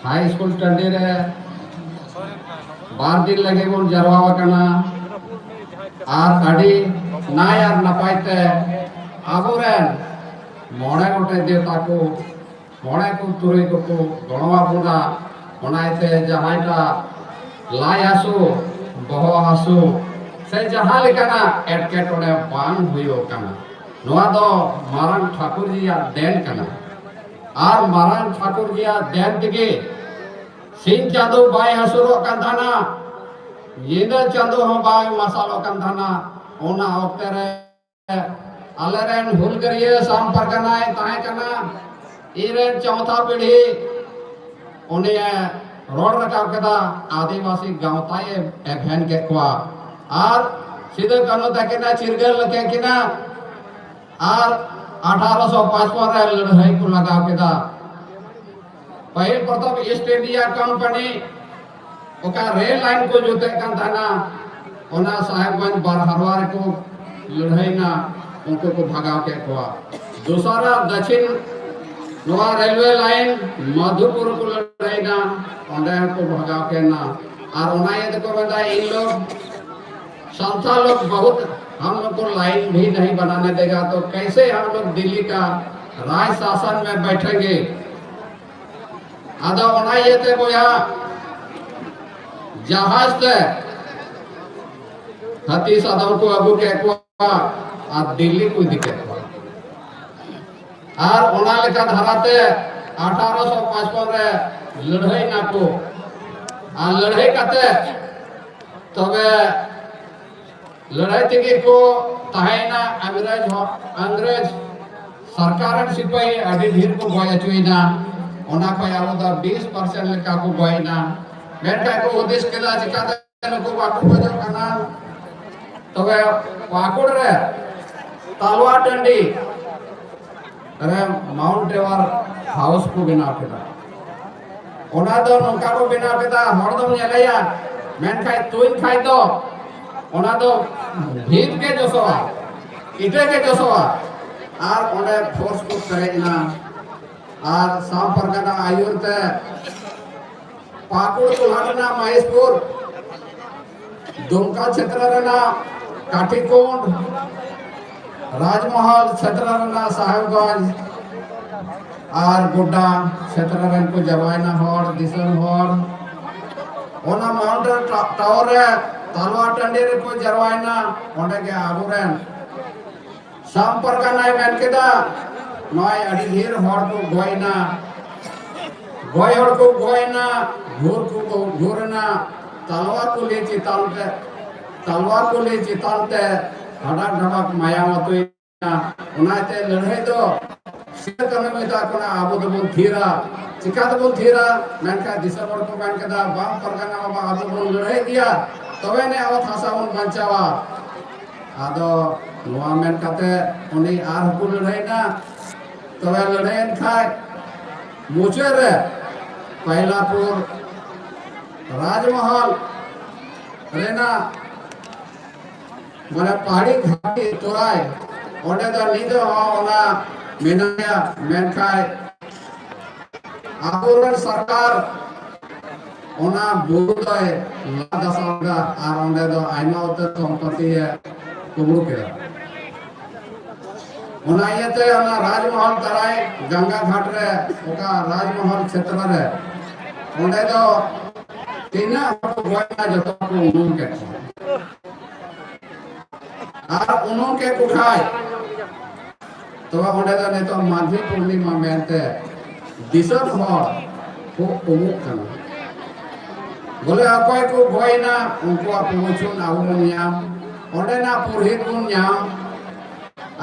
हाई स्कूल टंडे रे बार दिन लगे बोल जरवा कना आर अडी ना यार नपायते आबोरेन मोड़े गोटे देवता को मोड़े को तुरई को गणवा बुना ओनाइते जहाइटा लाई हासु बहो हासु से जहां लेकाना एटकेटोड़े बांग हुयो कना नोआ दो मारन ठाकुर जी या देन कना আর মারান ঠাকুর গিয়া দেন থেকে সিং চাঁদো বাই হাসুরক কান থানা येदा चांदो हम बाय मसालो कान थाना ओना ओक्ते रे आलेरेन हुलगरिया साम परगनाय ताहे कना इरेन चौथा पीढ़ी ओने रोड रकाब कदा आदिवासी गांवताय एभेन के क्वा आर सीधे कनो तकेना चिरगल लके किना आर 1855 रे लड़ाई को लगाव केदा पहले प्रथम ईस्ट इंडिया कंपनी ओका रेल लाइन को जोते कान थाना ओना साहेबगंज बारहरवार को लड़ाई ना उनको को भगाव के कोआ दूसरा दक्षिण नवा रेलवे लाइन मधुपुर को लड़ाई ना ओंडे को भगाव के ना और ओना ये देखो बंदा इन लोग संस्थान लोग बहुत हम लोग को लाइन भी नहीं बनाने देगा तो कैसे हम लोग दिल्ली का राज शासन में बैठेंगे आधा ओना ये थे बोया जहाज से हाथी साधव को अबू के आ दिल्ली को दिखे और ओना लेका धराते 1855 रे लड़ाई ना को आ लड़ाई काते तबे लड़ाई तिगे को ताहेना अंग्रेज सरकार सिपाही अभी धीर को गया चुईना ओना को आलो दा 20% लेका को गयना मेरका को उद्देश केला चिकाते नको बाकु बजो कना तबे वाकुड़ रे तालवा टंडी रे माउंट एवर हाउस को बना केदा ओना दो नौका को बना केदा हरदम नेलया मेन खाय तुइन खाय दो ओना दो भीत के जोसवा इटे के जोसवा आर ओने फोर्स को करेना आर साम परगना आयुरते पाकुड़ कुल्हाड़ना महेशपुर दुमका क्षेत्र रना काठीकोंड राजमहल क्षेत्र रना साहेबगंज और गुड्डा क्षेत्र रन को जवायना हॉर दिसन हॉर ओना माउंट टावर रे तालवा टंडी रे को जरवायना ओंडे के आबुरेन साम परगना मेन केदा नय अडी ढेर हॉर को गोयना गोयर को गोयना घोर को घोरना तलवा को ले चितानते हड़क ढड़क माया मतुना उनाते लड़ाई दो सीधा करने में ता कोना आबो दो बन थीरा चिका दो बन थीरा मेनका दिसंबर को मेन केदा बाम परगना बाबा आबो बन लड़ाई दिया तबे ने आवत हासा बन बंचावा आदो नोआ मेन काते उनी आर को लड़ाई ना तबे लड़ाई खाय मुचे रे पहिलापुर राजमहल रेना माने पहाड़ी घाटी तोराय ओंडे दा नीदो ओना मेनाया मेनखाय आबोरन सरकार ओना बुदय लादासांगा आर ओंडे दो आइमा उते संपत्ति है कुबुरु केरा ओना येते ओना राजमहल तराय गंगा घाट रे ओका राजमहल क्षेत्र रे ओंडे दो तीना गोयना जतो को उनुम के आर उनुम के कुखाय तो ओंडे दो ने तो माघी पूर्णिमा मेनते दिसर हर को उमुक कना बोले अकय को गोयना उनको पुछुन आउनियाम ओंडे ना पुरहित गुन न्याम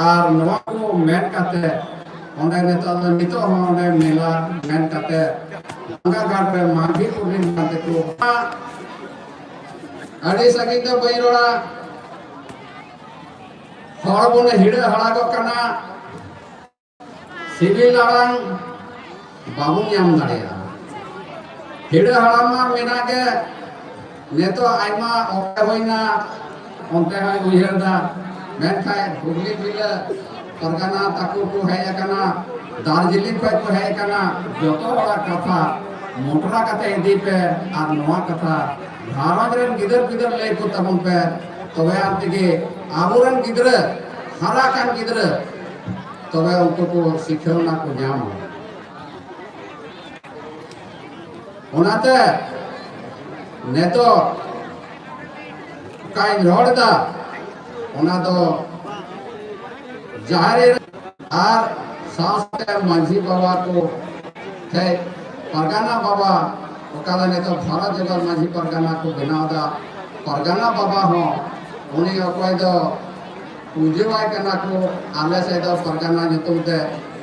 आर नवा को मेन काते ओंडे ने तो नितो ओंडे मेला मेन काते गंगा घाट पे माघी पूर्णिमा देखो अड़ी सगी तो बैरोड़ा हड़ बन हिड़े हड़ागो कना सिविल आड़ांग बाबू ᱧᱟᱢ दाड़ेया हिड़े हड़ामा मेना के ने तो आइमा ओके होइना ओंते हाय उयहरदा मेनखाय हुगली जिला परगना ताकू को हेय कना दार्जिलिंग पे को हेय कना जतो बड़ा कथा मोटरा कथा इदी पे आर नवा कथा घारज रेन गिदर गिदर ले को तबन पे तबे आंतिगे आबोरन गिदर हारा कान गिदर तबे उनको को शिक्षणा को ᱧᱟᱢ ओनाते नेतो काई रोडदा ओना दो जारे आर साथ माझी बाबा को थे परगाना बाबा ओकाला ने तो भारत जगह माझी परगाना को बनावदा परगाना बाबा हो उन्हें अकोय दो पूजवाय कना को आले से दो परगाना नितुम ते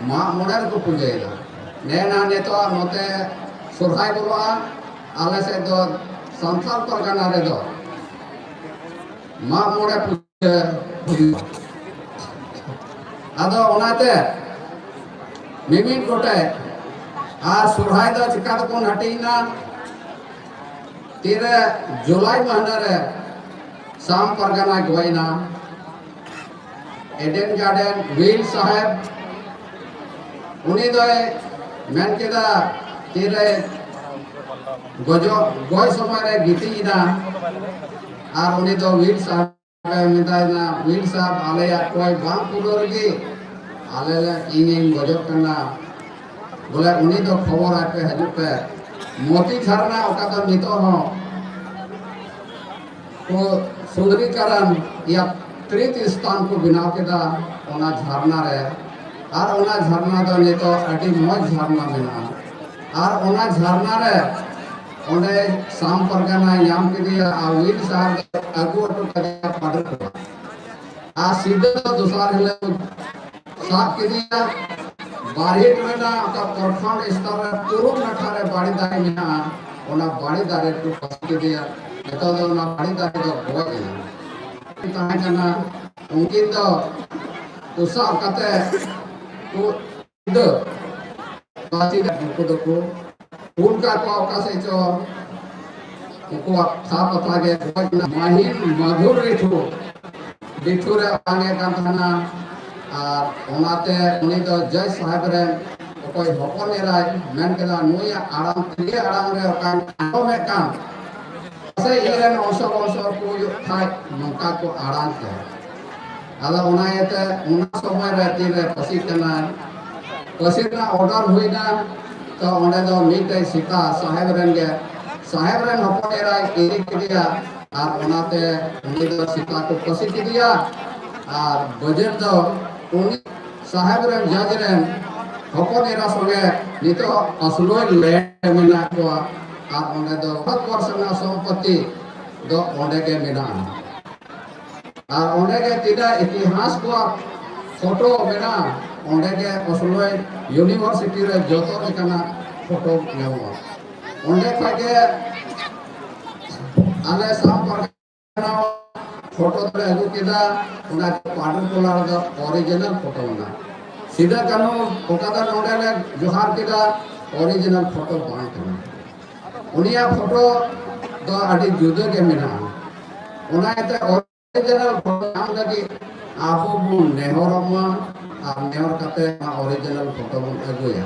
मा मोड़र को पूजेला नेना ने तो नोते सुरहाय बोलवा आले से दो संसार परगाना रे दो मा मोड़े पूजे आदो ओनाते मिमिन कोटे आ सुरहाय दो चिका को हटीना 13 जुलाई महीना रे शाम परगना गवाइना एडेन गार्डन वील साहेब उनी दो मेन केदा 13 गय समय रे गीतीना और उनी दो वील साहेब मिताइना वील साहब आले कोई बांग पुरो रे आले इन गजब करना बोले उनी दो खबर आके हजू पे मोती झरना ओका तो नितो हो को सुंदरीकरण या तृतीय स्थान को बनाव केदा ओना झरना रे और ओना झरना दो नितो अटी मौज झरना मेना और ओना झरना रे ओने शाम परगना याम के दिया आविल साहब अगु तो कदा पाडर आ सीधा दूसरा हले साहब के दिया बारिट मेना का प्रखंड स्तर रे पूर्व नठारे बाड़ी दाई मेना ओना बाड़ी दारे को पसके दिया तो ओना बाड़ी दारे तो गोय ताहे जना उनकिन तो उसा कते को द बाती को उनका को का से जो को था पता के माहिन मधुर रिथु बिथुरे आने का थाना और ओनाते उनी तो जय साहेब रे कोई हपन एराय मेन केदा नुई आराम त्रिगे आराम रे कान आनो में काम से इरेन औसर को थाय नंका को आराम के आला ओनायते उना समय रे तीरे पसिकना पसिकना ऑर्डर हुईना तो ओंडे दो मीटे सीता साहेब रेन गे साहेब रेन हपन एराय एरी के दिया और ओनाते उनी दो सीता को पसिक दिया और बजट दो उनी साहेब रे जज रे हपन एरा संगे नितो असलो लैंड मेना को आ ओंडे दो 7 वर्ष ना संपत्ति दो ओंडे के मेना आ ओंडे के तिदा इतिहास को फोटो मेना ओंडे के असलो यूनिवर्सिटी रे जोतो लेकना फोटो नेवा ओंडे खाके आले शाम पर फोटो तो अगु केदा उना पाडर कोला द ओरिजिनल फोटो ना सीधा कनो ओकादा नोडे ले जोहार केदा ओरिजिनल फोटो बाय कना उनिया फोटो दो आडी जुदो के मेना उना एते ओरिजिनल फोटो नाम लगी आबो बु नेहरमा आ नेहर कते ओरिजिनल फोटो बु अगुया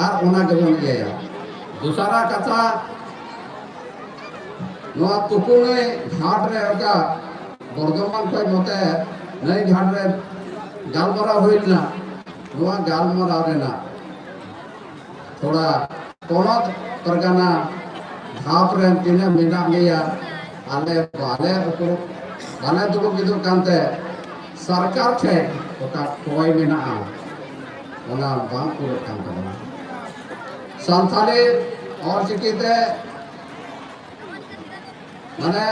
और उना के बन गया दूसरा कथा नोआ तुकुने घाट रे ओका बर्धमान खय मते नई घाट रे गालमरा होइना नोआ गालमरा रेना थोड़ा पोनत परगना घाट रे तिने मेना गया आले बाले दुको किदु कांते सरकार थे ओका कोय मेना ओना बांग पुरो कांते संथाली और चिकिते माने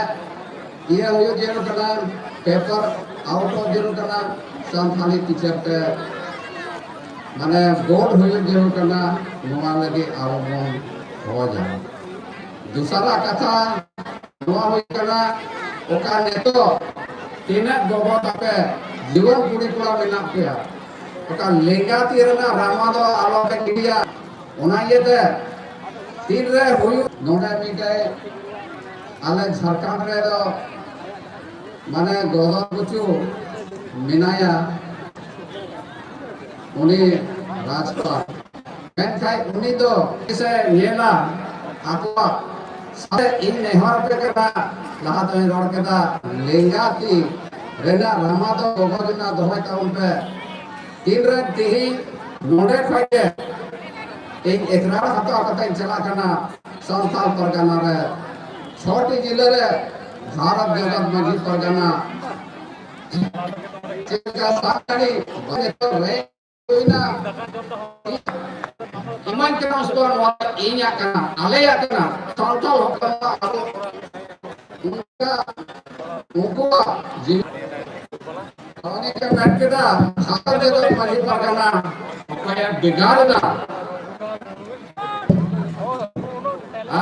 ये हुयो जेल कना पेपर आउट ऑफ जेल कना संथाली टीचर ते माने बोर्ड हुयो जेल कना नोआ लगे आवमन हो जा दूसरा कथा नोआ हुयो कना ओका नेतो तीना गोबो तापे जीवन कुड़ी कोड़ा मेना पेया ओका लेंगा तीरना रामा दो आलो के गिडिया ओना येते तीन रे हुयो नोडे मिटे आले झारखंड रे दो माने गोदर कुचु मिनाया उनी राजपाल मेन खाय उनी दो किसे नेला आपवा सारे इन नेहर पे करा लहा तो रोड केदा लेंगाती रेना रामा दो गोगजना दोहय टाउन पे तीन रे तिही नोडे खाय एक एकरा हता कतै चला कना संथाल परगना रे छोटी जिले रे भारत जगत मजी परगना चिका साकड़ी बने तो रे ᱦᱩᱭᱱᱟ ᱤᱢᱟᱹᱧ ᱠᱟᱱᱟ ᱥᱚᱫᱚᱨ ᱱᱚᱣᱟ ᱤᱧᱟᱹᱜ ᱠᱟᱱᱟ ᱟᱞᱮᱭᱟᱜ ᱠᱟᱱᱟ ᱥᱟᱱᱛᱟᱲ ᱦᱚᱯᱚᱱ ᱟᱵᱚ उनकुआ के बैठ के दा खाता दे दो माजी परगना ओकया बिगाड़ना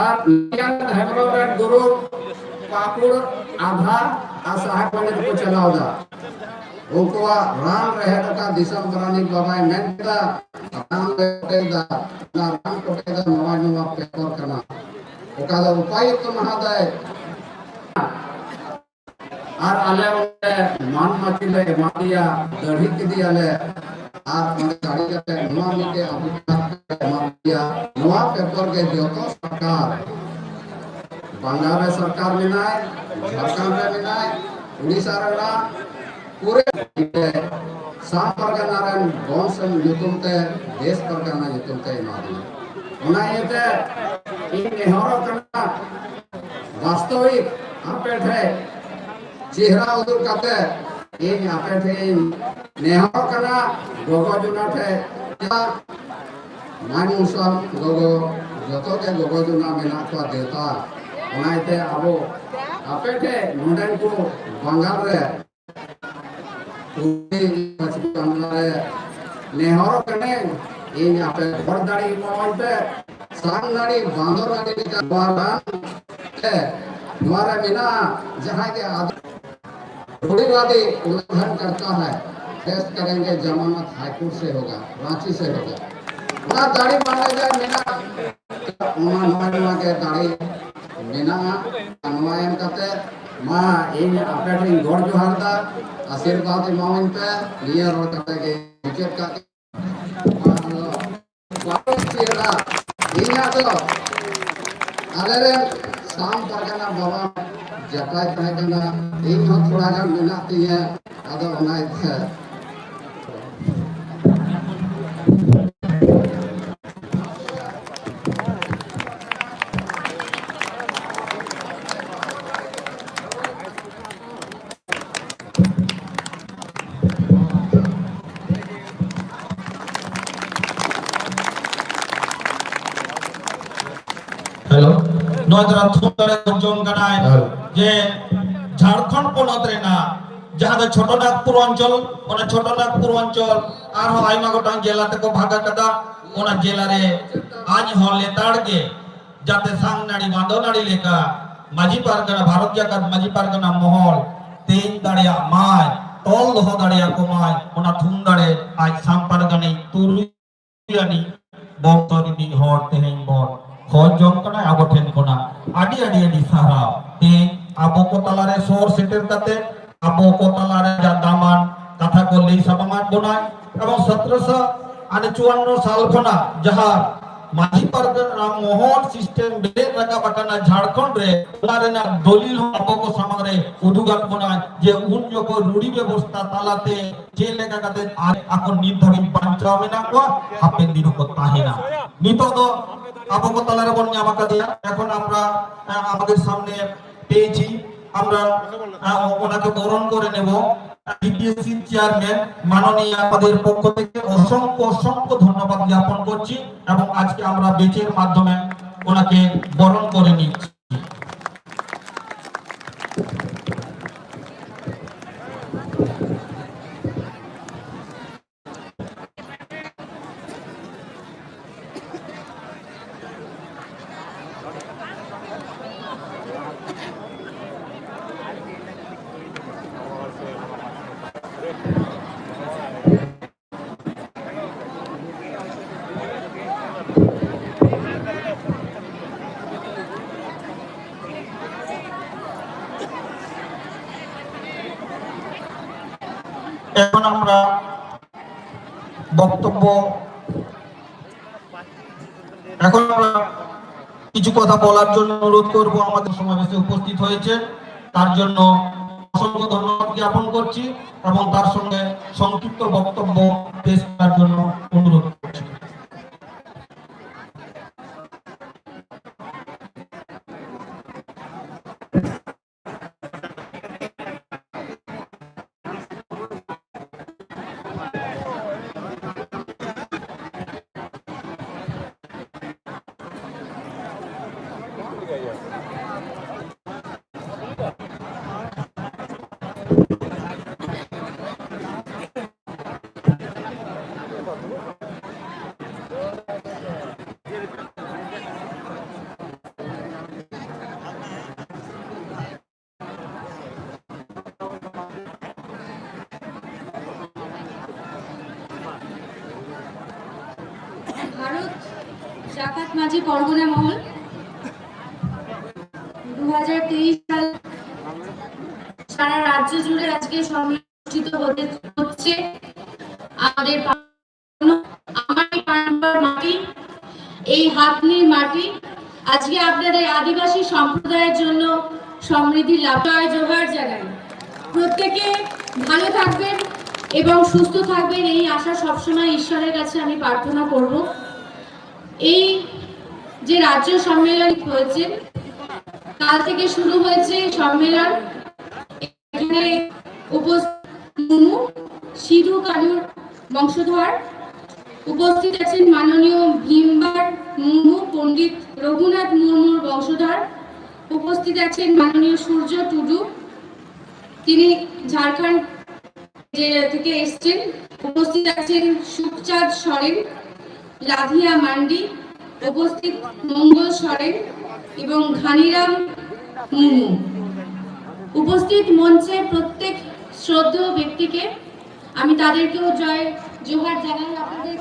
আর নিয়ান হেমরোড গুরু পাকুড় आधा आसाह पंडित को चलाओ दा उनकुआ राम रहे का दिशम करानी बाबा मेंटा राम रहे दा ना राम को दा नवा नवा पेपर करना ओका दा उपायुक्त महोदय আর আলে মান মাতিলে মাতিয়া দড়ি দিয়ালে আর মানে গাড়ি কাটে নোয়া মিটে আবিষ্কার মাতিয়া নোয়া পেপার के যত সরকার বাংলার সরকার মিনায় ঝাড়খণ্ড মিনায় উড়িষ্যা রা पूरे साम परगना रन बंश युतुमते देश परगना युतुमते मादी ओना येते इन नेहरो करना वास्तविक आपेट है चेहरा उदुर काते इन आपेट है नेहरो करना गोगो जुना थे मानुसम गोगो जतो के गोगो जुना मेना को देवता ओना येते आबो आपेट है नोंडन को बंगाल रे नेहरो कने इन आपे बड़दाड़ी मोइते सांगदाड़ी बांदरदाड़ी का बारान है द्वारा बिना जहां के रूढ़िवादी उल्लंघन करता है टेस्ट करेंगे जमानत हाईकोर्ट से होगा रांची से होगा ना दाढ़ी बांधे जाए बिना उन्होंने के दाढ़ी बिना अनुयायन करते मा इन आपे गौर जोहार दा आशीर्वाद इमावन पे लिए रोड करते के विकेट का वापस चेहरा इना तो आलेरे शाम परगना बाबा जपाय तहकना इन हो थोड़ा गान मिनाती है आदो बनाए थे हेलो नोदरा थुतरे जोन गनाय जे झारखंड पनत रेना जहां दे छोटनागपुर अंचल ओना छोटनागपुर अंचल आर हो आइमा गोटां जिला ते को भागा कदा ओना जिला रे आज हो लेताड़ के जाते सांगनाड़ी बांदोनाड़ी लेका माजी पारगना भारत जाकात माजी पारगना महल तेन दाड़िया माय तोल दोहो दाड़िया को माय ओना थुम दाड़े आज साम पारगनी तुरुयानी बक्तरी नी हर तेहेन बन खोज जम कना आबो ठेन कोना आडी आडी आडी सारा ते आबो को तलारे सोर सेटेर काते आबो को तलारे जा दामान कथा को लई सबामात बनाय एवं 1754 साल खना जहां माजी परगना मोहन सिस्टम बे रका बकना झारखंड रे लारे ना दलिल आबो को सामने रे उदुगान बनाय जे उन जो को रूढ़ी व्यवस्था तालाते जे लेका काते आको निर्धारित बांचाव मेना को हापेन दिनो को ताहेना नितो दो আবো को तलारे बन नामा कादिया এখন আমরা আমাদের সামনে পেয়েছি আমরা ওনাকে বরণ করে নেব ডিপিএসসি চেয়ারম্যান মাননীয় আমাদের পক্ষ থেকে অসংখ্য অসংখ্য ধন্যবাদ জ্ঞাপন করছি এবং আজকে আমরা বেচের মাধ্যমে ওনাকে বরণ করে নিচ্ছি এখন আমরা বক্তব্য এখন আমরা কিছু কথা বলার জন্য অনুরোধ করব আমাদের সমাবেশে উপস্থিত হয়েছে তার জন্য অসংখ্য ধন্যবাদ জ্ঞাপন করছি এবং তার সঙ্গে সংক্ষিপ্ত বক্তব্য পেশ করার জন্য অনুরোধ করছি ডাকাত মাঝি পরগনা মহল 2023 সাল সারা রাজ্য জুড়ে আজকে সম্মেলন অনুষ্ঠিত হচ্ছে। আমাদের আমার মাটি, এই হাতনির মাটি আজকে আপনাদের আদিবাসী সম্প্রদায়ের জন্য সমৃদ্ধি লাভ জোগাড় জানাই। প্রত্যেকে ভালো থাকবেন এবং সুস্থ থাকবেন, এই আশা সবসময় ঈশ্বরের কাছে আমি প্রার্থনা করব। এই যে রাজ্য সম্মেলন হয়েছে, কাল থেকে শুরু হয়েছে সম্মেলন। এখানে উপস্থিত সিধু কানুর বংশধর, উপস্থিত আছেন মাননীয় ভীমবার মুর্মু, পণ্ডিত রঘুনাথ মুর্মুর বংশধর, উপস্থিত আছেন মাননীয় সূর্য টুডু, তিনি ঝাড়খণ্ড থেকে এসছেন, উপস্থিত আছেন সুখচাঁদ সরেন, লাধিয়া মান্ডি, উপস্থিত মঙ্গল সরেন এবং ঘানিরাম মুর্মু। উপস্থিত মঞ্চে প্রত্যেক শ্রদ্ধেয় ব্যক্তিকে আমি তাদেরকেও জোহার জানাই। আপনাদের